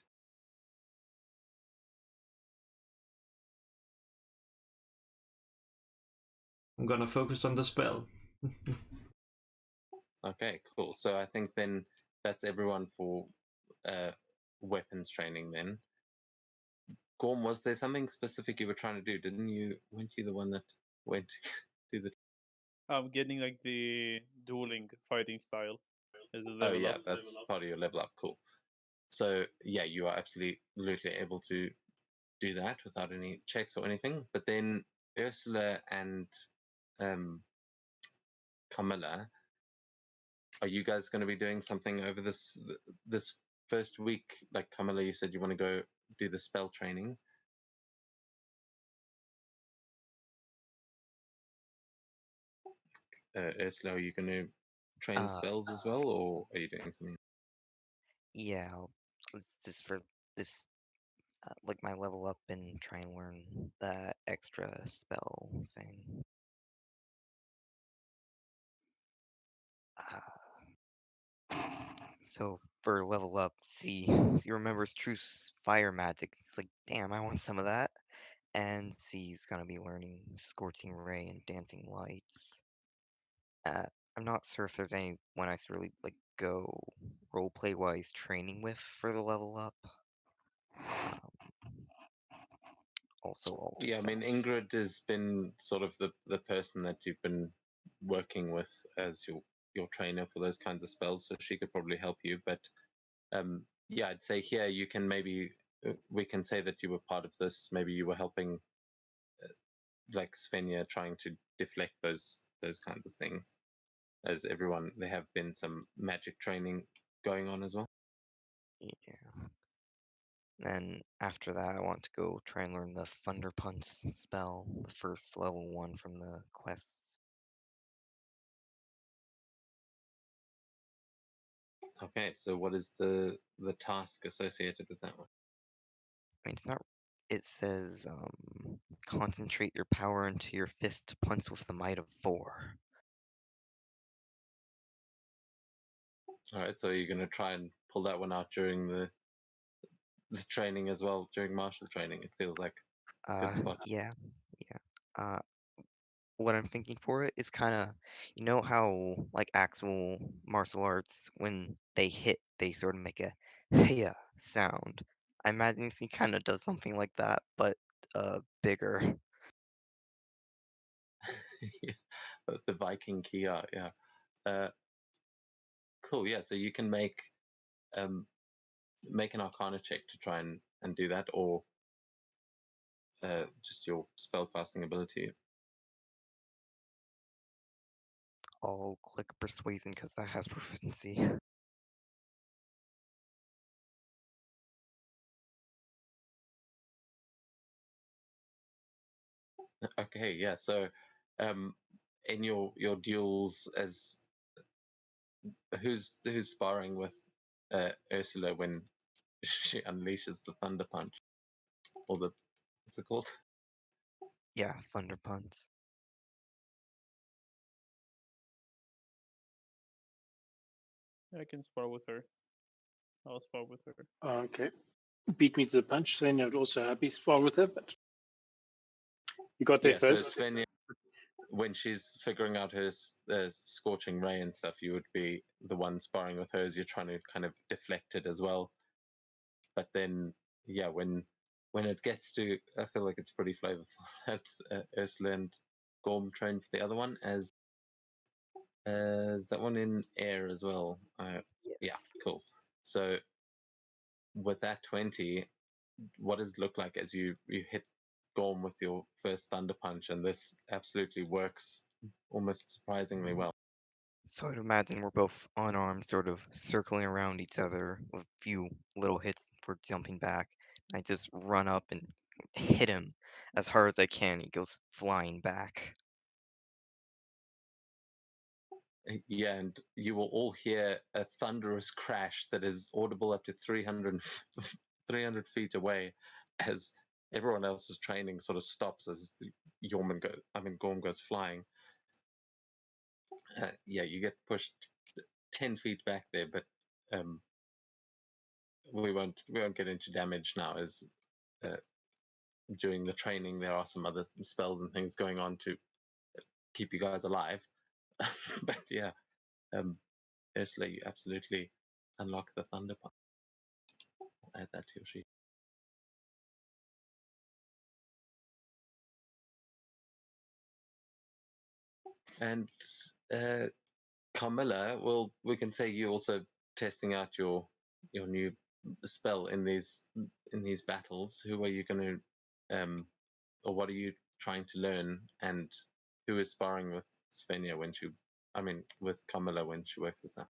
S2: I'm gonna focus on the spell.
S1: Okay, cool. So I think then that's everyone for weapons training then. Gorm, was there something specific you were trying to do? Didn't you? Weren't you the one that went to do the?
S6: I'm getting like the dueling fighting style as a
S1: Oh
S6: level
S1: yeah,
S6: up.
S1: that's part of your level up. Cool. So yeah, you are absolutely able to do that without any checks or anything. But then Ursula and Camilla, are you guys going to be doing something over this first week? Like Camilla, you said you want to go do the spell training. Ursula, are you going to train spells as well, or are you doing something?
S7: Yeah, just for this, like my level up and try and learn that extra spell thing. So for level up, C remembers true fire magic. It's like, damn, I want some of that. And C's gonna be learning Scorching Ray and Dancing Lights. Uh, I'm not sure if there's anyone I should really like go roleplay wise training with for the level up. Also, Alter
S1: Yeah, I mean, Ingrid has been sort of the person that you've been working with as your trainer for those kinds of spells, so she could probably help you. But yeah, I'd say here you can maybe we can say that you were part of this. Maybe you were helping, like Svenja, trying to deflect those kinds of things. As everyone, there have been some magic training going on as well.
S7: Yeah. Then after that, I want to go try and learn the Thunder Punch spell, the first level one from the quests.
S1: Okay, so what is the task associated with that one?
S7: I mean, it's not. It says, concentrate your power into your fist to punch with the might of 4.
S1: All right, so you're going to try and pull that one out during the training as well, during martial training. It feels like a good spot.
S7: Yeah, yeah. What I'm thinking for it is kind of, you know how like actual martial arts, when they hit, they sort of make a yeah sound. I imagine he kind of does something like that, but bigger.
S1: Yeah, the Viking Kia, yeah. Cool, yeah. So you can um, make an Arcana check to try and do that, or just your spellcasting ability.
S7: I'll click persuasion because that has proficiency.
S1: Okay, yeah. So in your duels, as who's sparring with Ursula when she unleashes the Thunder Punch, or the what's it called?
S7: Yeah, Thunder Punch.
S6: I can spar with her. I'll spar with her.
S8: Okay. Beat me to the punch. Svenja would also happy spar with her, but you got there
S1: Yeah, so
S8: first.
S1: Svenja, when she's figuring out her scorching ray and stuff, you would be the one sparring with her as you're trying to kind of deflect it as well. But then, yeah, when it gets to, I feel like it's pretty flavorful that Ursula and Gorm train for the other one as that one in air as well. Yeah,
S7: Yes.
S1: cool. So with that 20, what does it look like as you hit Gorm with your first thunder punch, and this absolutely works almost surprisingly well.
S7: So I'd imagine we're both unarmed, sort of circling around each other with a few little hits for jumping back. I just run up and hit him as hard as I can. He goes flying back.
S1: Yeah, and you will all hear a thunderous crash that is audible up to 300, 300 feet away as everyone else's training sort of stops as Gorm goes flying. Yeah, you get pushed 10 feet back there, but we won't get into damage now as during the training there are some other spells and things going on to keep you guys alive. But yeah, Ursula, you absolutely unlock the thunder punch. I'll add that to your sheet. And Carmilla, well, we can say you also testing out your new spell in these battles. Who are you going to, or what are you trying to learn? And who is sparring with Svenja with Carmilla when she works this out?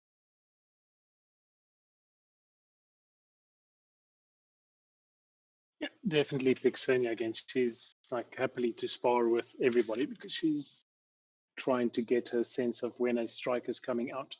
S8: Yeah, definitely pick Svenja again. She's like happily to spar with everybody because she's trying to get her sense of when a strike is coming out.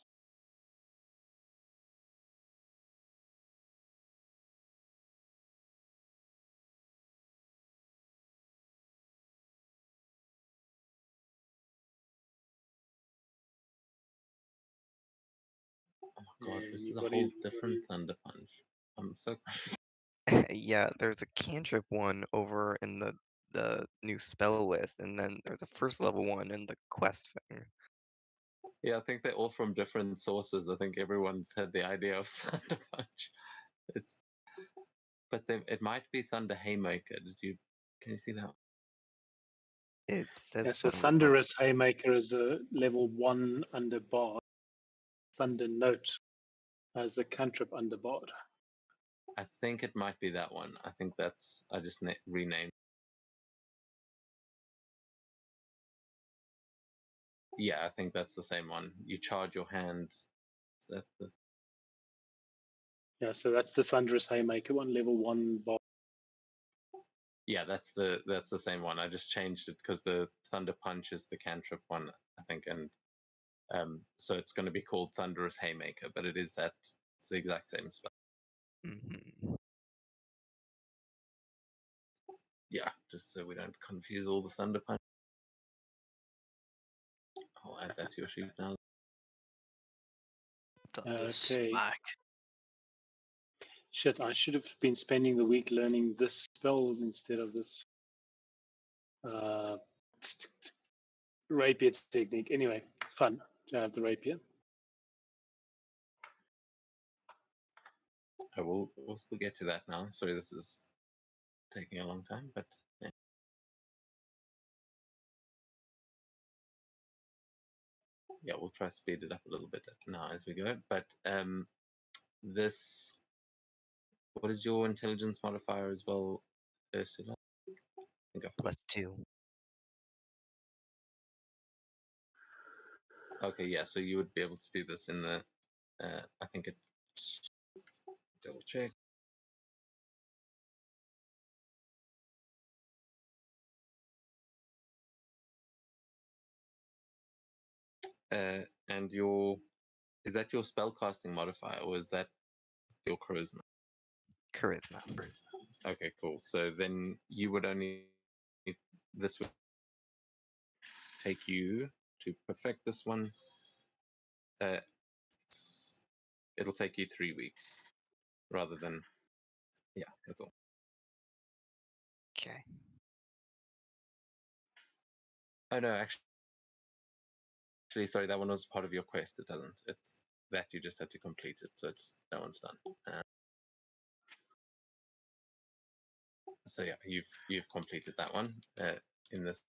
S1: Oh God, this is a
S8: Anybody?
S1: whole different thunder punch. I'm so
S7: Yeah, there's a cantrip one over in the new spell list, and then there's a first level one in the quest thing.
S1: yeah. I think they're all from different sources. I think everyone's had the idea of thunder punch. It's but it might be Thunder Haymaker. Can you see that?
S7: It says
S8: Yeah, so
S7: Thunder Punch.
S8: Thunderous Haymaker is a level 1 under bard. Thunder Note as the cantrip under bard.
S1: I think it might be that one. I think I just renamed. Yeah, I think that's the same one. You charge your hand. Is that
S8: Yeah, so that's the Thunderous Haymaker one, level 1 bard.
S1: yeah, that's the same one. I just changed it because the Thunder Punch is the cantrip one, I think, and so it's going to be called Thunderous Haymaker, but it's the exact same spell.
S7: Hmm.
S1: Yeah, just so we don't confuse all the Thunder Punch. I'll add that to your sheet now.
S4: Thunder
S8: Okay.
S4: smack.
S8: Shit, I should have been spending the week learning this spells instead of this rapier technique. Anyway, it's fun to have the rapier.
S1: We'll still get to that now. Sorry, this is taking a long time, but yeah. Yeah, we'll try to speed it up a little bit now as we go. But this, what is your intelligence modifier as well, Ursula?
S7: +2.
S1: Okay, yeah, so you would be able to do this in the, I think it's, double check. And is that your spellcasting modifier or is that your charisma?
S7: Charisma.
S1: Okay, cool. So then you would this would take you to perfect this one. it'll take you 3 weeks rather than, yeah, that's all.
S7: Okay.
S1: Oh no, actually, sorry, that one was part of your quest. It doesn't. It's that you just had to complete it, so it's that one's done. So yeah, you've completed that one in this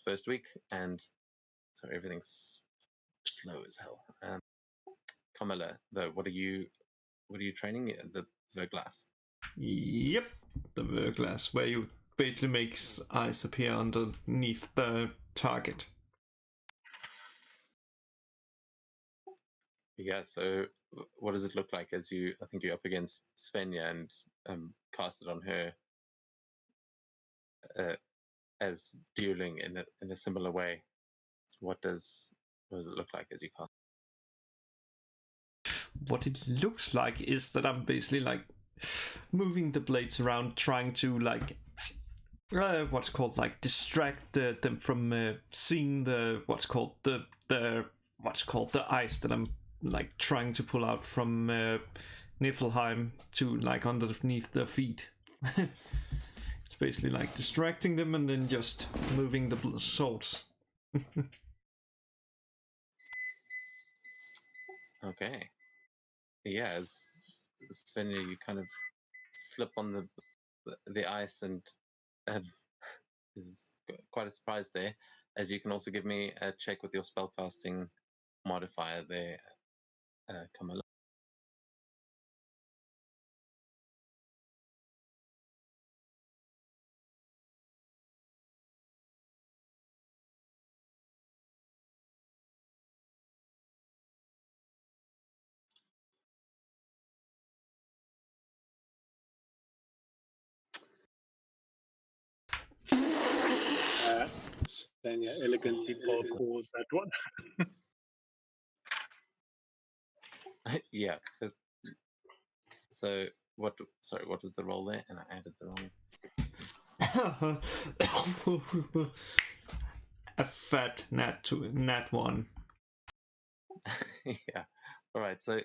S1: first week, and so everything's slow as hell. Kamala, though, what are you training? The glass.
S2: Yep, the Verglass, where you basically makes eyes appear underneath the target.
S1: Yeah. So what does it look like as you? I think you're up against Svenja and cast it on her as dueling in a similar way. What does it look like as you cast?
S2: What it looks like is that I'm basically like moving the blades around, trying to like what's called like distract them from seeing the what's called the ice that I'm like trying to pull out from Niflheim to like underneath their feet. It's basically like distracting them and then just moving the swords.
S1: Okay. Yeah, as Svenja, you kind of slip on the ice and um, is quite a surprise there. As you can also give me a check with your spellcasting modifier there, Kamala.
S8: Svenja elegantly parkours that one.
S1: Yeah. So what? Sorry, what was the roll there? And I added the wrong.
S2: A fat nat one.
S1: Yeah. All right. So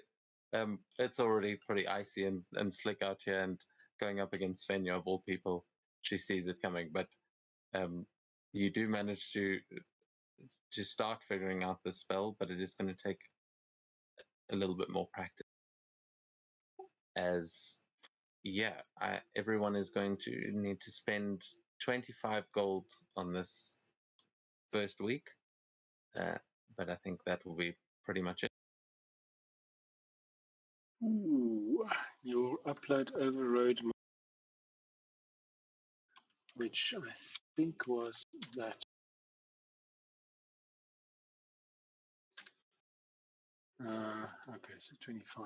S1: it's already pretty icy and slick out here, and going up against Svenja of all people, she sees it coming. But you do manage to start figuring out the spell, but it is going to take a little bit more practice. As yeah, everyone is going to need to spend 25 gold on this first week, but I think that will be pretty much it.
S8: Ooh, your upload overrode, which I think was that. Okay, so 25.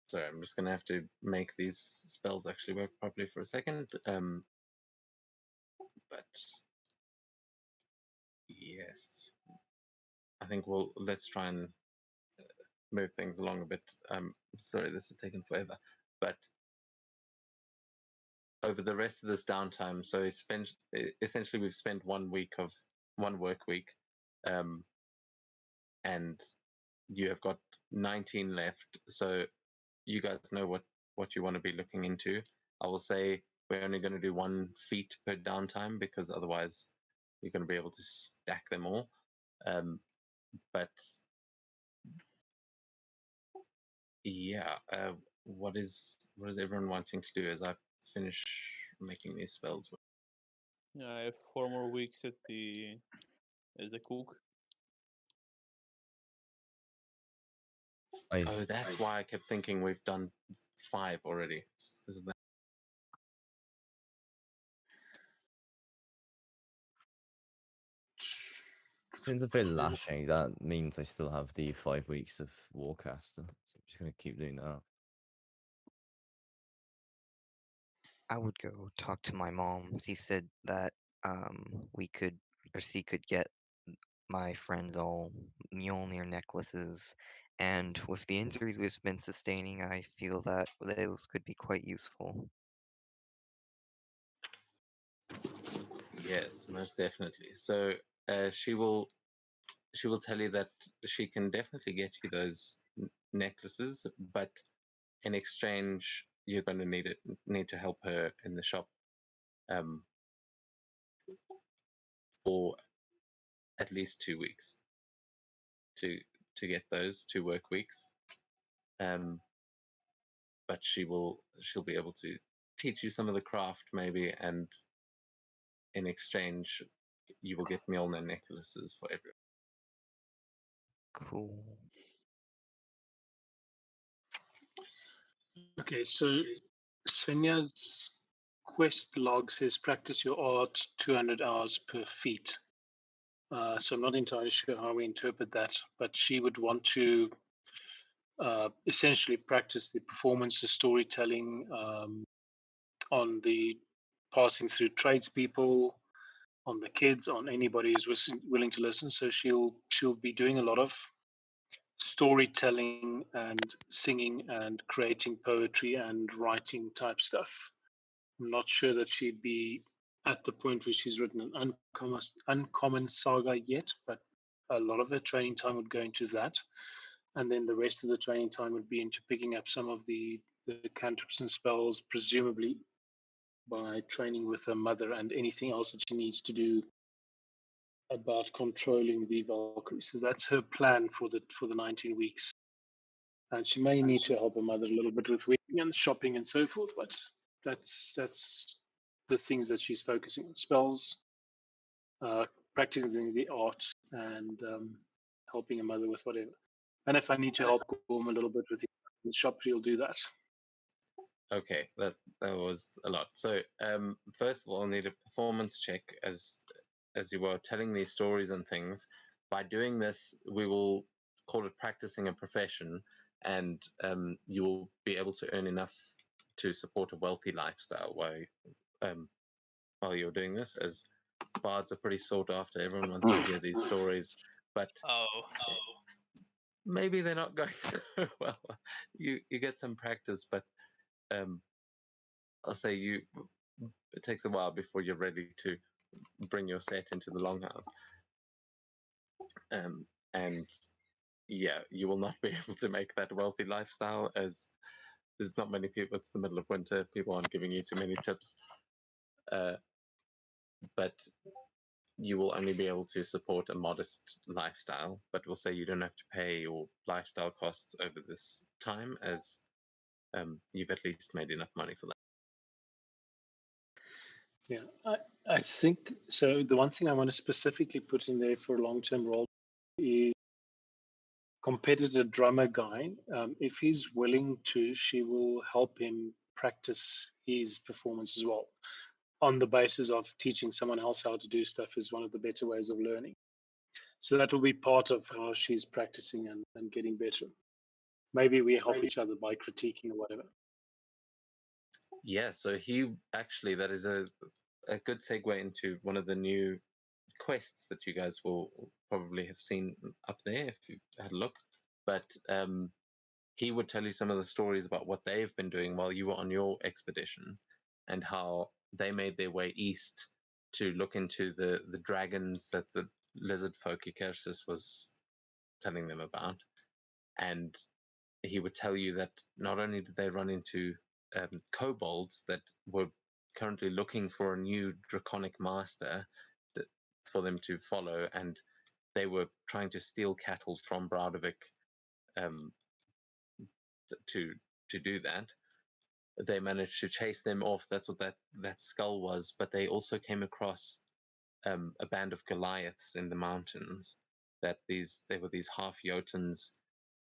S1: Sorry, I'm just going to have to make these spells actually work properly for a second. But yes, I think let's try and move things along a bit. Sorry, this has taken forever, but over the rest of this downtime, so essentially we've spent 1 week of 1 work week, and you have got 19 left. So you guys know what you want to be looking into. I will say we're only going to do 1 feat per downtime because otherwise you're going to be able to stack them all. But yeah, what is everyone wanting to do as I finish making these spells?
S6: Yeah, I have 4 more weeks at the as a cook.
S1: Oh, that's why I kept thinking we've done 5 already. Just 'cause of that.
S5: Since I feel lashing, that means I still have the 5 weeks of Warcaster. So I'm just gonna keep doing that.
S7: I would go talk to my mom. She said that we could, or she could get my friends all Mjolnir necklaces, and with the injuries we've been sustaining, I feel that those could be quite useful.
S1: Yes, most definitely. So she will tell you that she can definitely get you those necklaces, but in exchange, you're going to need to help her in the shop um, for at least 2 weeks to get those 2 work weeks. But she'll be able to teach you some of the craft maybe, and in exchange, you will get Mjolnir necklaces for everyone.
S7: Cool.
S8: Okay, so Svenja's quest log says practice your art 200 hours per feat. So I'm not entirely sure how we interpret that, but she would want to essentially practice the performance, the storytelling, on the passing through tradespeople, on the kids, on anybody who's willing to listen. So she'll be doing a lot of storytelling and singing and creating poetry and writing type stuff. I'm not sure that she'd be at the point where she's written an uncommon saga yet, but a lot of her training time would go into that. And then the rest of the training time would be into picking up some of the cantrips and spells, presumably by training with her mother and anything else that she needs to do about controlling the Valkyrie. So that's her plan for the 19 weeks. And she may need to help her mother a little bit with wedding and shopping and so forth, but that's the things that she's focusing on: spells, practicing the art, and helping her mother with whatever. And if I need to help Gorm a little bit with the shop, she'll do that.
S1: Okay, that was a lot. So first of all, I'll need a performance check as you were telling these stories and things. By doing this, we will call it practicing a profession, and you will be able to earn enough to support a wealthy lifestyle while you're doing this. As bards are pretty sought after, everyone wants to hear these stories, but maybe they're not going so well. You get some practice, but I'll say it takes a while before you're ready to bring your set into the longhouse. And yeah, you will not be able to make that wealthy lifestyle, as there's not many people. It's the middle of winter. People aren't giving you too many tips. But you will only be able to support a modest lifestyle. But we'll say you don't have to pay your lifestyle costs over this time, as you've at least made enough money for that.
S8: Yeah, I think so. The one thing I want to specifically put in there for a long-term role is competitor drummer guy. If he's willing to, she will help him practice his performance as well, on the basis of teaching someone else how to do stuff is one of the better ways of learning. So that will be part of how she's practicing and getting better. Maybe we help each other by critiquing or whatever.
S1: Yeah, so he actually, that is a good segue into one of the new quests that you guys will probably have seen up there if you had a look. But he would tell you some of the stories about what they've been doing while you were on your expedition, and how they made their way east to look into the dragons that the lizard folk Ikersis was telling them about. And he would tell you that not only did they run into kobolds that were currently looking for a new draconic master for them to follow, and they were trying to steal cattle from Bradovik to do that. They managed to chase them off. That's what that skull was. But they also came across a band of Goliaths in the mountains. They were these half Jotuns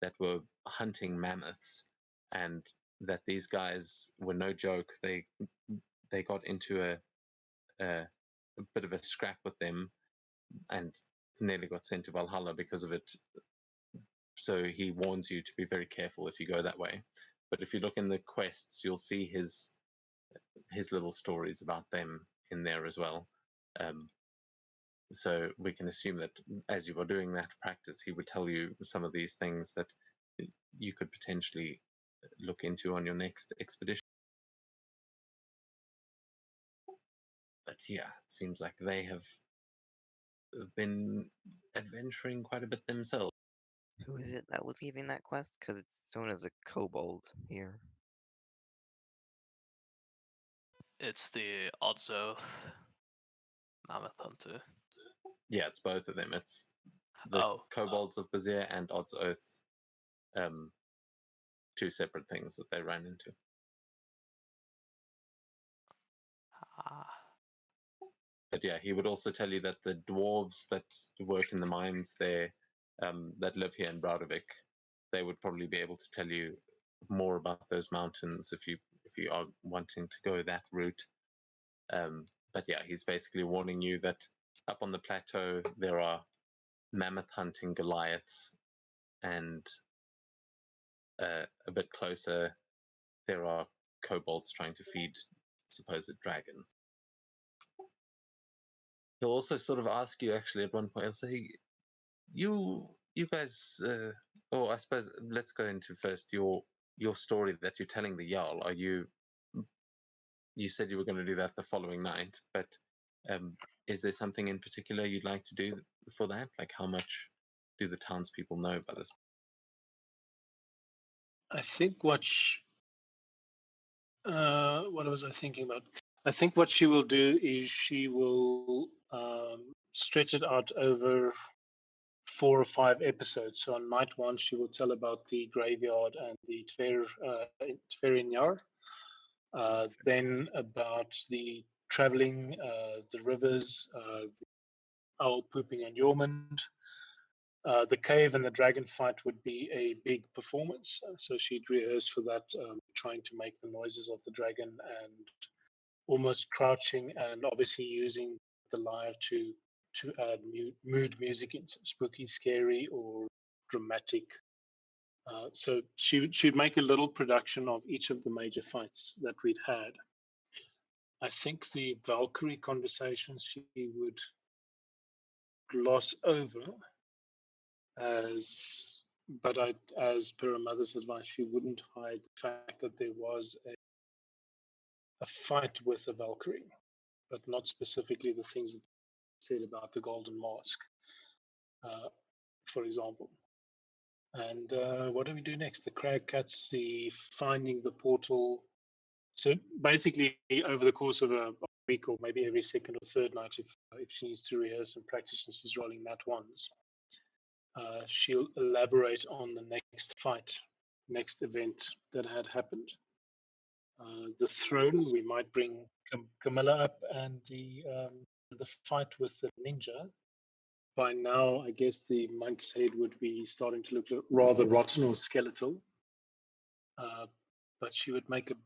S1: that were hunting mammoths, and that these guys were no joke. They got into a bit of a scrap with them, and nearly got sent to Valhalla because of it. So he warns you to be very careful if you go that way. But if you look in the quests, you'll see his little stories about them in there as well. So we can assume that as you were doing that practice, he would tell you some of these things that you could potentially look into on your next expedition. But yeah, it seems like they have been adventuring quite a bit themselves.
S7: Who is it that was leaving that quest? Because it's known as a kobold here.
S4: It's the Odds Oath Mammoth Hunter.
S1: Yeah, it's both of them. It's the Kobolds of Bazir and Odds Oath, two separate things that they ran into. But yeah, he would also tell you that the dwarves that work in the mines there, that live here in Broudevik, they would probably be able to tell you more about those mountains if you are wanting to go that route. But yeah, he's basically warning you that up on the plateau there are mammoth hunting Goliaths, and a bit closer there are kobolds trying to feed supposed dragons. He'll also sort of ask you, actually, at one point, he'll say, you guys, or I suppose let's go into first your story that you're telling the Jarl. Are you said you were going to do that the following night, but is there something in particular you'd like to do for that? Like, how much do the townspeople know about this?
S8: I think what was I thinking about? I think what she will do is she will stretch it out over 4 or 5 episodes. So on night 1, she will tell about the graveyard and the Tverin Yar. Then about the traveling, the rivers, the owl pooping on Yormund. The cave and the dragon fight would be a big performance. So she'd rehearse for that, trying to make the noises of the dragon and almost crouching, and obviously using the lyre to add mood music in, spooky, scary, or dramatic. So she'd make a little production of each of the major fights that we'd had. I think the Valkyrie conversations she would gloss over, as per her mother's advice, she wouldn't hide the fact that there was a fight with a Valkyrie, but not specifically the things that said about the Golden Mask, for example. And what do we do next? The Crag Cats, the finding the portal. So basically, over the course of a week, or maybe every second or third night, if she needs to rehearse and practice and she's rolling nat ones, she'll elaborate on the next fight, next event that had happened. The throne, we might bring Camilla up, and the fight with the ninja. By now, I guess the monk's head would be starting to look rather rotten or skeletal. But she would make a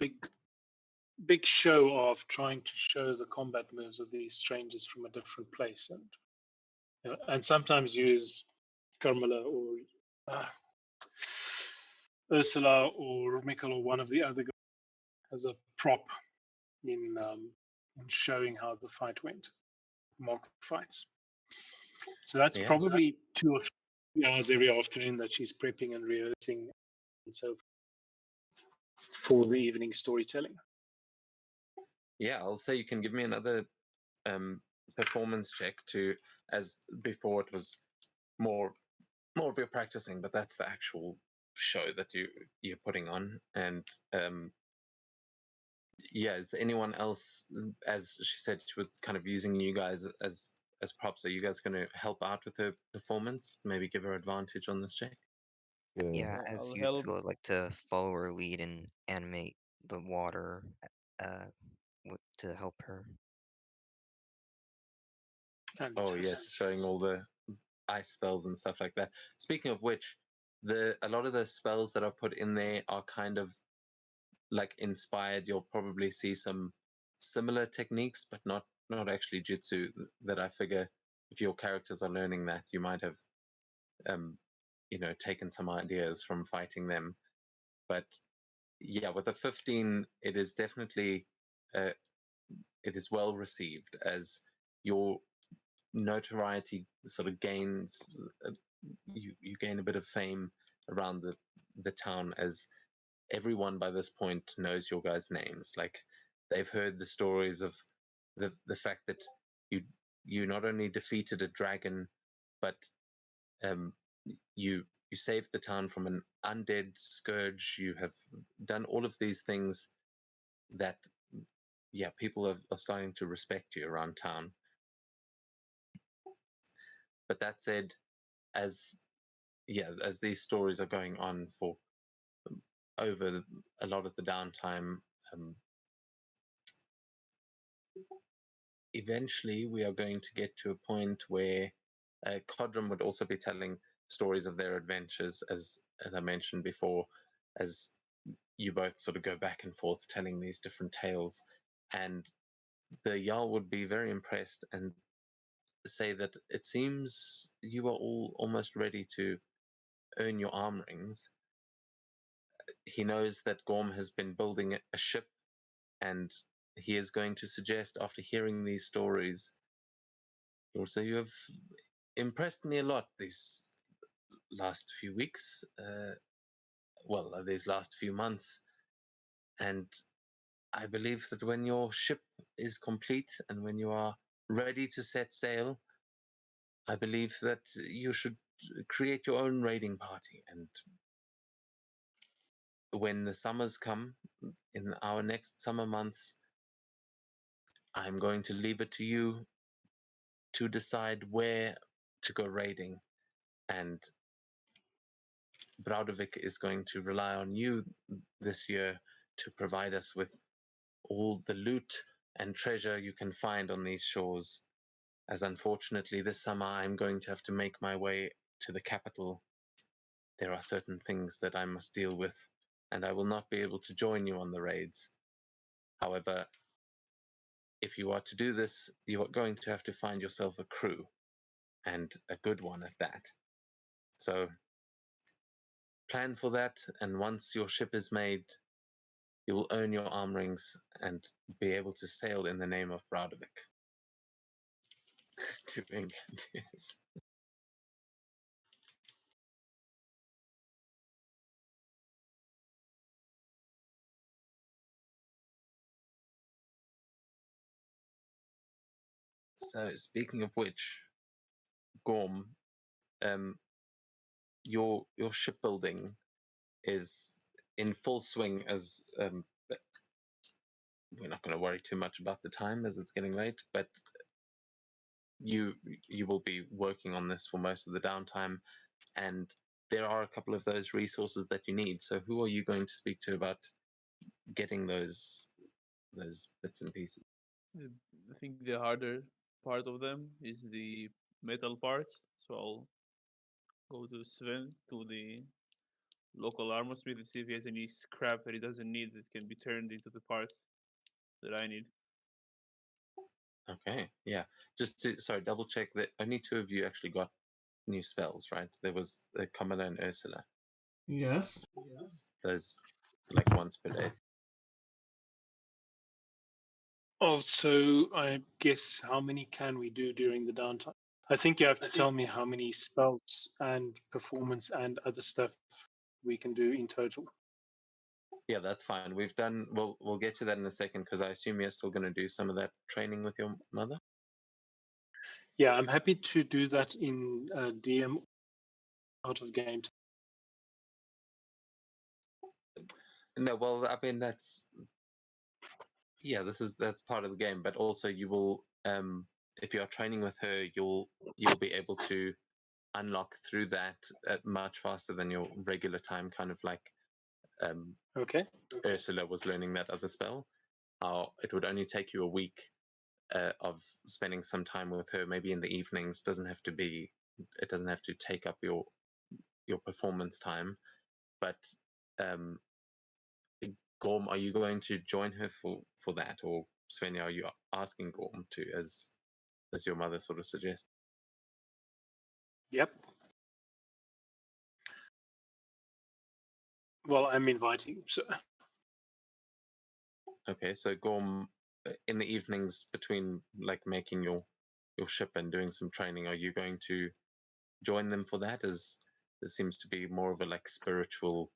S8: big show of trying to show the combat moves of these strangers from a different place, and sometimes use Carmela or Ursula or Mikkel or one of the other guys as a prop in showing how the fight went, mock fights. So that's probably 2 or 3 hours every afternoon that she's prepping and rehearsing and so forth for the evening storytelling.
S1: Yeah, I'll say you can give me another performance check to, as before it was more of your practicing, but that's the actual show that you're putting on. And yeah, is anyone else, as she said, she was kind of using you guys as props. Are you guys going to help out with her performance? Maybe give her advantage on this check?
S7: Yeah, as
S6: I'll
S7: usual,
S6: help.
S7: I'd like to follow her lead and animate the water to help her.
S1: Oh yes, showing all the ice spells and stuff like that. Speaking of which, a lot of those spells that I've put in there are kind of like inspired. You'll probably see some similar techniques, but not actually jutsu. That I figure if your characters are learning that, you might have taken some ideas from fighting them. But yeah, with a 15, it is definitely it is well received, as your notoriety sort of gains. You gain a bit of fame around the town, as everyone by this point knows your guys' names. Like, they've heard the stories of the fact that you not only defeated a dragon, but you saved the town from an undead scourge. You have done all of these things that, yeah, people are starting to respect you around town. But that said, as these stories are going on for over a lot of the downtime, eventually we are going to get to a point where Codrum would also be telling stories of their adventures, as I mentioned before, as you both sort of go back and forth telling these different tales, and the Jarl would be very impressed and say that it seems you are all almost ready to earn your arm rings. He knows that Gorm has been building a ship, and he is going to suggest, after hearing these stories, also, you have impressed me a lot these last few weeks, these last few months, and I believe that when your ship is complete and when you are ready to set sail, I believe that you should create your own raiding party. And when the summers come, in our next summer months, I'm going to leave it to you to decide where to go raiding. And Braudevik is going to rely on you this year to provide us with all the loot and treasure you can find on these shores, as unfortunately this summer I'm going to have to make my way to the capital. There are certain things that I must deal with, and I will not be able to join you on the raids. However, if you are to do this, you are going to have to find yourself a crew, and a good one at that. So plan for that, and once your ship is made, you will earn your arm rings and be able to sail in the name of Braudevik. To England, yes. So, speaking of which, Gorm, your shipbuilding is in full swing. As but we're not going to worry too much about the time as it's getting late. But you will be working on this for most of the downtime, and there are a couple of those resources that you need. So, who are you going to speak to about getting those bits and pieces?
S6: I think the harder part of them is the metal parts. So I'll go to Sven, to the local armor smith, and see if he has any scrap that he doesn't need that can be turned into the parts that I need.
S1: Okay, yeah. Just to double check that only two of you actually got new spells, right? There was the Kamala and Ursula.
S2: Yes.
S1: Those like once per day.
S8: Also, I guess how many can we do during the downtime? I think you have to tell me how many spells and performance and other stuff we can do in total.
S1: Yeah, that's fine. We've done. We'll get to that in a second because I assume you're still going to do some of that training with your mother.
S8: Yeah, I'm happy to do that in DM out of game.
S1: No, well, I mean that's that's part of the game, but also you will if you are training with her, you'll be able to unlock through that much faster than your regular time. Kind of like
S8: Okay.
S1: Ursula was learning that other spell. It would only take you a week of spending some time with her, maybe in the evenings. It doesn't have to take up your performance time. But Gorm, are you going to join her for that, or Svenja, are you asking Gorm to, as your mother sort of suggests?
S8: Yep. Well, I'm inviting. So.
S1: Okay, so Gorm, in the evenings between like making your ship and doing some training, are you going to join them for that? As there seems to be more of a like spiritual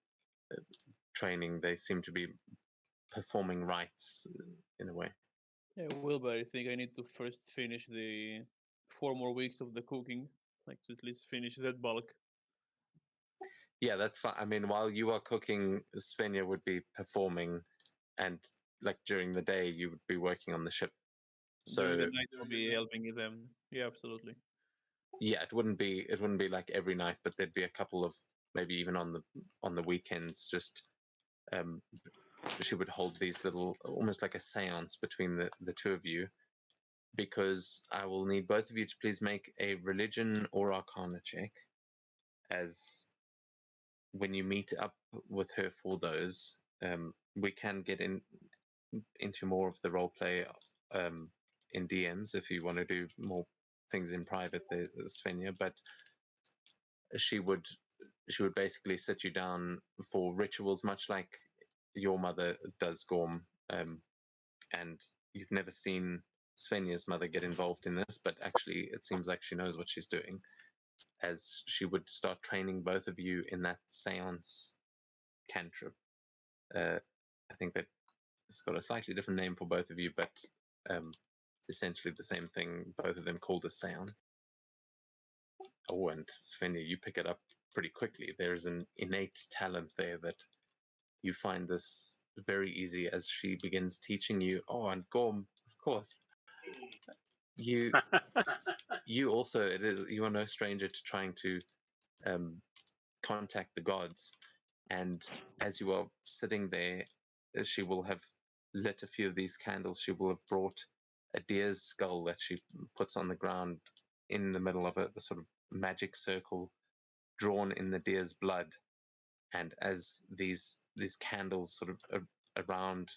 S1: training. They seem to be performing rites in a way.
S6: Yeah, well, but I think I need to first finish the 4 more weeks of the cooking, like to at least finish that bulk.
S1: Yeah, that's fine. I mean, while you are cooking, Svenja would be performing, and like during the day, you would be working on the ship.
S6: During the
S1: So
S6: night, I'll be helping them. Yeah, absolutely.
S1: yeah, it wouldn't be like every night, but there'd be a couple of maybe even on the weekends. Just she would hold these little, almost like a séance between the two of you, because I will need both of you to please make a religion or arcana check, as when you meet up with her for those, we can get into more of the role play in DMs if you want to do more things in private, Svenja. But she would basically sit you down for rituals, much like your mother does, Gorm. And you've never seen Svenja's mother get involved in this, but actually it seems like she knows what she's doing, as she would start training both of you in that seance cantrip. I think that it's got a slightly different name for both of you, but it's essentially the same thing. Both of them called a seance. Oh, and Svenja, you pick it up pretty quickly. There's an innate talent there that you find this very easy as she begins teaching you. Oh, and Gorm, of course, you also, you are no stranger to trying to contact the gods. And as you are sitting there, she will have lit a few of these candles. She will have brought a deer's skull that she puts on the ground in the middle of a sort of magic circle drawn in the deer's blood. And as these candles sort of around,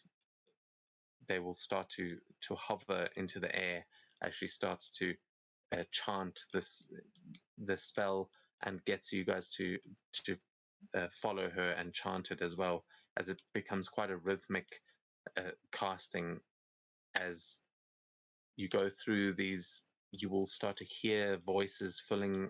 S1: they will start to hover into the air as she starts to chant this spell, and gets you guys to follow her and chant it as well, as it becomes quite a rhythmic casting. As you go through these, you will start to hear voices filling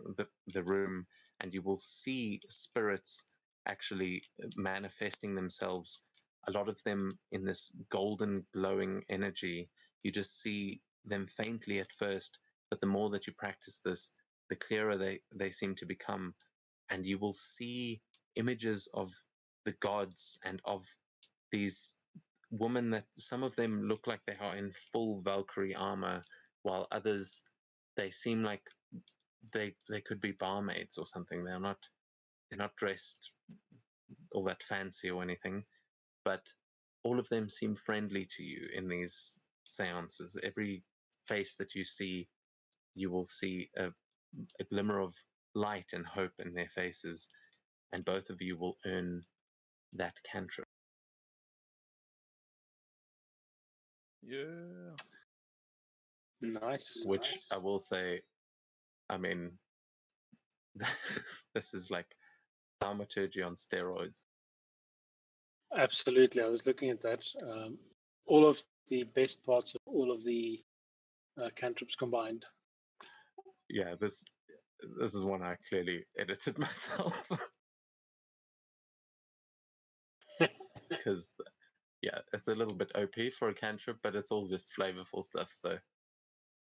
S1: the room, and you will see spirits actually manifesting themselves, a lot of them in this golden glowing energy. You just see them faintly at first, but the more that you practice this, the clearer they seem to become. And you will see images of the gods and of these women, that some of them look like they are in full Valkyrie armor, while others, they seem like they could be barmaids or something. They're not dressed all that fancy or anything, but all of them seem friendly to you in these seances. Every face that you see, you will see a glimmer of light and hope in their faces, and both of you will earn that cantrip.
S6: Yeah.
S8: Nice.
S1: Which I will say, I mean, this is like thaumaturgy on steroids.
S8: Absolutely. I was looking at that. All of the best parts of all of the cantrips combined.
S1: Yeah, this is one I clearly edited myself. Because yeah, it's a little bit OP for a cantrip, but it's all just flavorful stuff. So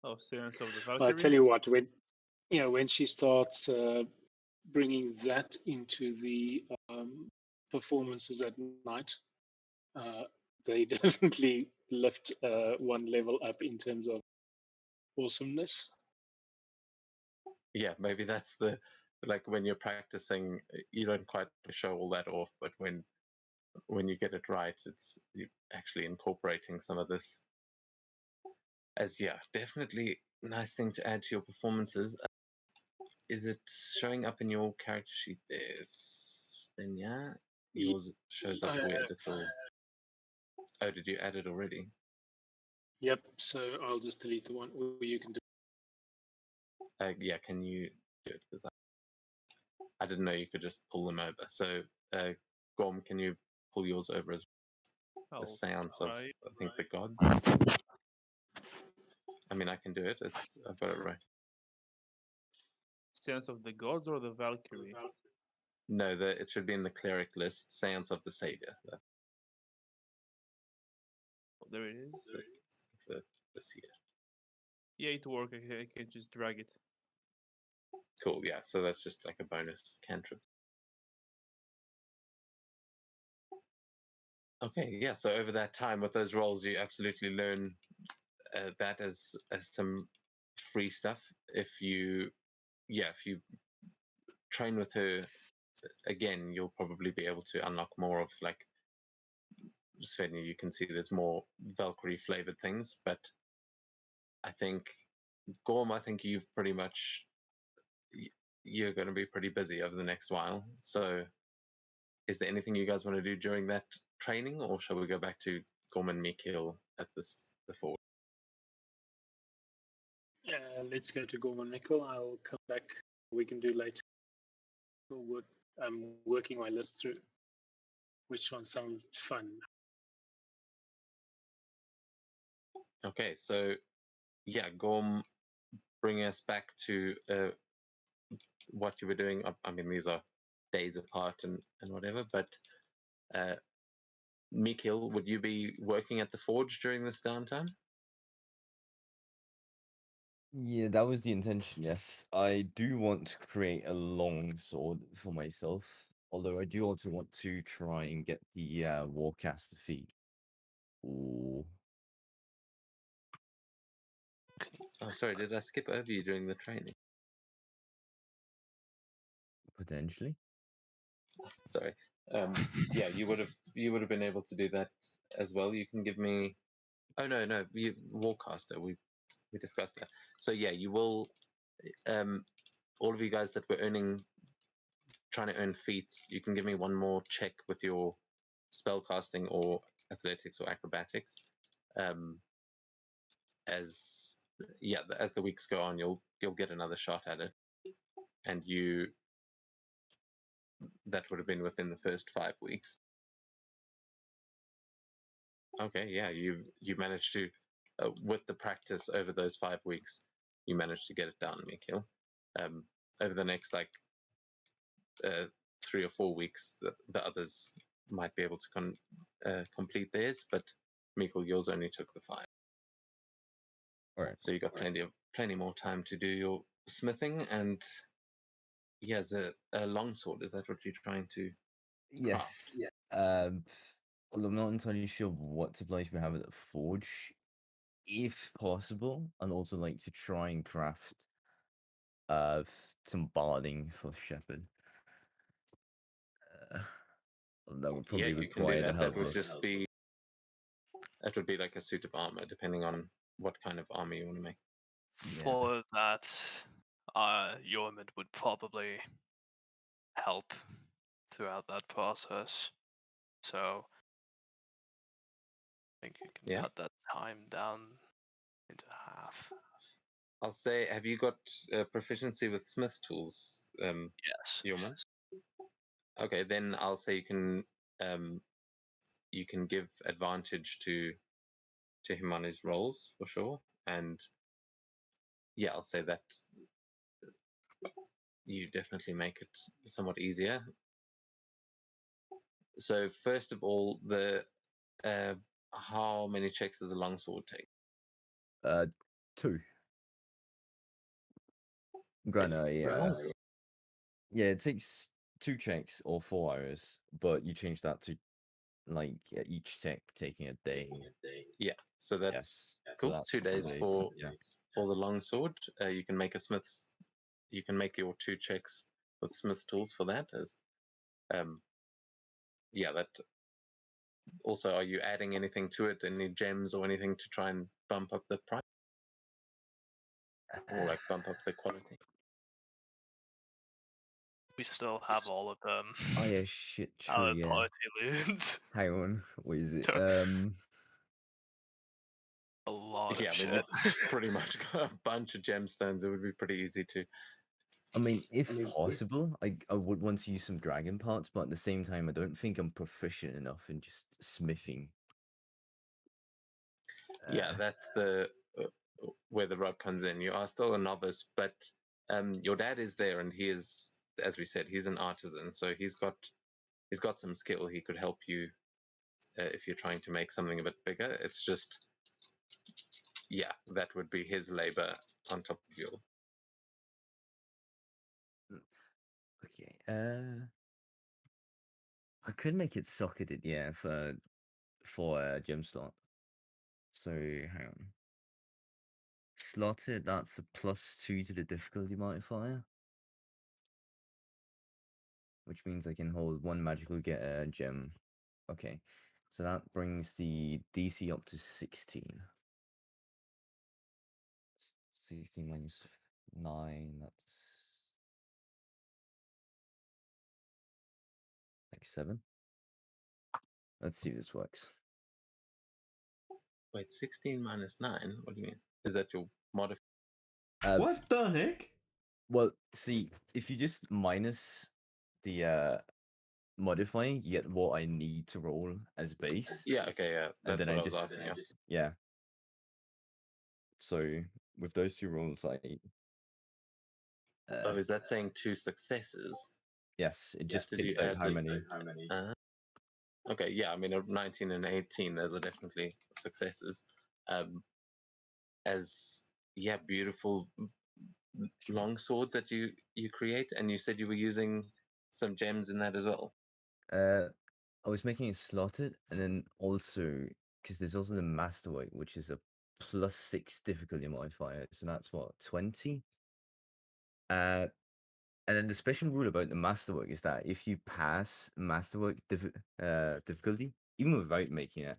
S6: Oh, Silence of the
S8: I
S6: Valkyrie.
S8: tell you what, when she starts bringing that into the performances at night, they definitely lift one level up in terms of awesomeness.
S1: yeah, maybe that's the, like, when you're practicing, you don't quite show all that off, but when you get it right, it's you actually incorporating some of this. As yeah, definitely nice thing to add to your performances. Is it showing up in your character sheet there? Then yeah, yours shows up weird. It's all. Oh, did you add it already?
S8: Yep. So I'll just delete the one, or you can do.
S1: Yeah, can you do it? Because I didn't know you could just pull them over. So, Gorm, can you pull yours over as the
S6: I'll
S1: seance of,
S6: try.
S1: I think, the gods? I mean, I can do it. I've got it right.
S6: Stance of the Gods or the Valkyrie?
S1: No, it should be in the cleric list. Seance of the Savior.
S6: Oh, there it is.
S1: the seer.
S6: Yeah, it work. I can just drag it.
S1: Cool. Yeah. So that's just like a bonus cantrip. Okay. Yeah. So over that time with those rolls, you absolutely learn that as some free stuff. If you train with her again, you'll probably be able to unlock more of like Svenja. You can see there's more Valkyrie flavored things, but I think Gorm, I think you've pretty much you're going to be pretty busy over the next while. So, is there anything you guys want to do during that training, or shall we go back to Gorm and Mikhail at the fort?
S8: Let's go to Gorman Mikkel. I'll come back. We can do later. I'm working my list through. Which one sounds fun?
S1: Okay, so yeah, Gorm, bring us back to what you were doing. I mean, these are days apart and whatever, but Mikhail, would you be working at the forge during this downtime?
S5: Yeah, that was the intention, yes. I do want to create a long sword for myself, although I do also want to try and get the Warcaster feat. Ooh.
S1: Oh, sorry, did I skip over you during the training?
S5: Potentially.
S1: Sorry. Yeah, you would have been able to do that as well. You can give me. Oh no, Warcaster. We discussed that. So yeah, you will. All of you guys that were trying to earn feats, you can give me one more check with your spellcasting or athletics or acrobatics. As the weeks go on, you'll get another shot at it, and that would have been within the first 5 weeks. Okay, yeah, you managed to, with the practice over those 5 weeks, you managed to get it done, Mikhail. Over the next 3 or 4 weeks, the others might be able to complete theirs, but Mikhail, yours only took the 5.
S5: All right.
S1: So you got plenty more time to do your smithing, and he has a longsword. Is that what you're trying to craft?
S5: Yes. Well, I'm not entirely sure what supplies we have at the forge. If possible, I'd also like to try and craft some barding for Shepherd. That would probably
S1: Yeah, you can do
S5: require the
S1: that.
S5: help
S1: That would
S5: of
S1: just be like a suit of armor, depending on what kind of armor you want to make.
S4: For that, Yormid would probably help throughout that process. So I think you can cut that time down into half.
S1: I'll say, have you got proficiency with smith's tools,
S4: Yes.
S1: Yorman? Okay, then I'll say you can give advantage to him on his rolls for sure, and yeah, I'll say that you definitely make it somewhat easier. So first of all, how many checks does a longsword take?
S5: 2. Granted, yeah, it takes 2 checks or 4 hours, but you change that to each check taking a day.
S1: Yeah, so that's cool.
S5: So that's
S1: 2 days for the longsword. You can make you can make your 2 checks with smith's tools for that. That. Also, are you adding anything to it? Any gems or anything to try and bump up the price, or bump up the quality?
S4: We still have all of them.
S5: Oh yeah, shit, true, yeah.
S4: Party loot.
S5: Hang on, what is it?
S4: A lot
S1: Yeah,
S4: of
S1: I mean,
S4: shit.
S1: you've pretty much got a bunch of gemstones. It would be pretty easy to.
S5: I mean, if possible, I would want to use some dragon parts, but at the same time, I don't think I'm proficient enough in just smithing.
S1: Yeah, that's where the rub comes in. You are still a novice, but your dad is there, and he is, as we said, he's an artisan, so he's got some skill. He could help you if you're trying to make something a bit bigger. It's just yeah, that would be his labor on top of yours.
S5: Okay. I could make it socketed, yeah, for a gem slot. So hang on. Slotted, that's a +2 to the difficulty modifier, which means I can hold one magical, get a gem. Okay, so that brings the DC up to 16. 16 minus 9, that's like 7. Let's see if this works.
S1: Wait, 16 minus 9? What do you mean? Is that your modifier?
S2: What the heck?
S5: Well, see, if you just minus the modifier, you get what I need to roll as base.
S1: Yeah, okay, yeah.
S5: And
S1: That's
S5: then
S1: what
S5: I
S1: I was
S5: just,
S1: asking. Yeah.
S5: yeah. So with those two rolls,
S1: Oh, is that saying 2 successes?
S5: yes, it just
S1: Did you
S5: picks out
S1: add
S5: how
S1: the-
S5: many.
S1: Okay, yeah, I mean, 19 and 18, those are definitely successes. As, yeah, beautiful longsword that you create, and you said you were using some gems in that as well.
S5: I was making it slotted, and then also because there's also the masterwork, which is a +6 difficulty modifier, so that's what 20. And then the special rule about the masterwork is that if you pass masterwork difficulty, even without making it,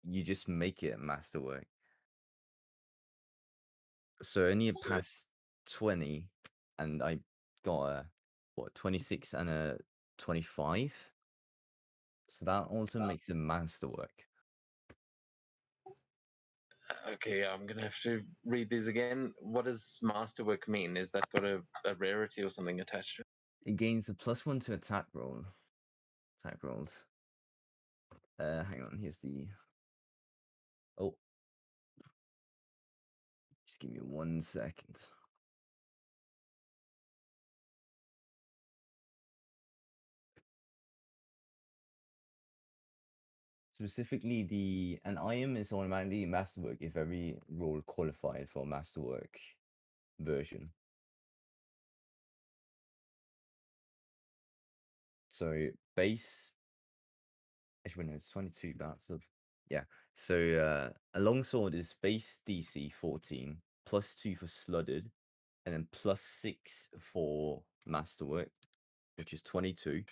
S5: you just make it masterwork. So I need to pass 20, and I got a 26 and a 25. So that also makes it masterwork.
S1: Okay, yeah, I'm gonna have to read these again. What does masterwork mean? Is that got a rarity or something attached to it?
S5: It gains a +1 to attack rolls. Hang on, here's the. Oh, just give me 1 second. Specifically, an item is automatically masterwork if every role qualified for masterwork version. So base. Actually, no, it's 22. Yeah. So a longsword is base DC 14, +2 for sludded, and then +6 for masterwork, which is 22.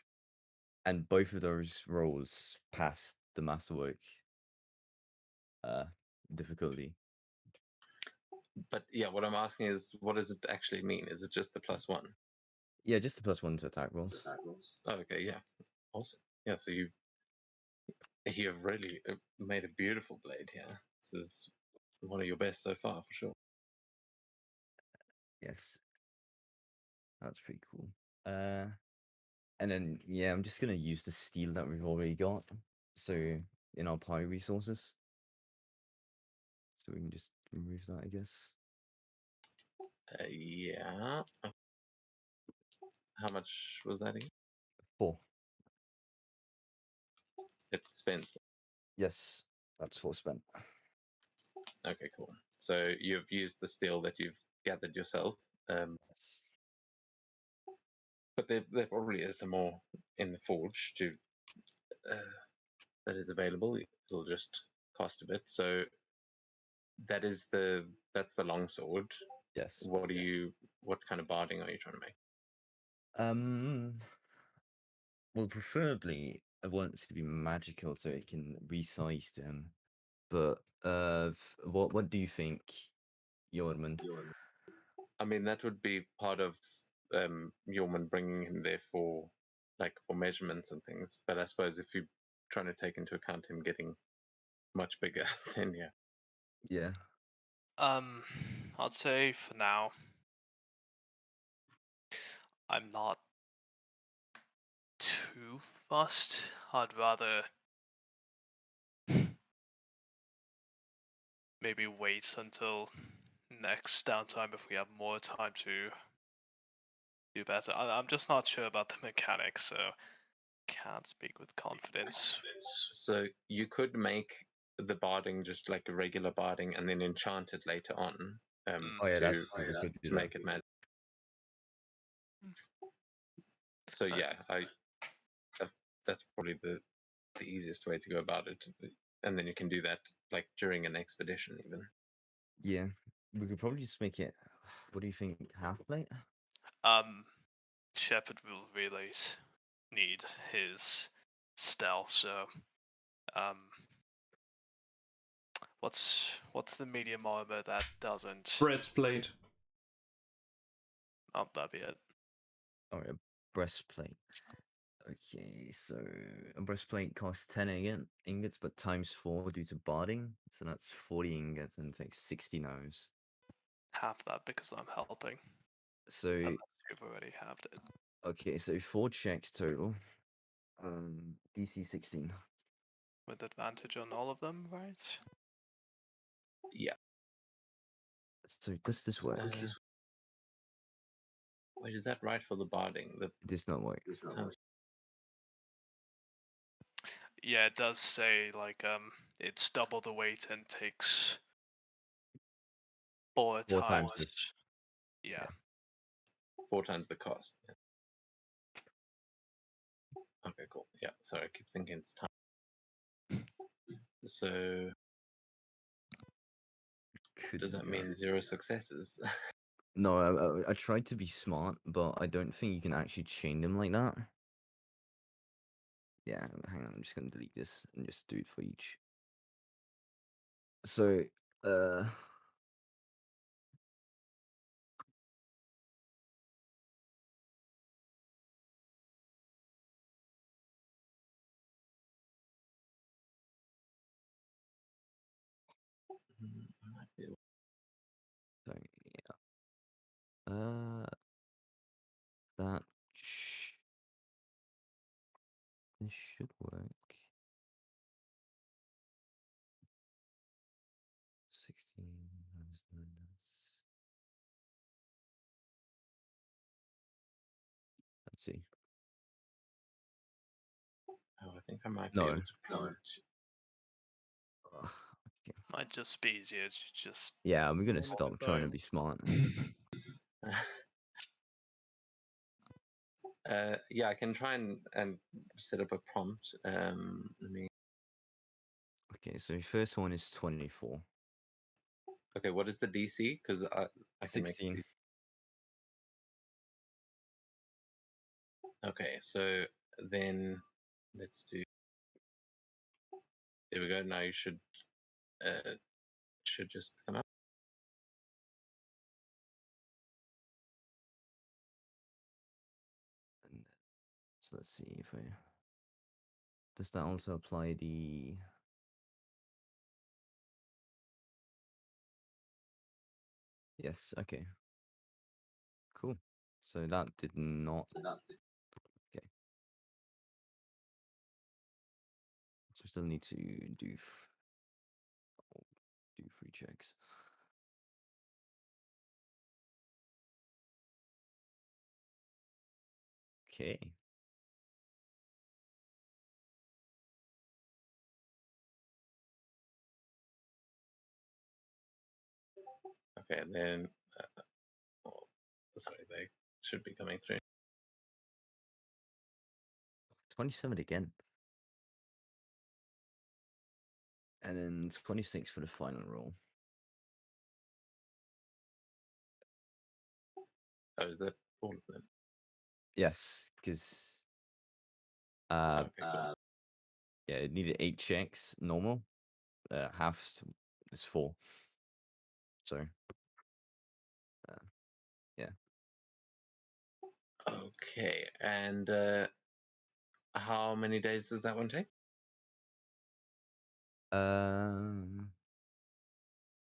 S5: And both of those rolls pass the masterwork difficulty.
S1: But yeah, what I'm asking is, what does it actually mean? Is it just the +1?
S5: Yeah, just the +1 to attack rolls.
S1: Oh, okay, yeah, awesome. Yeah, so you have really made a beautiful blade here. This is one of your best so far, for sure.
S5: Yes. That's pretty cool. And then yeah, I'm just gonna use the steel that we've already got. So in our pie resources. So we can just remove that, I guess.
S1: Yeah. How much was that again?
S5: 4.
S1: It's spent.
S5: Yes, that's 4 spent.
S1: Okay, cool. So you've used the steel that you've gathered yourself.
S5: Yes.
S1: But there probably is some more in the forge to that is available. It'll just cost a bit. So that's the longsword.
S5: Yes.
S1: What kind of barding are you trying to make?
S5: Well, preferably I want it to be magical so it can resize to him. But what do you think, Jormund?
S1: I mean, that would be part of Yorman bringing him there for measurements and things. But I suppose if you're trying to take into account him getting much bigger, then yeah.
S5: Yeah.
S4: I'd say for now, I'm not too fussed. I'd rather maybe wait until next downtime if we have more time to do better. I'm just not sure about the mechanics, so can't speak with confidence.
S1: So you could make the barding just like a regular barding and then enchant it later on
S5: Oh yeah,
S1: to
S5: I could do
S1: to
S5: that.
S1: make it magic. So yeah, that's probably the easiest way to go about it, and then you can do that like during an expedition even.
S5: Yeah, we could probably just make it. What do you think? Half plate?
S4: Shepard will really need his stealth, so what's the medium armor that doesn't?
S2: Breastplate.
S4: Oh, that'd be it.
S5: Oh, a breastplate. Okay, so a breastplate costs 10 ingots, but times 4 due to barding. So that's 40 ingots and takes 60 no's.
S4: Half that because I'm helping.
S5: So
S4: Unless you've already halved it.
S5: okay, so 4 checks total. DC 16.
S4: With advantage on all of them, right?
S1: Yeah.
S5: So does this work?
S1: Wait, is that right for the barding?
S5: It does not work.
S4: Yeah, it does say like it's double the weight and takes 4
S5: 4
S4: times.
S5: times this.
S4: Yeah.
S1: 4 times the cost. Yeah. Okay, cool. Yeah, sorry, I keep thinking it's time. So does that mean 0 successes?
S5: No, I tried to be smart, but I don't think you can actually chain them like that. Yeah, hang on, I'm just gonna delete this and just do it for each. So,
S1: I might be able-
S5: so yeah. That this should work. 16 minus 9, let's see.
S1: Oh, I think I might
S5: No.
S1: be able to approach.
S5: Okay.
S4: Might just be easier to just
S5: Yeah, I'm gonna
S6: One at
S5: stop
S6: a
S5: trying to
S6: time.
S5: be smart.
S1: Yeah, I can try and set up a prompt. Let me.
S5: Okay, so first one is 24.
S1: Okay, what is the DC? Because I can make
S5: 16.
S1: it. Okay, so then let's do. There we go. Now you should just come up.
S5: And so let's see if I. Does that also apply the. Yes, okay. Cool. So that did not. Okay. So still need to do 3 checks. Okay.
S1: Okay, and then. Oh, sorry, they should be coming through.
S5: 27 again. And then 26 for the final roll.
S1: Oh, is that all of them?
S5: Yes, because
S1: Okay, cool.
S5: yeah, it needed 8 checks normal. Half is 4. So yeah.
S1: Okay, and how many days does that one take?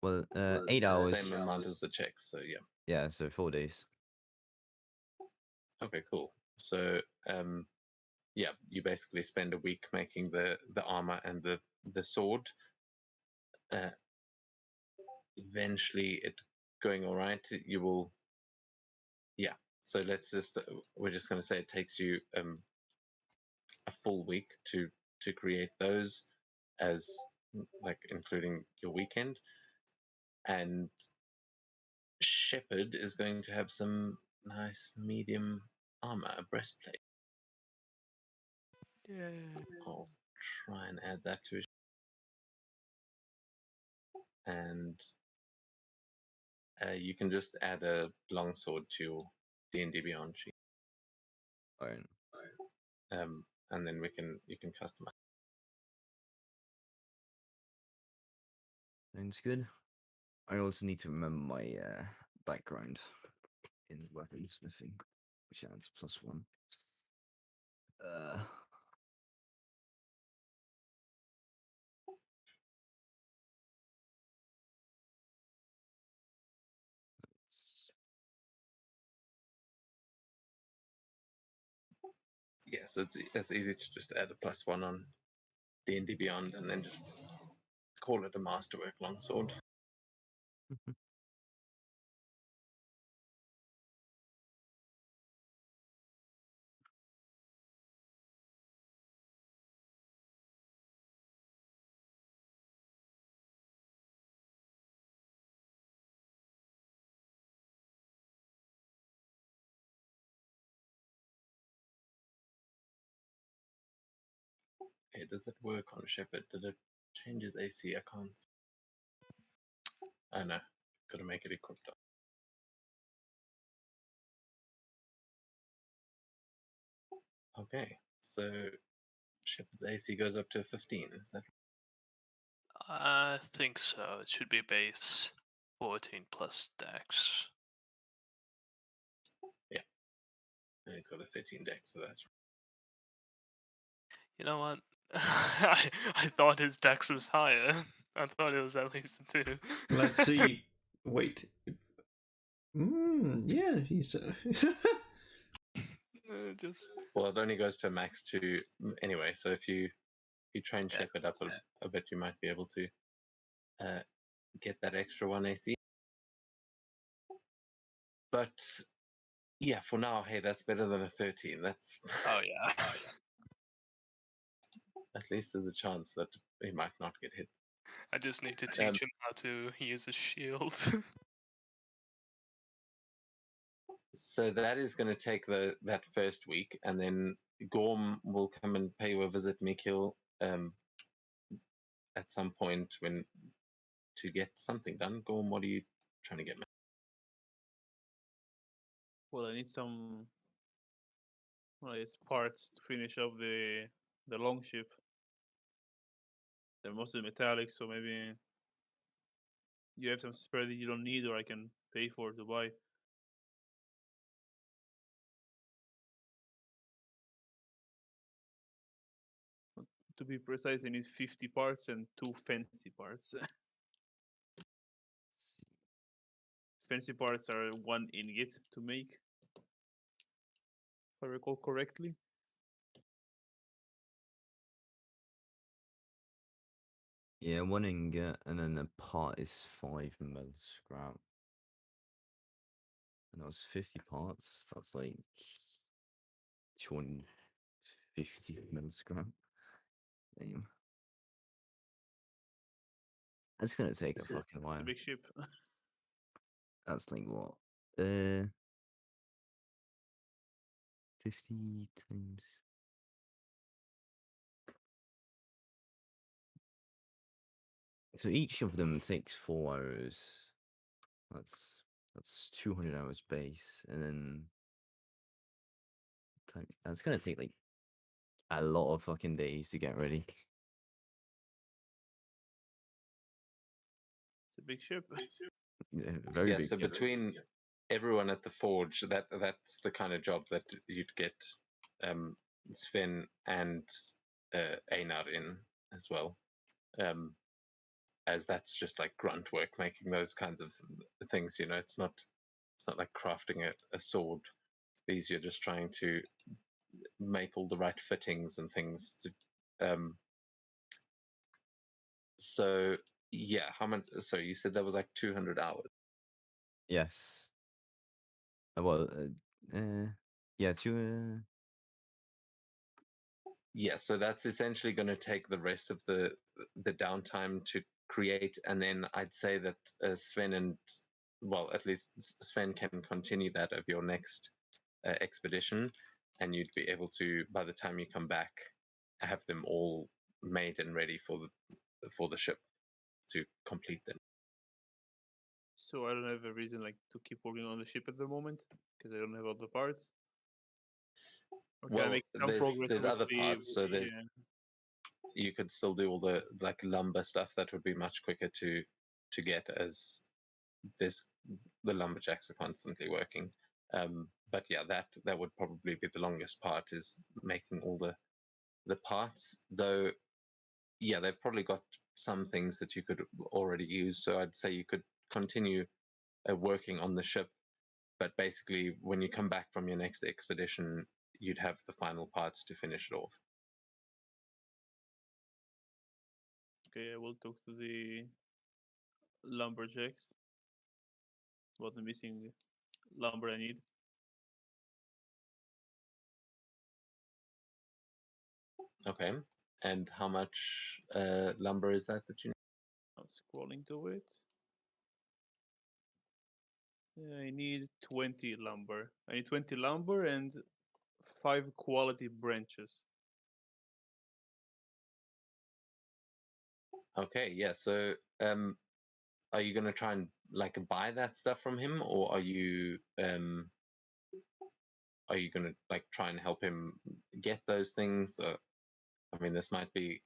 S5: Well, 8 hours.
S1: Same amount as the checks, so yeah.
S5: Yeah, so 4 days.
S1: Okay, cool. So yeah, you basically spend a week making the armor and the sword. Eventually, it going all right. You will. Yeah. So let's just we're just going to say it takes you a full week to create those, as like including your weekend. And Shepherd is going to have some nice medium armor, a breastplate.
S4: Yeah.
S1: I'll try and add that to it. And you can just add a longsword to your D&D Beyond sheet.
S5: Fine.
S1: And then you can customize.
S5: Sounds good. I also need to remember my background in weaponsmithing, which adds +1.
S1: Yeah, so it's easy to just add a +1 on D&D Beyond, and then just call it a masterwork longsword. Okay, does it work on Shepherd? Did it change his AC? I can't. Oh no, gotta make it equipped up. Okay, so Shepherd's AC goes up to 15, is that?
S4: I think so. It should be base 14 plus dex.
S1: And he's got a 13 dex, so that's
S4: You know what? I thought his dex was higher. I thought it was at least a 2.
S2: Let's see. Wait. Yeah, he's.
S4: Just
S1: well. It only goes to max 2 anyway. So if you train
S4: Yeah.
S1: Shepherd up a bit, you might be able to get that extra 1 AC. But yeah, for now, hey, that's better than a 13. That's
S4: Oh yeah.
S1: at least there's a chance that he might not get hit.
S4: I just need to teach him how to use a shield.
S1: So that is going to take that first week, and then Gorm will come and pay you a visit, Mikil, at some point when to get something done. Gorm, what are you trying to get?
S6: Well, I need some parts to finish up the long ship. They're mostly metallic, so maybe you have some spare that you don't need, or I can pay for to buy. To be precise, I need 50 parts and 2 fancy parts. Fancy parts are 1 ingot to make, if I recall correctly.
S5: Yeah, 1 ingot, and then the part is 5 mil scrap. And that was 50 parts. That's like 250 mil scrap. Damn. That's gonna take a
S6: Sure.
S5: fucking
S6: It's a
S5: while.
S6: big ship.
S5: That's like what? 50 times. So each of them takes 4 hours. That's 200 hours base, and then that's gonna take like a lot of fucking days to get ready.
S6: It's a big ship.
S5: Yeah, very
S1: Yeah,
S5: big.
S1: so between everyone at the forge, that's the kind of job that you'd get Sven and Einar in as well. As that's just like grunt work, making those kinds of things. You know, it's not like crafting a sword. These you're just trying to make all the right fittings and things. So yeah, how much? So you said that was like 200 hours.
S5: Yes. Well, yeah,
S1: Yeah, so that's essentially going to take the rest of the downtime to create, and then I'd say that Sven and, well, at least Sven can continue that of your next expedition, and you'd be able to, by the time you come back, have them all made and ready for the ship to complete them.
S6: So I don't have a reason like to keep working on the ship at the moment because I don't have all the parts. Or can I
S1: Well,
S6: make some progress?
S1: there's other
S6: Obviously,
S1: parts, so there's
S6: yeah.
S1: you could still do all the like lumber stuff. That would be much quicker to get, as this the lumberjacks are constantly working. But yeah, that would probably be the longest part, is making all the parts. Though, yeah, they've probably got some things that you could already use. So I'd say you could continue working on the ship, but basically when you come back from your next expedition, you'd have the final parts to finish it off.
S6: Okay, I will talk to the lumberjacks about the missing lumber I need.
S1: Okay. And how much lumber is that you need?
S6: I'm scrolling to it. I need 20 lumber. I need 20 lumber and 5 quality branches.
S1: Okay, yeah. So, are you going to try and like buy that stuff from him, or are you going to like try and help him get those things? I mean, this might be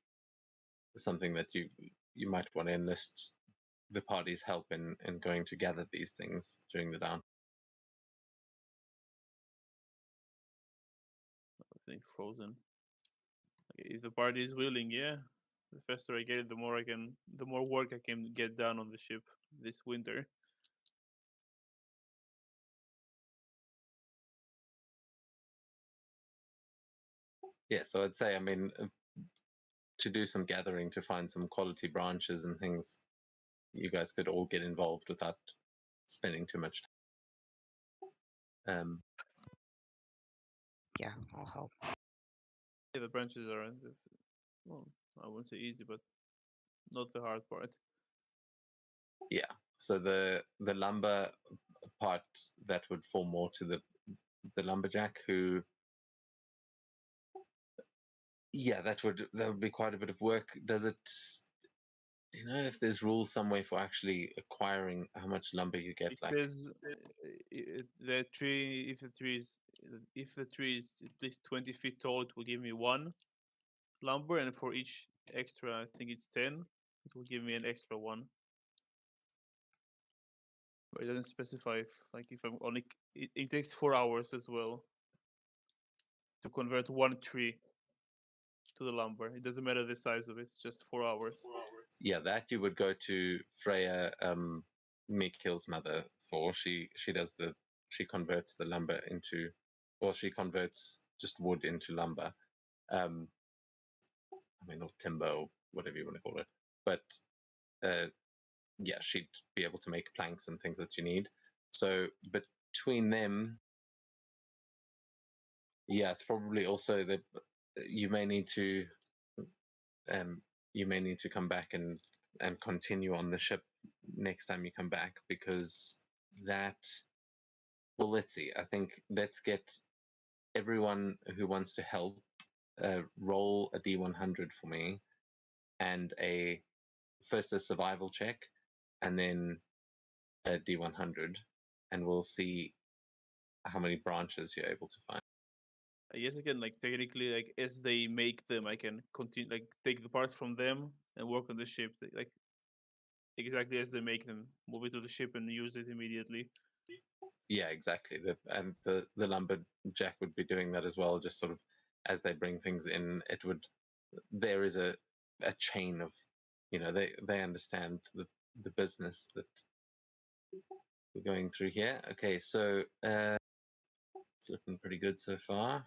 S1: something that you might want to enlist the party's help in going to gather these things during the down.
S6: I think frozen. Okay, if the party is willing, yeah. The faster I get it, the more work I can get done on the ship this winter.
S1: Yeah, so I'd say, I mean, to do some gathering, to find some quality branches and things, you guys could all get involved without spending too much time.
S7: Yeah, I'll help.
S6: Yeah, the branches are, well, I wouldn't say easy, but not the hard part.
S1: Yeah, so the lumber part, that would fall more to the lumberjack, who, yeah, that would be quite a bit of work. Do you know if there's rules somewhere for actually acquiring how much lumber you get?
S6: It
S1: Like,
S6: says the tree, if the tree is at least 20 feet tall, it will give me 1 lumber, and for each extra, I think it's 10, it will give me an extra 1. But it doesn't specify if I'm only. It takes 4 hours as well to convert 1 tree to the lumber. It doesn't matter the size of it; it's just 4 hours.
S1: yeah, that you would go to Freya, Mikil's mother, for. She converts the lumber into, or she converts just wood into lumber. I mean, or timber, or whatever you want to call it. But yeah, she'd be able to make planks and things that you need. So between them, yeah, it's probably also that you may need to come back and continue on the ship next time you come back, because that, well, let's see, I think let's get everyone who wants to help roll a d100 for me, and first a survival check, and then a d100, and we'll see how many branches you're able to find.
S6: I guess I can technically as they make them, I can continue take the parts from them and work on the ship exactly as they make them, move it to the ship and use it immediately.
S1: Yeah, exactly. And the lumberjack would be doing that as well, just sort of as they bring things in. There is a chain of, they understand the business that we're going through here. Okay, so it's looking pretty good so far.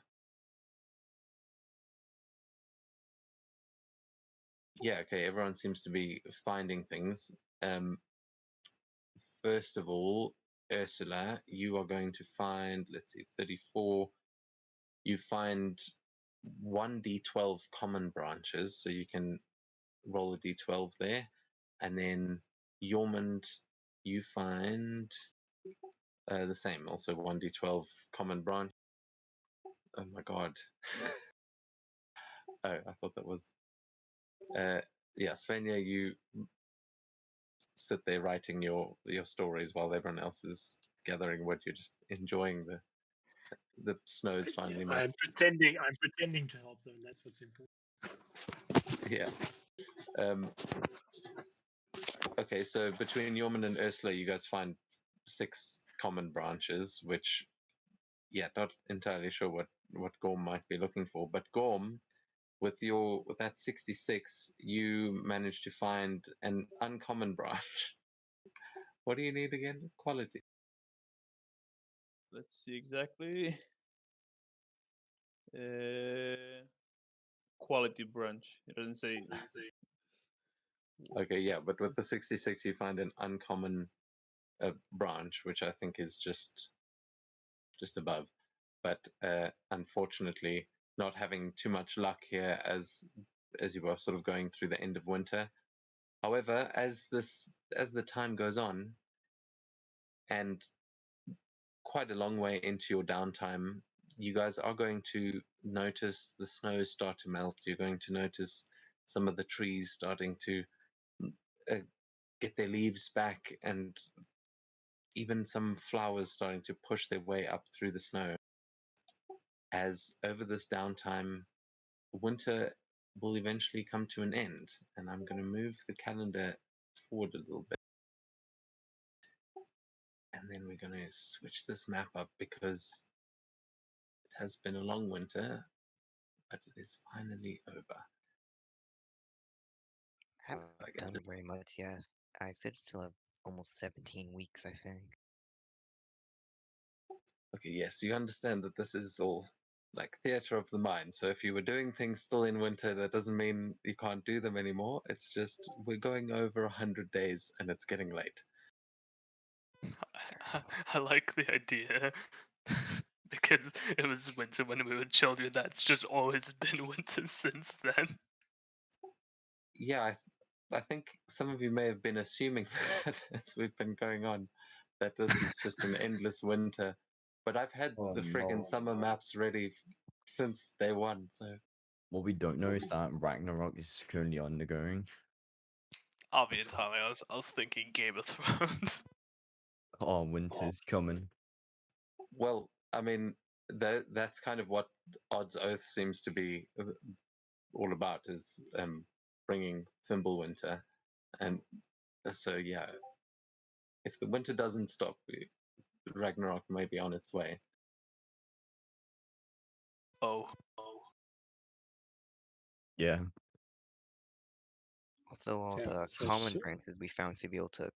S1: Yeah, okay, everyone seems to be finding things. First of all, Ursula, you are going to find, let's see, 34. You find 1d12 common branches, so you can roll a d12 there, and then Yormund, you find the same, also 1d12 common branch. Oh my god. Oh, I thought that was. Yeah, Svenja, you sit there writing your stories while everyone else is gathering wood. You're just enjoying the snow's finally melted.
S8: I'm pretending to help them. That's what's important.
S1: Yeah. Okay, so between Yorman and Ursula, you guys find 6 common branches, which, yeah, not entirely sure what Gorm might be looking for, but Gorm, with that 66, you managed to find an uncommon branch. What do you need again? Quality.
S6: Let's see exactly. Quality branch. It doesn't say.
S1: Okay, yeah, but with the 66, you find an uncommon branch, which I think is just above. But unfortunately, not having too much luck here as you were sort of going through the end of winter. However, as the time goes on, and quite a long way into your downtime, you guys are going to notice the snow start to melt. You're going to notice some of the trees starting to get their leaves back, and even some flowers starting to push their way up through the snow. As over this downtime, winter will eventually come to an end. And I'm going to move the calendar forward a little bit. And then we're going to switch this map up because it has been a long winter, but it is finally over.
S7: I haven't done very much yet. I still have almost 17 weeks, I think.
S1: Okay, yes, you understand that this is all like theater of the mind. So if you were doing things still in winter, that doesn't mean you can't do them anymore. It's just we're going over 100 days and it's getting late.
S4: I like the idea because it was winter when we were children. That's just always been winter since then.
S1: Yeah, I think some of you may have been assuming that as we've been going on, that this is just an endless winter. But I've had the friggin' summer maps ready since day one. So
S5: what we don't know is that Ragnarok is currently undergoing.
S4: I'll be entirely honest. I was thinking Game of Thrones.
S5: Oh, winter's coming.
S1: well, I mean, that's kind of what Odd's Oath seems to be all about, is bringing Fimbulwinter. And so, yeah, if the winter doesn't stop, Ragnarok may be on its way.
S4: Oh,
S5: Yeah.
S7: Also, all
S8: Yeah,
S7: the
S8: so
S7: common branches we found to be able to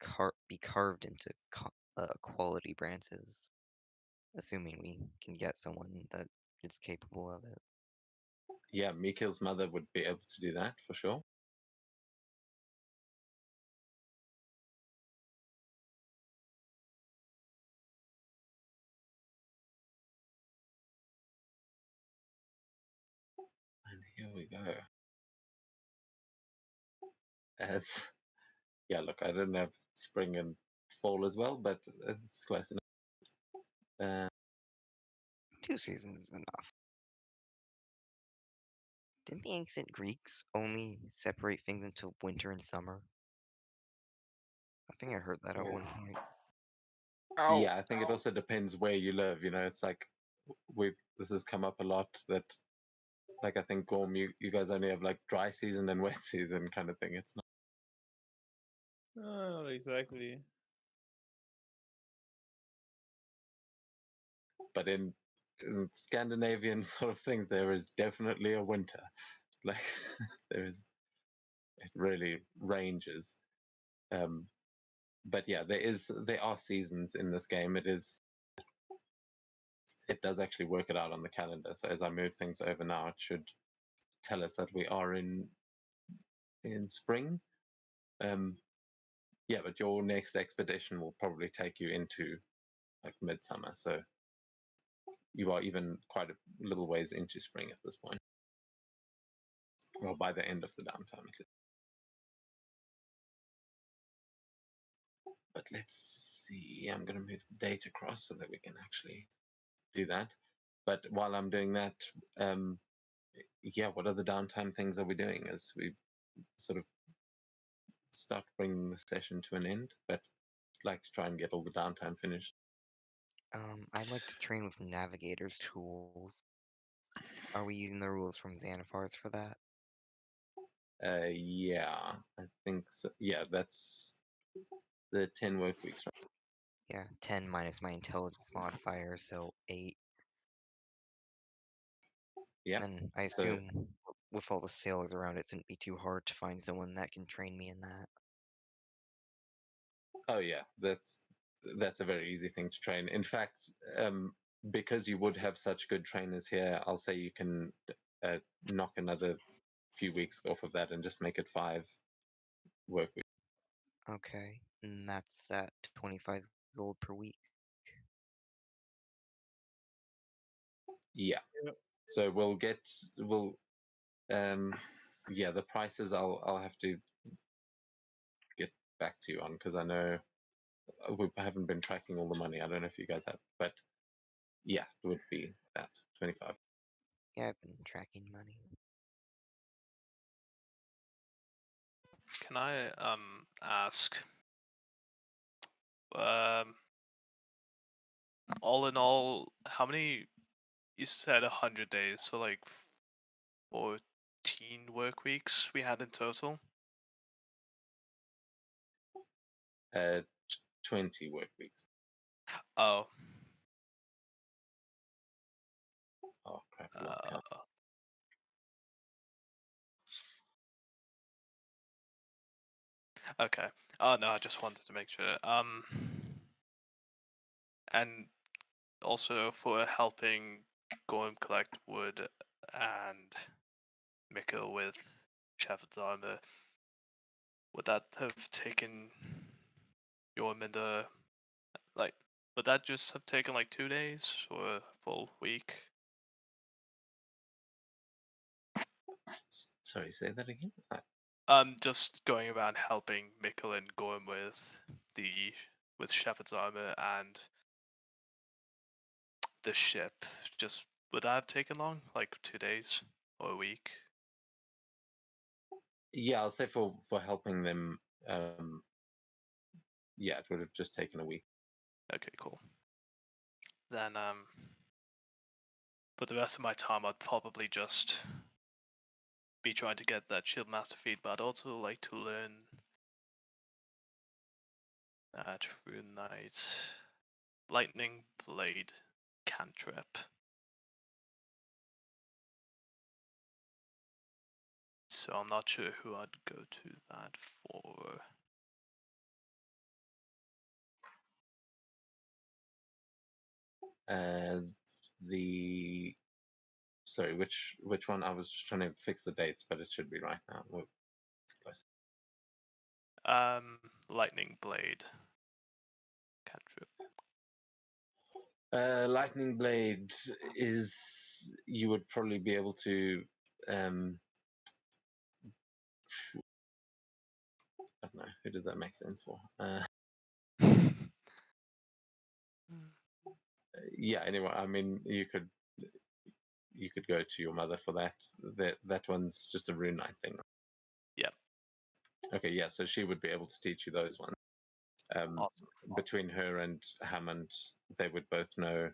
S7: be carved into quality branches, assuming we can get someone that is capable of it.
S1: Yeah, Mikhail's mother would be able to do that for sure. And here we go. As yeah, look, I didn't have spring and fall as well, but it's close enough.
S7: 2 seasons is enough. Didn't the ancient Greeks only separate things into winter and summer? I think I heard that at one point.
S1: Yeah, I think it also depends where you live. You know, it's like this has come up a lot that, like, I think Gorm, you guys only have like dry season and wet season kind of thing. It's not.
S6: Not exactly.
S1: But in Scandinavian sort of things, there is definitely a winter. Like there is, it really ranges. But yeah, there are seasons in this game. It does actually work it out on the calendar. So as I move things over now, it should tell us that we are in spring. Yeah, but your next expedition will probably take you into like midsummer. So you are even quite a little ways into spring at this point. Well, by the end of the downtime. But let's see. I'm going to move the date across so that we can actually do that. But while I'm doing that, yeah, what other downtime things are we doing as we sort of start bringing the session to an end? But I'd like to try and get all the downtime finished.
S7: I'd like to train with navigator's tools. Are we using the rules from Xanathar's for that?
S1: Yeah, I think so. Yeah, that's the 10 work weeks, right?
S7: Yeah, 10 minus my intelligence modifier, so 8.
S1: Yeah.
S7: And I
S1: So,
S7: assume with all the sailors around, it shouldn't be too hard to find someone that can train me in that.
S1: oh yeah, that's a very easy thing to train. In fact, because you would have such good trainers here, I'll say you can knock another few weeks off of that and just make it 5 work weeks.
S7: Okay, and that's at 25 gold per week.
S1: Yeah.
S6: Yep.
S1: So we'll yeah, the prices I'll have to get back to you on because I know we haven't been tracking all the money. I don't know if you guys have, but yeah, it would be that 25.
S7: Yeah, I've been tracking money.
S4: Can I ask? Um, all in all, how many? You said 100 days, so like 14 work weeks we had in total.
S1: 20 work weeks.
S4: Oh,
S1: Oh crap, I lost count.
S4: okay. Oh no, I just wanted to make sure. And also for helping go and collect wood and Mikkel with Shepherd's armor, would that have taken your Minda like? Would that just have taken like 2 days or a full week?
S1: Sorry, say that again.
S4: Just going around helping Mikkel and going with Shepherd's armor and the ship. Just would that have taken long? Like 2 days or a week?
S1: Yeah, I'll say for helping them, yeah, it would have just taken a week.
S4: Okay, cool. Then for the rest of my time, I'd probably just be trying to get that Shield Master feat, but I'd also like to learn True Knight Lightning Blade cantrip. So I'm not sure who I'd go to that for.
S1: The sorry, which one? I was just trying to fix the dates, but it should be right now. We're close.
S4: Lightning Blade cantrip.
S1: Lightning Blade is you would probably be able to. I don't know. Who does that make sense for? Yeah. Anyway, I mean, you could go to your mother for that. That one's just a rune knight thing.
S4: Yeah.
S1: Okay. Yeah. So she would be able to teach you those ones.
S4: Awesome.
S1: Between her and Hammond, they would both know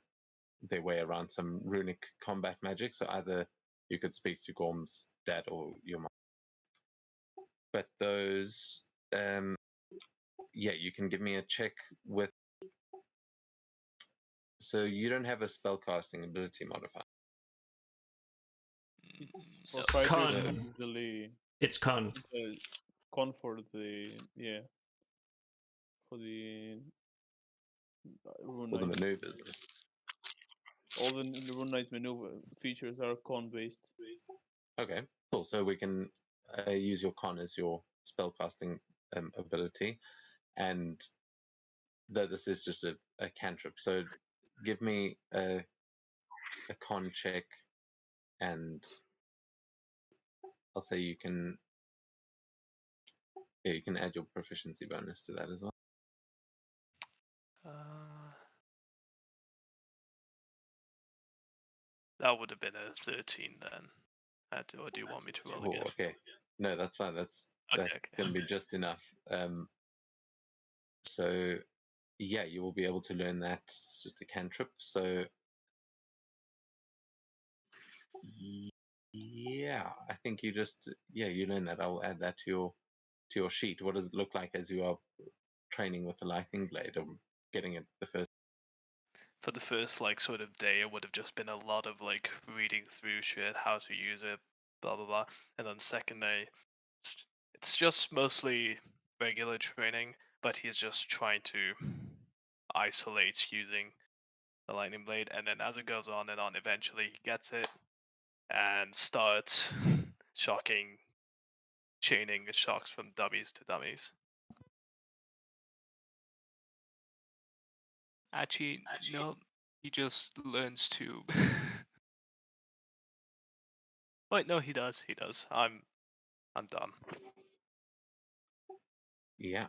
S1: their way around some runic combat magic. So either you could speak to Gorm's dad or your mom. But those, yeah, you can give me a check with. So you don't have a spellcasting ability modifier.
S6: It's
S4: No.
S6: for fighters
S2: Con.
S6: usually
S2: It's con.
S6: con for the for the rune
S1: All the
S6: knight.
S1: maneuvers.
S6: All the rune knight maneuver features are con based.
S1: Okay, cool. So we can use your con as your spellcasting ability, and though this is just a cantrip, so give me a con check, and I'll say you can. Yeah, you can add your proficiency bonus to that as well.
S4: That would have been a 13 then. Or do you want me to roll
S1: Oh,
S4: again?
S1: okay. No, that's fine. That's
S4: Okay.
S1: going to be just enough. So yeah, you will be able to learn that. It's just a cantrip. So yeah, I think you just you learn that. I'll add that to your sheet. What does it look like as you are training with the lightning blade or getting it the first?
S4: For the first like sort of day, it would have just been a lot of like reading through shit, how to use it, blah blah blah. And then second day, it's just mostly regular training, but he's just trying to isolate using the lightning blade. And then as it goes on and on, eventually he gets it and starts chaining shocks from dummies to dummies. Actually, no, he just learns to. Wait, no, he does. He does. I'm dumb.
S1: Yeah.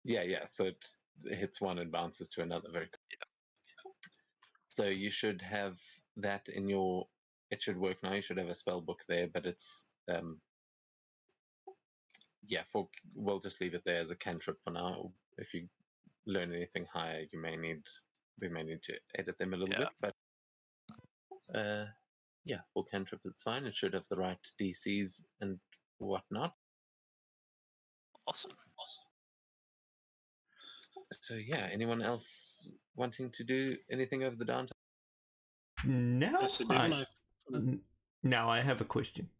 S1: Yeah. So it hits one and bounces to another. Very cool.
S4: Yeah.
S1: So you should have that in your. It should work now. You should have a spell book there, but it's we'll just leave it there as a cantrip for now. If you learn anything higher, we may need to edit them a little bit, but for cantrip it's fine. It should have the right DCs and whatnot.
S4: Awesome.
S1: So yeah, anyone else wanting to do anything over the downtime?
S2: Now
S8: So Devin,
S2: now I have a question.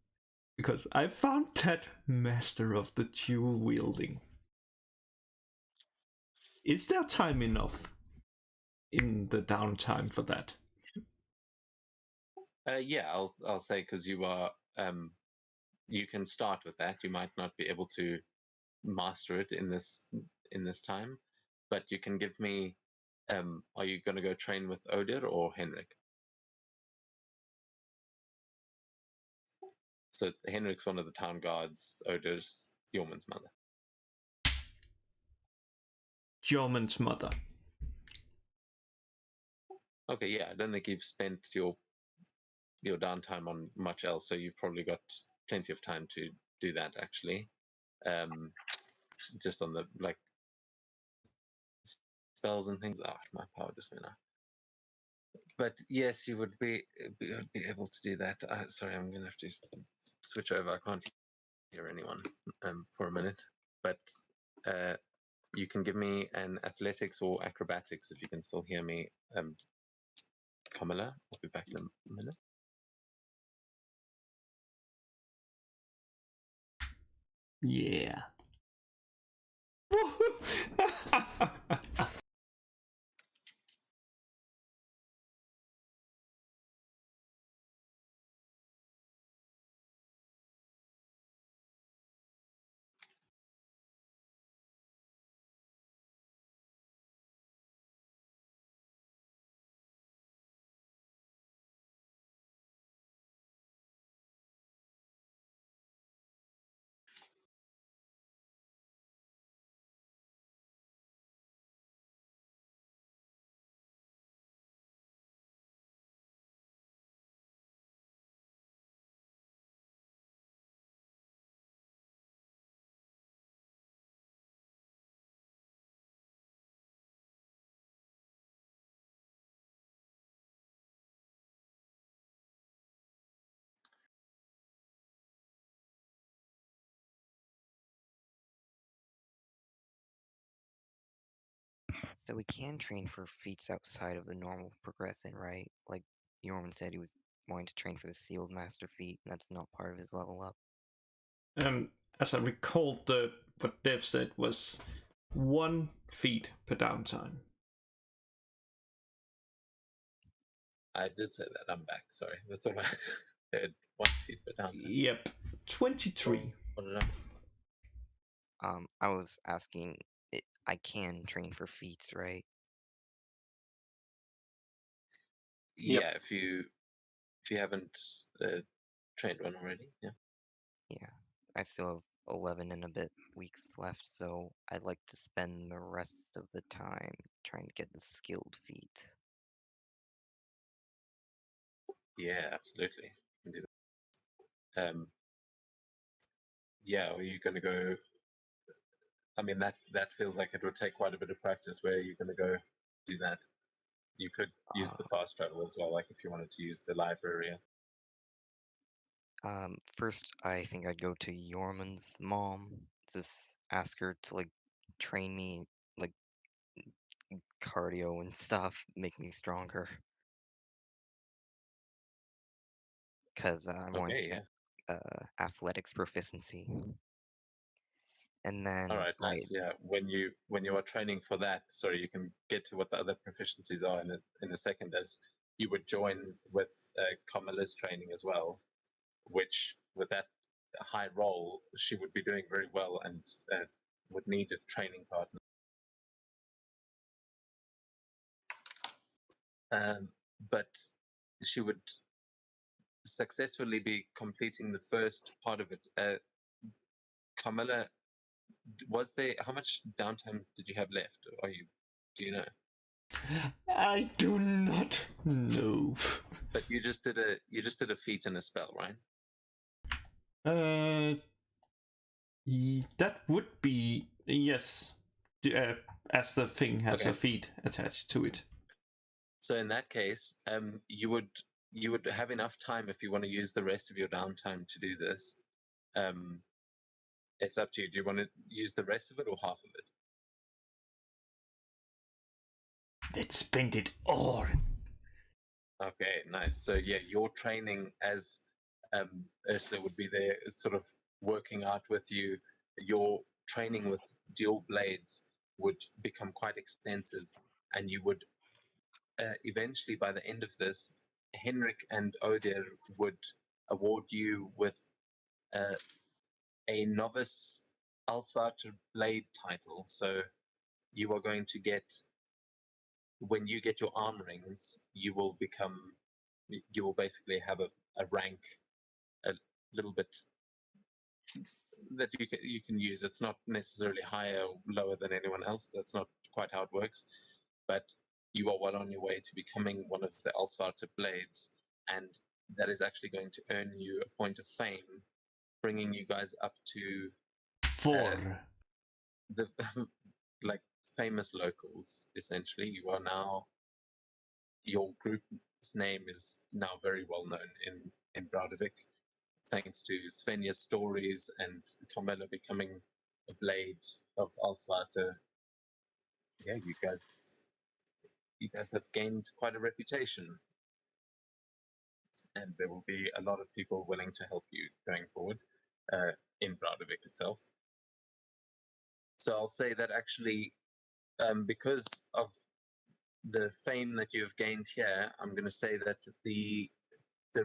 S2: Because I found that master of the dual wielding. Is there time enough in the downtime for that?
S1: I'll say because you are you can start with that. You might not be able to master it in this time, but you can give me. Are you going to go train with Odir or Henrik? So Henrik's one of the town guards. Odir's Yorman's mother.
S2: Jorman's mother.
S1: Okay, yeah. I don't think you've spent your downtime on much else, so you've probably got plenty of time to do that. Actually, just on the like spells and things. Oh, my power just went out. But yes, you would be able to do that. Sorry, I'm going to have to switch over. I can't hear anyone for a minute. But you can give me an athletics or acrobatics if you can still hear me, Kamala. I'll be back in a minute.
S2: Yeah.
S7: So we can train for feats outside of the normal progression, right? Like Norman said, he was wanting to train for the sealed master feat, and that's not part of his level up.
S2: As I recalled, what Dev said was 1 feat per downtime.
S1: I did say that. I'm back. Sorry, that's all I heard. 1 feat per downtime.
S2: Yep, 23.
S1: What did
S7: I was asking, I can train for feats, right?
S1: Yeah,
S8: Yep.
S1: if you if you haven't trained one already. Yeah.
S7: Yeah, I still have 11 and a bit weeks left, so I'd like to spend the rest of the time trying to get the skilled feat.
S1: Yeah, absolutely. You can do that. Yeah, are you going to go? I mean, that feels like it would take quite a bit of practice. Where you're going to go do that? You could use the fast travel as well, like if you wanted to use the library.
S7: First, I think I'd go to Yorman's mom. Just ask her to like train me like cardio and stuff, make me stronger. Because I want to
S1: Okay,
S7: get
S1: yeah.
S7: athletics proficiency. And
S1: All
S7: then
S1: right, nice. Yeah, when you are training for that, sorry, you can get to what the other proficiencies are in a second. As you would join with Camilla's training as well, which with that high role, she would be doing very well and would need a training partner. But she would successfully be completing the first part of it. Camilla, was there? How much downtime did you have left? Do you know?
S2: I do not know.
S1: But you just did a feat and a spell, right?
S2: Uh, that would be yes, as the thing has
S1: Okay.
S2: a feat attached to it.
S1: So in that case, you would have enough time if you want to use the rest of your downtime to do this. It's up to you. Do you want to use the rest of it or half of it?
S2: Let's spend it all.
S1: Okay, nice. So yeah, your training as Ursula would be there, sort of working out with you. Your training with dual blades would become quite extensive, and you would eventually, by the end of this, Henrik and Odir would award you with a novice Alsvater blade title. So you are going to get, when you get your arm rings, you will basically have a rank a little bit that you can use. It's not necessarily higher or lower than anyone else. That's not quite how it works. But you are well on your way to becoming one of the Alsvater blades, and that is actually going to earn you a point of fame, bringing you guys up to
S2: 4.
S1: the like famous locals. Essentially, you are now, your group's name is now very well known in Braudevik, thanks to Svenja's stories and Carmela becoming a blade of Alsvater. Yeah, you guys have gained quite a reputation, and there will be a lot of people willing to help you going forward in Braudevik itself. So I'll say that actually, because of the fame that you've gained here, I'm going to say that the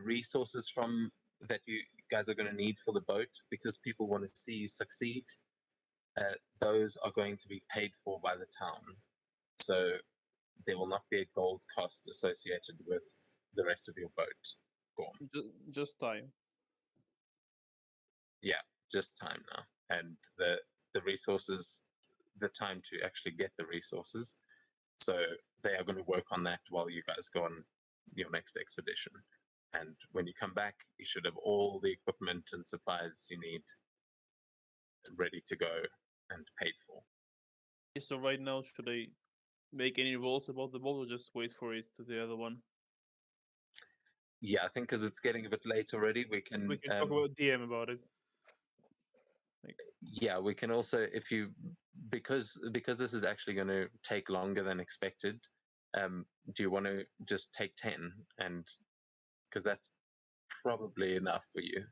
S1: resources from that you guys are going to need for the boat, because people want to see you succeed, those are going to be paid for by the town. So there will not be a gold cost associated with the rest of your boat. Go on.
S6: Just time.
S1: Yeah, just time now, and the resources, the time to actually get the resources. So they are going to work on that while you guys go on your next expedition. And when you come back, you should have all the equipment and supplies you need ready to go and paid for.
S6: So right now, should I make any rules about the boat or just wait for it to the other one?
S1: Yeah, I think because it's getting a bit late already, we can
S6: talk about DM about it.
S1: Yeah, we can also, if you, because this is actually going to take longer than expected, do you want to just take 10, and because that's probably enough for you?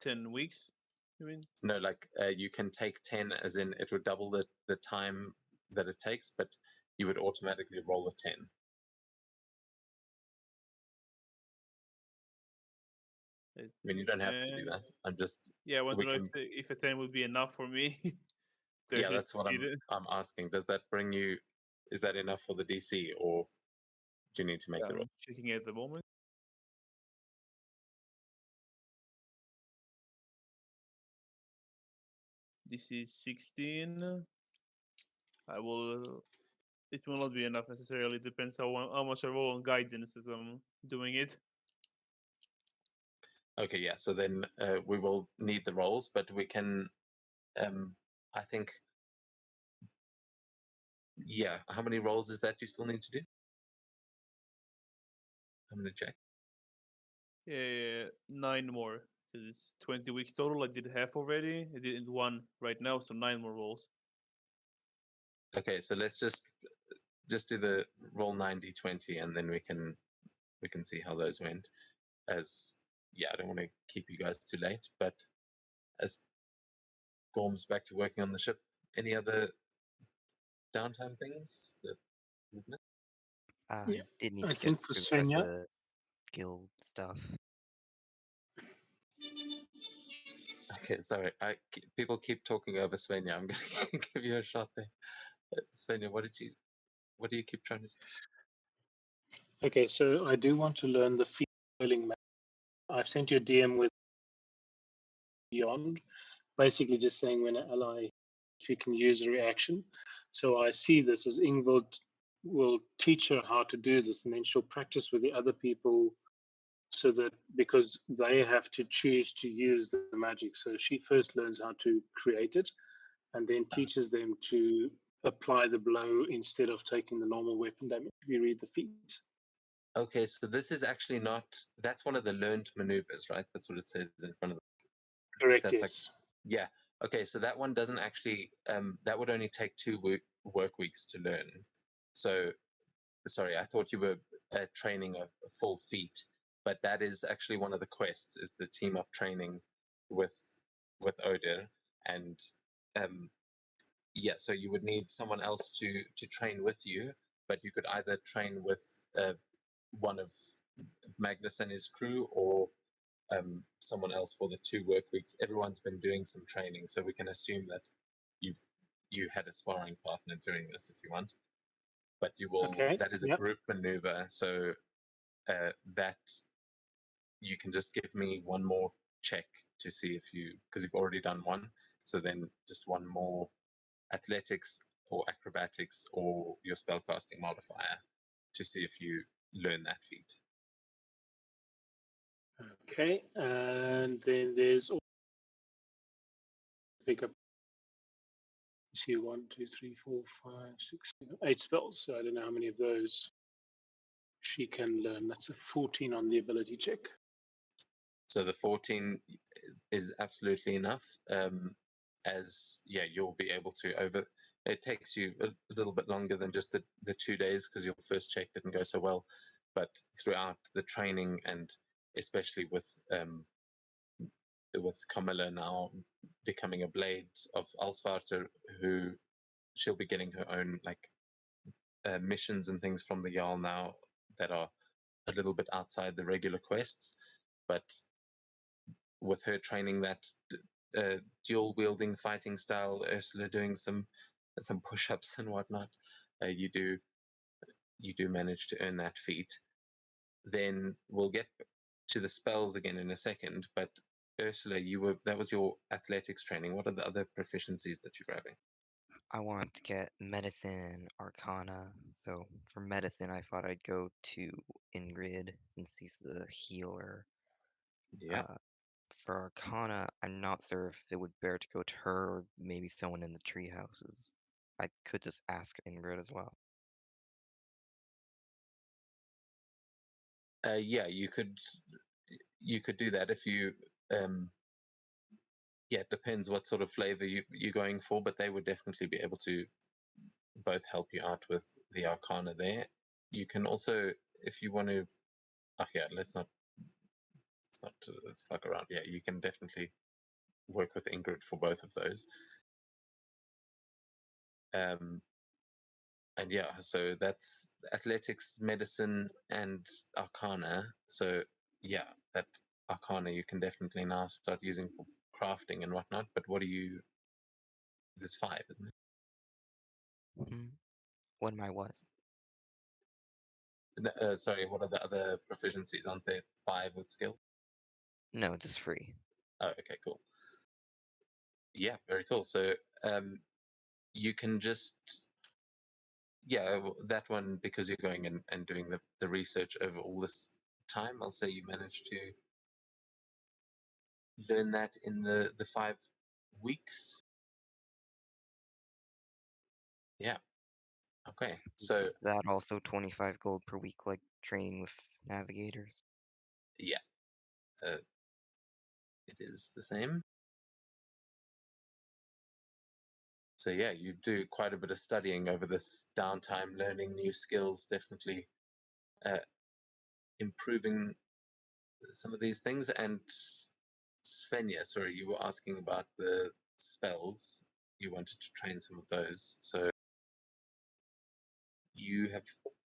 S6: 10 weeks, you mean?
S1: No, like you can take 10 as in it would double the time that it takes, but you would automatically roll a 10. I mean, you don't have to do that. I'm just,
S6: yeah, I want
S1: we
S6: to know
S1: can,
S6: if a 10 would be enough for me. to
S1: yeah,
S6: actually
S1: that's what
S6: succeed it.
S1: I'm asking. Does that bring you, is that enough for the DC, or Do you need to make the roll?
S6: I'm checking at the moment. This is 16. I will. It will not be enough necessarily. Depends how much I roll on guidance as I'm doing it.
S1: Okay, yeah. So then we will need the rolls, but we can. I think. Yeah. How many rolls is that you still need to do? I'm gonna check.
S6: 9 more. 'Cause it's 20 weeks total. I did half already. I did one right now, so 9 more rolls.
S1: Okay, so let's just do the roll 90-20, and then we can see how those went. As yeah, I don't want to keep you guys too late, but as Gorm's back to working on the ship, any other downtime things that we've missed?
S7: I did need
S8: I
S7: to get
S8: think for
S7: through the rest
S8: Svenja,
S7: of the guild stuff.
S1: Okay, sorry. People keep talking over Svenja. I'm going to give you a shot there. Svenja, what do you keep trying to say?
S8: okay, so I do want to learn the field rolling map. I've sent you a DM with Beyond, basically just saying when an ally, she can use a reaction. So I see this as Ingvild will teach her how to do this, and then she'll practice with the other people so that because they have to choose to use the magic. So she first learns how to create it and then teaches them to apply the blow instead of taking the normal weapon damage. If you read the feat.
S1: Okay, so this is actually not, that's one of the learned maneuvers, right? That's what it says in front of
S8: Correct,
S1: that's like,
S8: yes.
S1: yeah. Okay, so that one doesn't actually, that would only take 2 work weeks to learn. So, sorry, I thought you were training a full feat, but that is actually one of the quests, is the team up training with Oder. And yeah, so you would need someone else to train with you, but you could either train with one of Magnus and his crew, or someone else for the 2 work weeks. Everyone's been doing some training, so we can assume that you had a sparring partner doing this if you want. But you will.
S8: Okay,
S1: That is a
S8: yep.
S1: group maneuver, so that you can just give me one more check to see if you, because you've already done one. So then just one more athletics or acrobatics or your spellcasting modifier to see if you learn that feat.
S8: Okay, and then there's also pick up. You see 1, 2, 3, 4, 5, 6, 7, 8 spells. So I don't know how many of those she can learn. That's a 14 on the ability check.
S1: So the 14 is absolutely enough. As yeah, you'll be able to over. It takes you a little bit longer than just the 2 days because your first check didn't go so well, but throughout the training, and especially with Camilla now becoming a blade of Alsvarter, who she'll be getting her own like missions and things from the Jarl now that are a little bit outside the regular quests, but with her training that dual wielding fighting style, Ursula doing some push-ups and whatnot, you do manage to earn that feat. Then we'll get to the spells again in a second, but Ursula, that was your athletics training. What are the other proficiencies that you're grabbing?
S7: I want to get medicine, arcana. So for medicine, I thought I'd go to Ingrid since he's the healer.
S1: Yeah.
S7: For arcana, I'm not sure if it would bear to go to her or maybe someone in the tree houses. I could just ask Ingrid as well.
S1: Yeah, you could do that if you yeah, it depends what sort of flavor you're going for, but they would definitely be able to both help you out with the arcana there. You can also, if you want to, yeah, let's not fuck around. Yeah, you can definitely work with Ingrid for both of those. And yeah, so that's athletics, medicine, and arcana. So yeah, that arcana you can definitely now start using for crafting and whatnot. But what do you? There's 5, isn't it?
S7: What am I what?
S1: Sorry, what are the other proficiencies? Aren't there 5 with skill?
S7: No, just free.
S1: Oh, okay, cool. Yeah, very cool. So you can just, that one, because you're going and doing the research over all this time, I'll say you managed to learn that in the 5 weeks. Yeah. Okay. So
S7: Is that also 25 gold per week, like training with navigators?
S1: yeah, it is the same. So yeah, you do quite a bit of studying over this downtime, learning new skills, definitely improving some of these things. And Svenja, sorry, you were asking about the spells. You wanted to train some of those. So you have,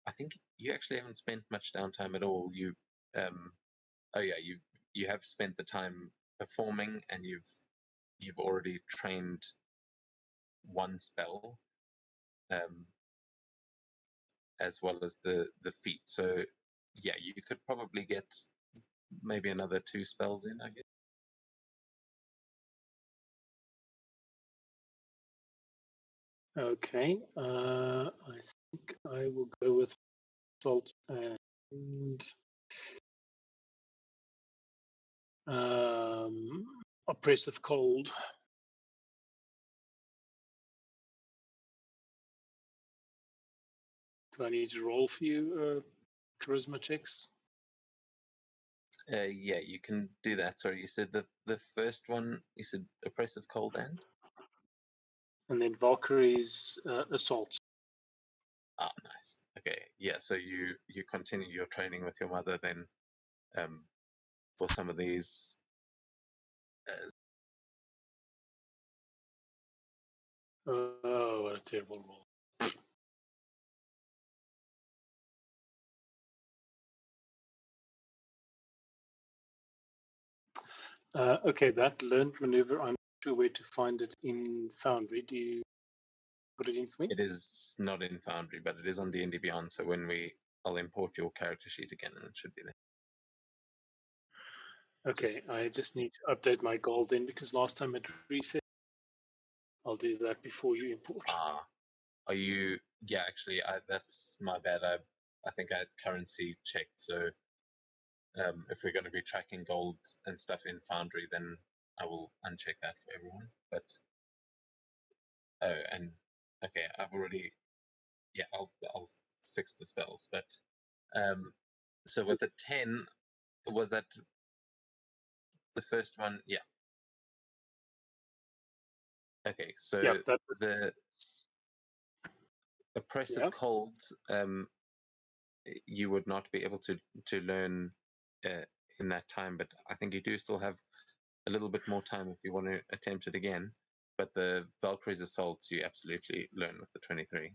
S1: I think you actually haven't spent much downtime at all. You, oh yeah, you have spent the time performing, and you've already trained one spell, as well as the feat. So yeah, you could probably get maybe another 2 spells in, I guess.
S8: Okay. I think I will go with salt and oppressive cold. Do I need to roll for you charisma checks?
S1: Yeah, you can do that. Sorry, you said the first one, you said oppressive cold
S8: And then Valkyrie's assault.
S1: Ah, nice. Okay, yeah. So you continue your training with your mother then, for some of these.
S8: Oh, what a terrible roll. Okay, that learned maneuver, I'm not sure where to find it in Foundry. Do you put it in for me?
S1: It is not in Foundry, but it is on D&D Beyond. So I'll import your character sheet again, and it should be there.
S8: Okay, I just need to update my gold then, because last time it reset. I'll do that before you import.
S1: Are you? Yeah, actually, that's my bad. I think I had currency checked. So if we're going to be tracking gold and stuff in Foundry, then I will uncheck that for everyone. But and okay, I've already. Yeah, I'll fix the spells. But so with the 10, was that the first one? Yeah. Okay, so
S8: Yeah, that.
S1: the oppressive
S8: Yeah.
S1: cold, you would not be able to learn in that time, but I think you do still have a little bit more time if you want to attempt it again. But the Valkyrie's assaults, you absolutely learn with the 23.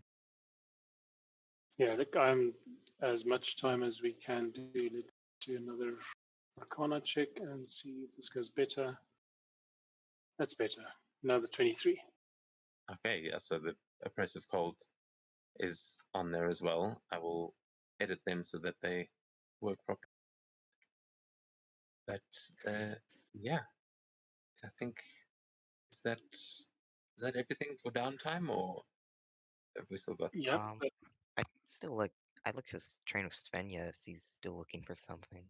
S8: Yeah, look, I'm as much time as we can do. Let's do another Arcana check and see if this goes better. That's better. Another 23.
S1: Okay, yeah, so the oppressive cold is on there as well. I will edit them so that they work properly. But yeah, I think is that everything for downtime, or have we still got?
S8: Yep.
S7: I still I'd like to train with Svenja if he's still looking for something.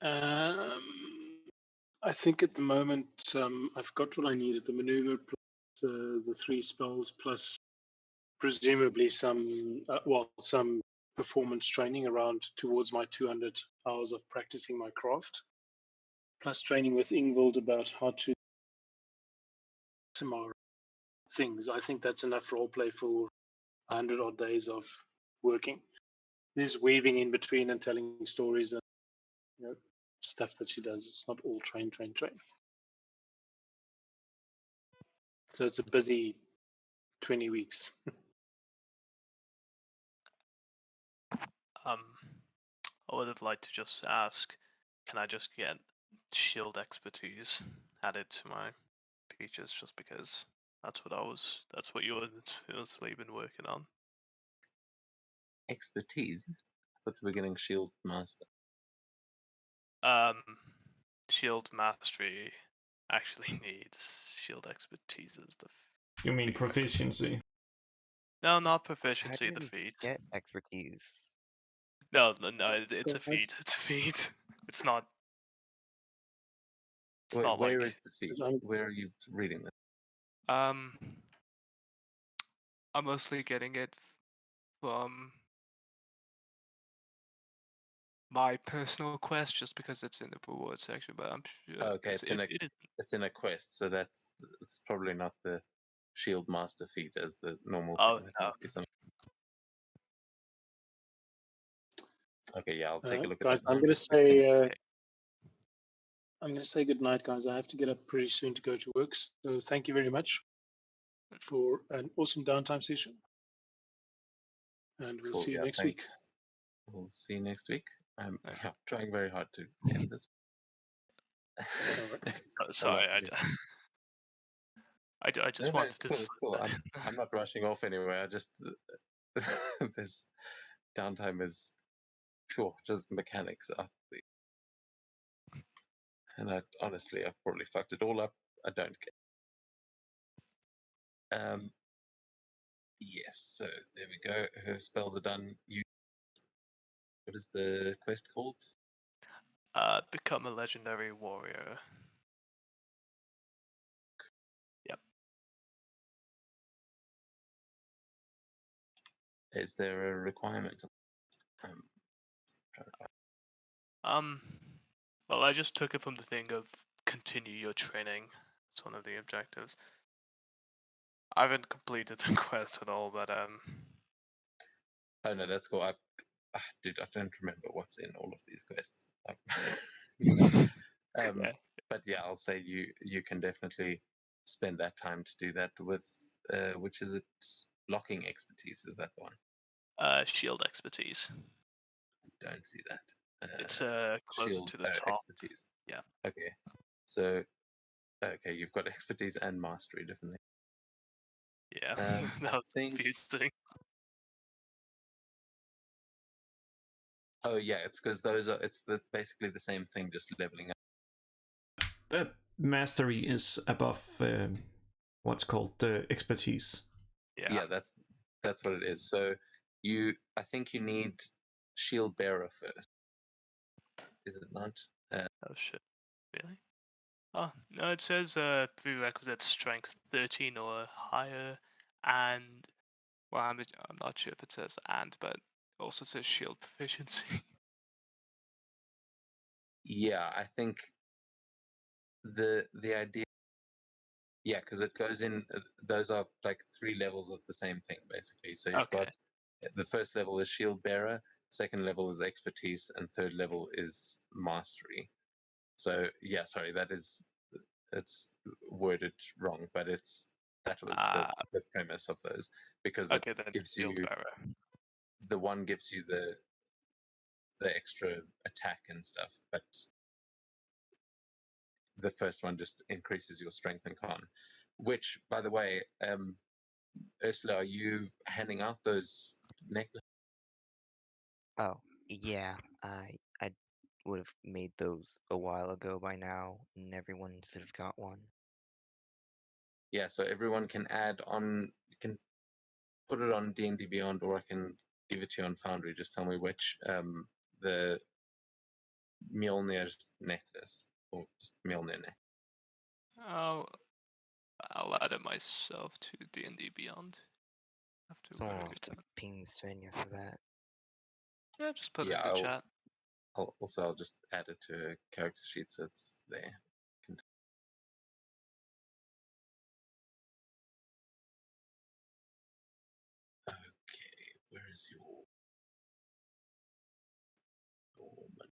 S8: I think at the moment I've got what I needed: the maneuver plus the 3 spells plus presumably some some performance training around towards my 200 hours of practicing my craft, plus training with Ingvild about how to tomorrow things. I think that's enough role play for 100 odd days of working. There's weaving in between and telling stories and stuff that she does. It's not all train. So it's a busy 20 weeks.
S4: I would have liked to just ask, can I just get shield expertise added to my features just because That's what you and Lee been working on.
S1: Expertise. I thought we were getting shield master.
S4: Shield mastery actually needs shield expertise as the.
S2: You mean proficiency?
S4: No, not
S7: How
S4: proficiency.
S7: did
S4: The
S7: we
S4: feat.
S7: get expertise?
S4: No, it's a
S8: Guys?
S4: feat. It's a feat. It's not. It's
S1: Wait,
S4: not
S1: where
S4: like.
S1: is the feat?
S8: I'm-
S1: Where are you reading this?
S4: I'm mostly getting it from my personal quest, just because it's in the reward section. But I'm sure
S1: Okay, it's in a quest, so it's probably not the shield master feat as the normal
S4: Oh,
S1: thing. That
S4: no.
S1: might be something. Okay, yeah, I'll take a look at
S8: guys,
S1: that.
S8: I'm
S1: now.
S8: going to
S1: It's in-
S8: say I'm going to say good night, guys. I have to get up pretty soon to go to work. So thank you very much for an awesome downtime session, and we'll
S1: cool.
S8: see you
S1: Yeah,
S8: next week.
S1: thanks. We'll see you next week. I'm
S4: Yeah.
S1: trying very hard to end this.
S8: Alright.
S1: It's a
S4: Sorry,
S1: lot to do.
S4: I just
S1: No,
S4: wanted
S1: it's
S4: to.
S1: cool. It's cool. I'm not rushing off anywhere. I just this downtime is sure just mechanics are and I've probably fucked it all up. I don't care. Yes. So there we go. Her spells are done. What is the quest called?
S4: Become a legendary warrior. Yep.
S1: Is there a requirement? Um, trying to find-
S4: Well, I just took it from the thing of continue your training. It's one of the objectives. I haven't completed the quest at all, but
S1: Oh no, that's cool. Dude, I don't remember what's in all of these quests.
S4: yeah.
S1: But yeah, I'll say you can definitely spend that time to do that with which is it? Blocking expertise. Is that the one?
S4: Shield expertise.
S1: Don't see that.
S4: It's closer
S1: Shield
S4: to the top.
S1: expertise.
S4: Yeah.
S1: Okay. So okay, you've got expertise and mastery, differently.
S4: Yeah. That
S1: I
S4: was
S1: think.
S4: confusing.
S1: Oh yeah, it's because it's basically the same thing, just leveling up.
S2: Mastery is above what's called expertise.
S1: Yeah, that's what it is. So I think you need shield bearer first. Is it not?
S4: Oh shit. Really? Oh no, it says prerequisite strength 13 or higher, and well, I'm not sure if it says and, but it also says shield proficiency.
S1: Yeah, I think the idea. Yeah, because it goes in. Those are like 3 levels of the same thing, basically. So you've got the first level is shield bearer, second level is expertise, and third level is mastery. So yeah, sorry, it's worded wrong, but that was the premise of those, because it
S4: Okay, then
S1: gives
S4: shield
S1: you
S4: bearer.
S1: the one gives you the extra attack and stuff, but the first one just increases your strength and con. Which, by the way, Ursula, are you handing out those necklaces?
S7: Oh, yeah, I would have made those a while ago by now, and everyone should have got one.
S1: Yeah, so everyone can add on. You can put it on D&D Beyond, or I can give it to you on Foundry. Just tell me which. The Mjolnir's necklace, or just Mjolnir neck.
S4: Oh, I'll add it myself to D&D Beyond. Have to
S7: So I'll
S4: worry
S7: have to
S4: about.
S7: ping Svenja for that.
S4: Yeah, just put it
S1: Yeah,
S4: in the chat.
S1: I'll just add it to a character sheet so it's there. Okay, where is your woman?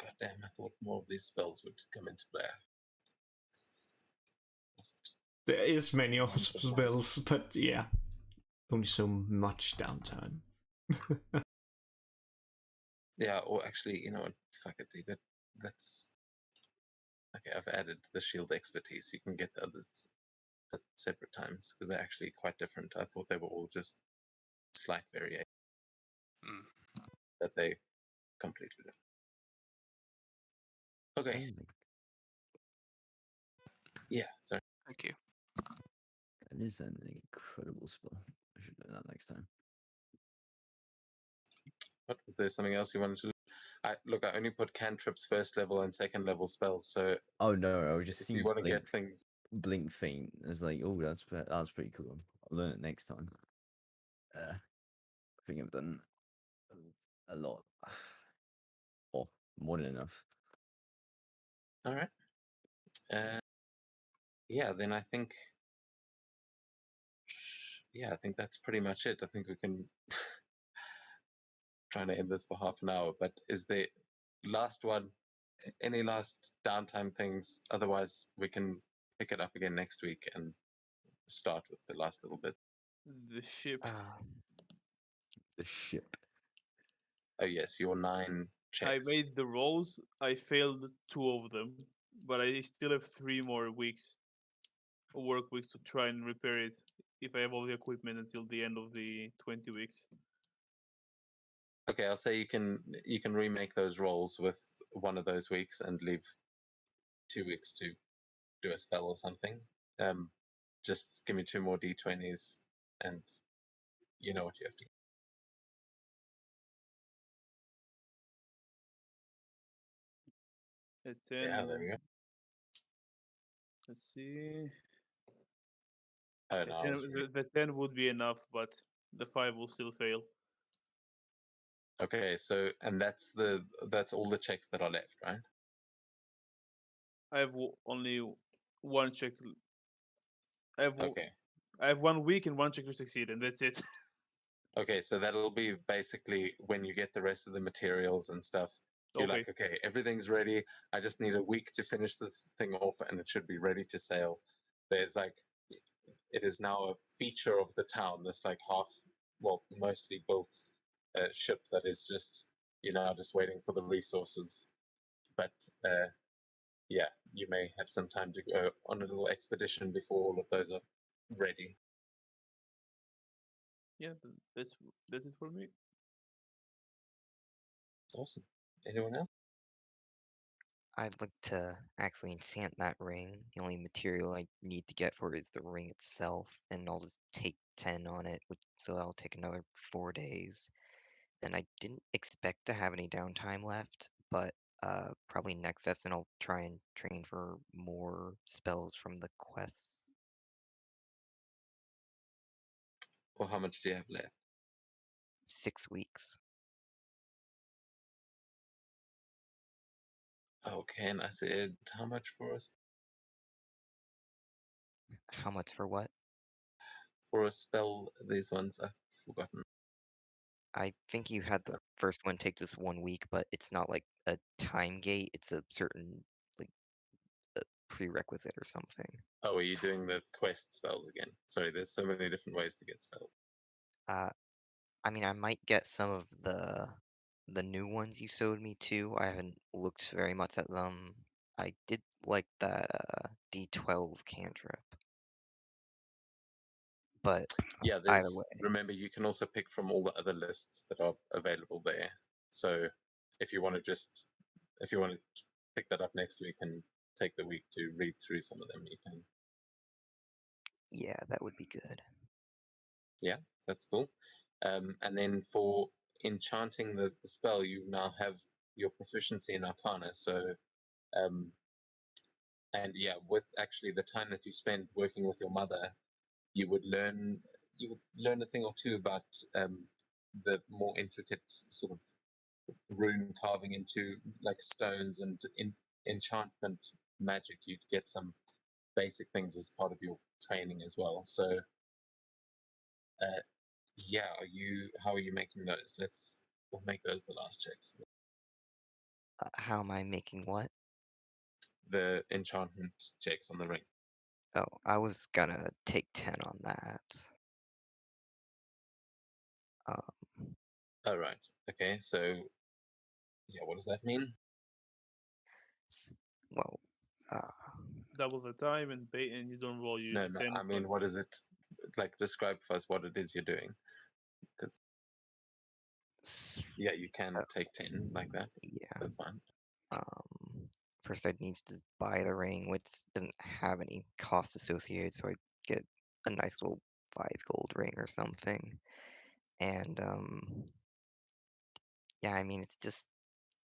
S1: God damn, I thought more of these spells would come into play.
S2: There is many awesome spells, but yeah, only so much downtime.
S1: Yeah, or actually, you know what? Fuck it, dude. That's. Okay, I've added the shield expertise. You can get the others at separate times because they're actually quite different. I thought they were all just slight variation, but they completely different. Okay.
S5: Amazing.
S1: Yeah. Sorry.
S4: Thank you.
S5: That is an incredible spell. I should do that next time.
S1: What was there something else you wanted to? Look, I only put cantrips first level and second level spells. So
S5: Oh no, I was just
S1: if you
S5: seeing
S1: want to get things,
S5: blink faint. I was like, oh, that's pretty cool. I'll learn it next time. I think I've done a lot, or more than enough.
S1: all right. Yeah. Then I think. Yeah, I think that's pretty much it. I think we can trying to end this for half an hour. But is the last one? Any last downtime things? Otherwise, we can pick it up again next week and start with the last little bit.
S6: The ship.
S5: The ship.
S1: Oh yes, your 9 checks.
S6: I made the rolls. I failed 2 of them, but I still have 3 more weeks, work weeks, to try and repair it if I have all the equipment until the end of the 20 weeks.
S1: Okay, I'll say you can remake those rolls with one of those weeks and leave 2 weeks to do a spell or something. Just give me 2 more d20s, and you know what you have to.
S6: At 10.
S1: Yeah, there we go.
S6: Let's see.
S1: Oh
S6: At
S1: no,
S6: 10, the 10 would be enough, but the 5 will still fail.
S1: okay. So, and that's all the checks that are left, right?
S6: I have only 1 check.
S1: Okay.
S6: I have 1 week and 1 check to succeed, and that's it.
S1: Okay, so that'll be basically when you get the rest of the materials and stuff. You're
S6: Okay.
S1: like, okay, everything's ready. I just need a week to finish this thing off, and it should be ready to sail. There's like, it is now a feature of the town. This like mostly built ship that is just just waiting for the resources. But yeah, you may have some time to go on a little expedition before all of those are ready.
S6: Yeah, that's it for me.
S1: Awesome. Anyone else?
S7: I'd like to actually enchant that ring. The only material I need to get for it is the ring itself, and I'll just take 10 on it, so that'll take another 4 days. And I didn't expect to have any downtime left, but probably next session I'll try and train for more spells from the quests.
S1: Or how much do you have left?
S7: 6 weeks.
S1: Okay, and I said how much for us?
S7: How much for what?
S1: For a spell, these ones I've forgotten.
S7: I think you had the first one take just 1 week, but it's not like a time gate. It's a certain like a prerequisite or something.
S1: Oh, are you doing the quest spells again? Sorry, there's so many different ways to get spells.
S7: I mean, I might get some of the new ones you showed me too. I haven't looked very much at them. I did like that D12 cantrip. But
S1: Yeah,
S7: either way,
S1: remember you can also pick from all the other lists that are available there. So if you want to pick that up next week and take the week to read through some of them, you can.
S7: yeah, that would be good.
S1: Yeah, that's cool. And then for enchanting the spell, you now have your proficiency in Arcana. So, and yeah, with actually the time that you spend working with your mother, you would learn a thing or two about the more intricate sort of rune carving into like stones and enchantment magic. You'd get some basic things as part of your training as well. So yeah, how are you making those? We'll make those the last checks.
S7: How am I making what?
S1: The enchantment checks on the ring.
S7: Oh, I was gonna take 10 on that.
S1: Oh right. Okay, so yeah, what does that mean?
S7: Well, Uh,
S6: double the time and pay, and you don't roll
S1: No,
S6: usually
S1: no.
S6: 10.
S1: I mean,
S6: but
S1: what is it like? Describe for us what it is you're doing. Because
S7: s-
S1: yeah, you can take 10 like that.
S7: yeah.
S1: That's fine.
S7: First I'd need to buy the ring, which doesn't have any cost associated, so I'd get a nice little 5 gold ring or something. And yeah, I mean it's just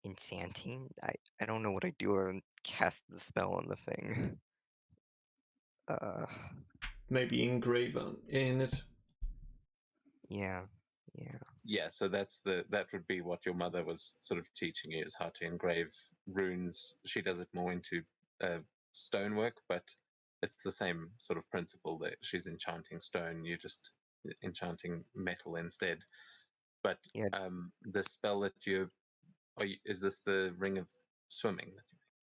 S7: enchanting. I don't know what I do other than cast the spell on the thing. Uh,
S2: Maybe engrave in it.
S7: yeah, yeah,
S1: Yeah, so that would be what your mother was sort of teaching you, is how to engrave runes. She does it more into stonework, but it's the same sort of principle that she's enchanting stone. You're just enchanting metal instead. But
S7: yeah,
S1: the spell that is this the ring of swimming?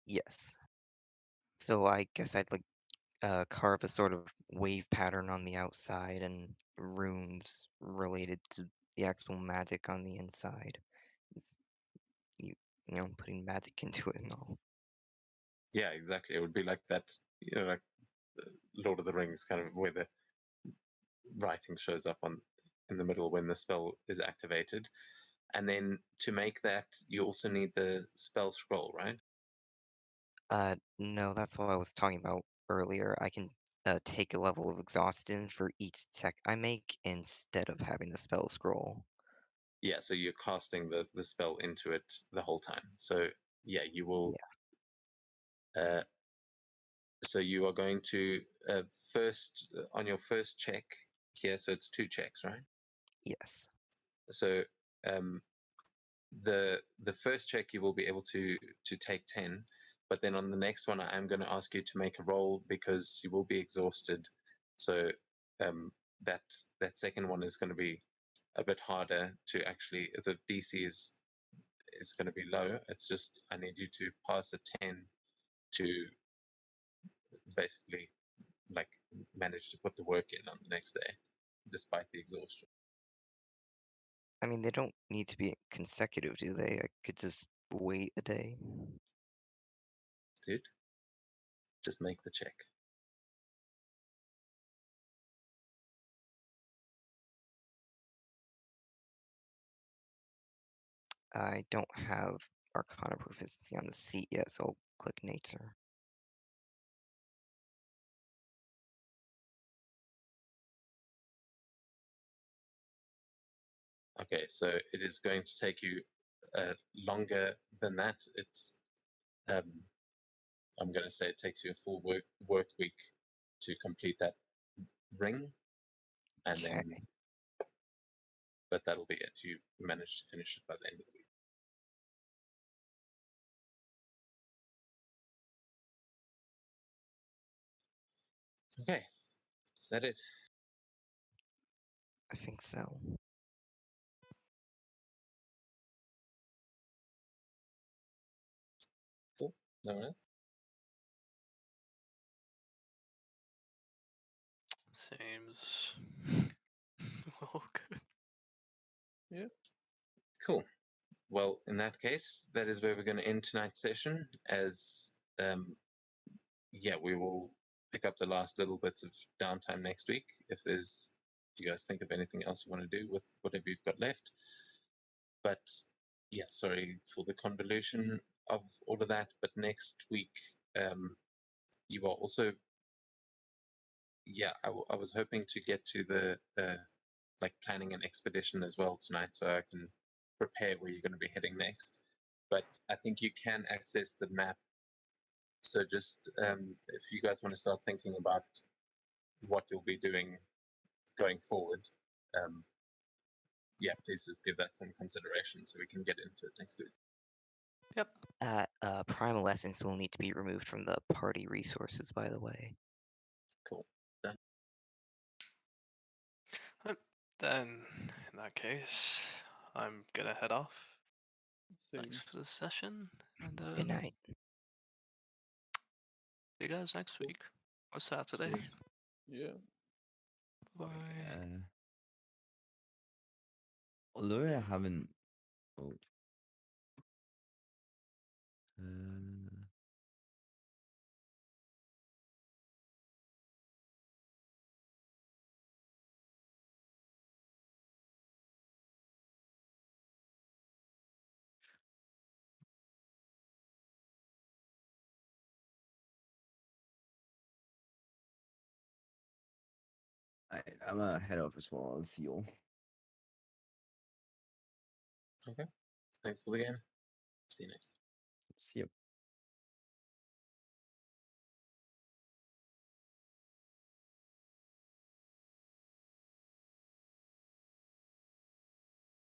S7: yes. So I guess I'd like carve a sort of wave pattern on the outside and runes related to the actual magic on the inside. It's, you, you know, putting magic into it and all.
S1: Yeah, exactly. It would be like that, like Lord of the Rings kind of where the writing shows up on in the middle when the spell is activated. And then to make that, you also need the spell scroll, right?
S7: No, that's what I was talking about earlier. I can take a level of exhaustion for each check I make instead of having the spell scroll.
S1: Yeah, so you're casting the spell into it the whole time. So yeah, you will. Uh, so you are going to first on your first check here. So it's 2 checks, right?
S7: Yes.
S1: So um, the first check you will be able to take 10, but then on the next one I am going to ask you to make a roll because you will be exhausted. So um, that that second one is going to be a bit harder to actually. The DC is going to be low. It's just I need you to pass a 10 to basically like manage to put the work in on the next day, despite the exhaustion.
S7: I mean, they don't need to be consecutive, do they? I could just wait a day.
S1: Dude, just make the check.
S7: I don't have Arcana proficiency on the seat yet, so I'll click Nature.
S1: Okay, so it is going to take you longer than that. It's I'm going to say it takes you a full work week to complete that ring, and
S7: Okay.
S1: then but that'll be it. You manage to finish it by the end of the week. Okay, is that it?
S7: I think so.
S1: Cool. No one else?
S4: Seems all good.
S6: Yeah.
S1: Cool. Well, in that case, that is where we're going to end tonight's session. As yeah, we will pick up the last little bits of downtime next week. If you guys think of anything else you want to do with whatever you've got left. But yeah, sorry for the convolution of all of that. But next week, you are also, yeah, I was hoping to get to the like planning an expedition as well tonight, so I can prepare where you're going to be heading next. But I think you can access the map. So just if you guys want to start thinking about what you'll be doing going forward, um, yeah, please just give that some consideration so we can get into it next week.
S4: Yep.
S7: Primal Essence will need to be removed from the party resources, by the way.
S1: Cool. Done.
S4: Then, in that case, I'm gonna head off. Thanks
S6: Same.
S4: for the session, and
S7: Good night.
S4: see you guys next week or Saturday.
S1: Cheers.
S6: Yeah.
S4: Bye.
S5: Although I haven't. Oh. Uh, right, I'm gonna head off as well. I'll see you all.
S1: Okay. Thanks for the game. See you next time.
S5: See you.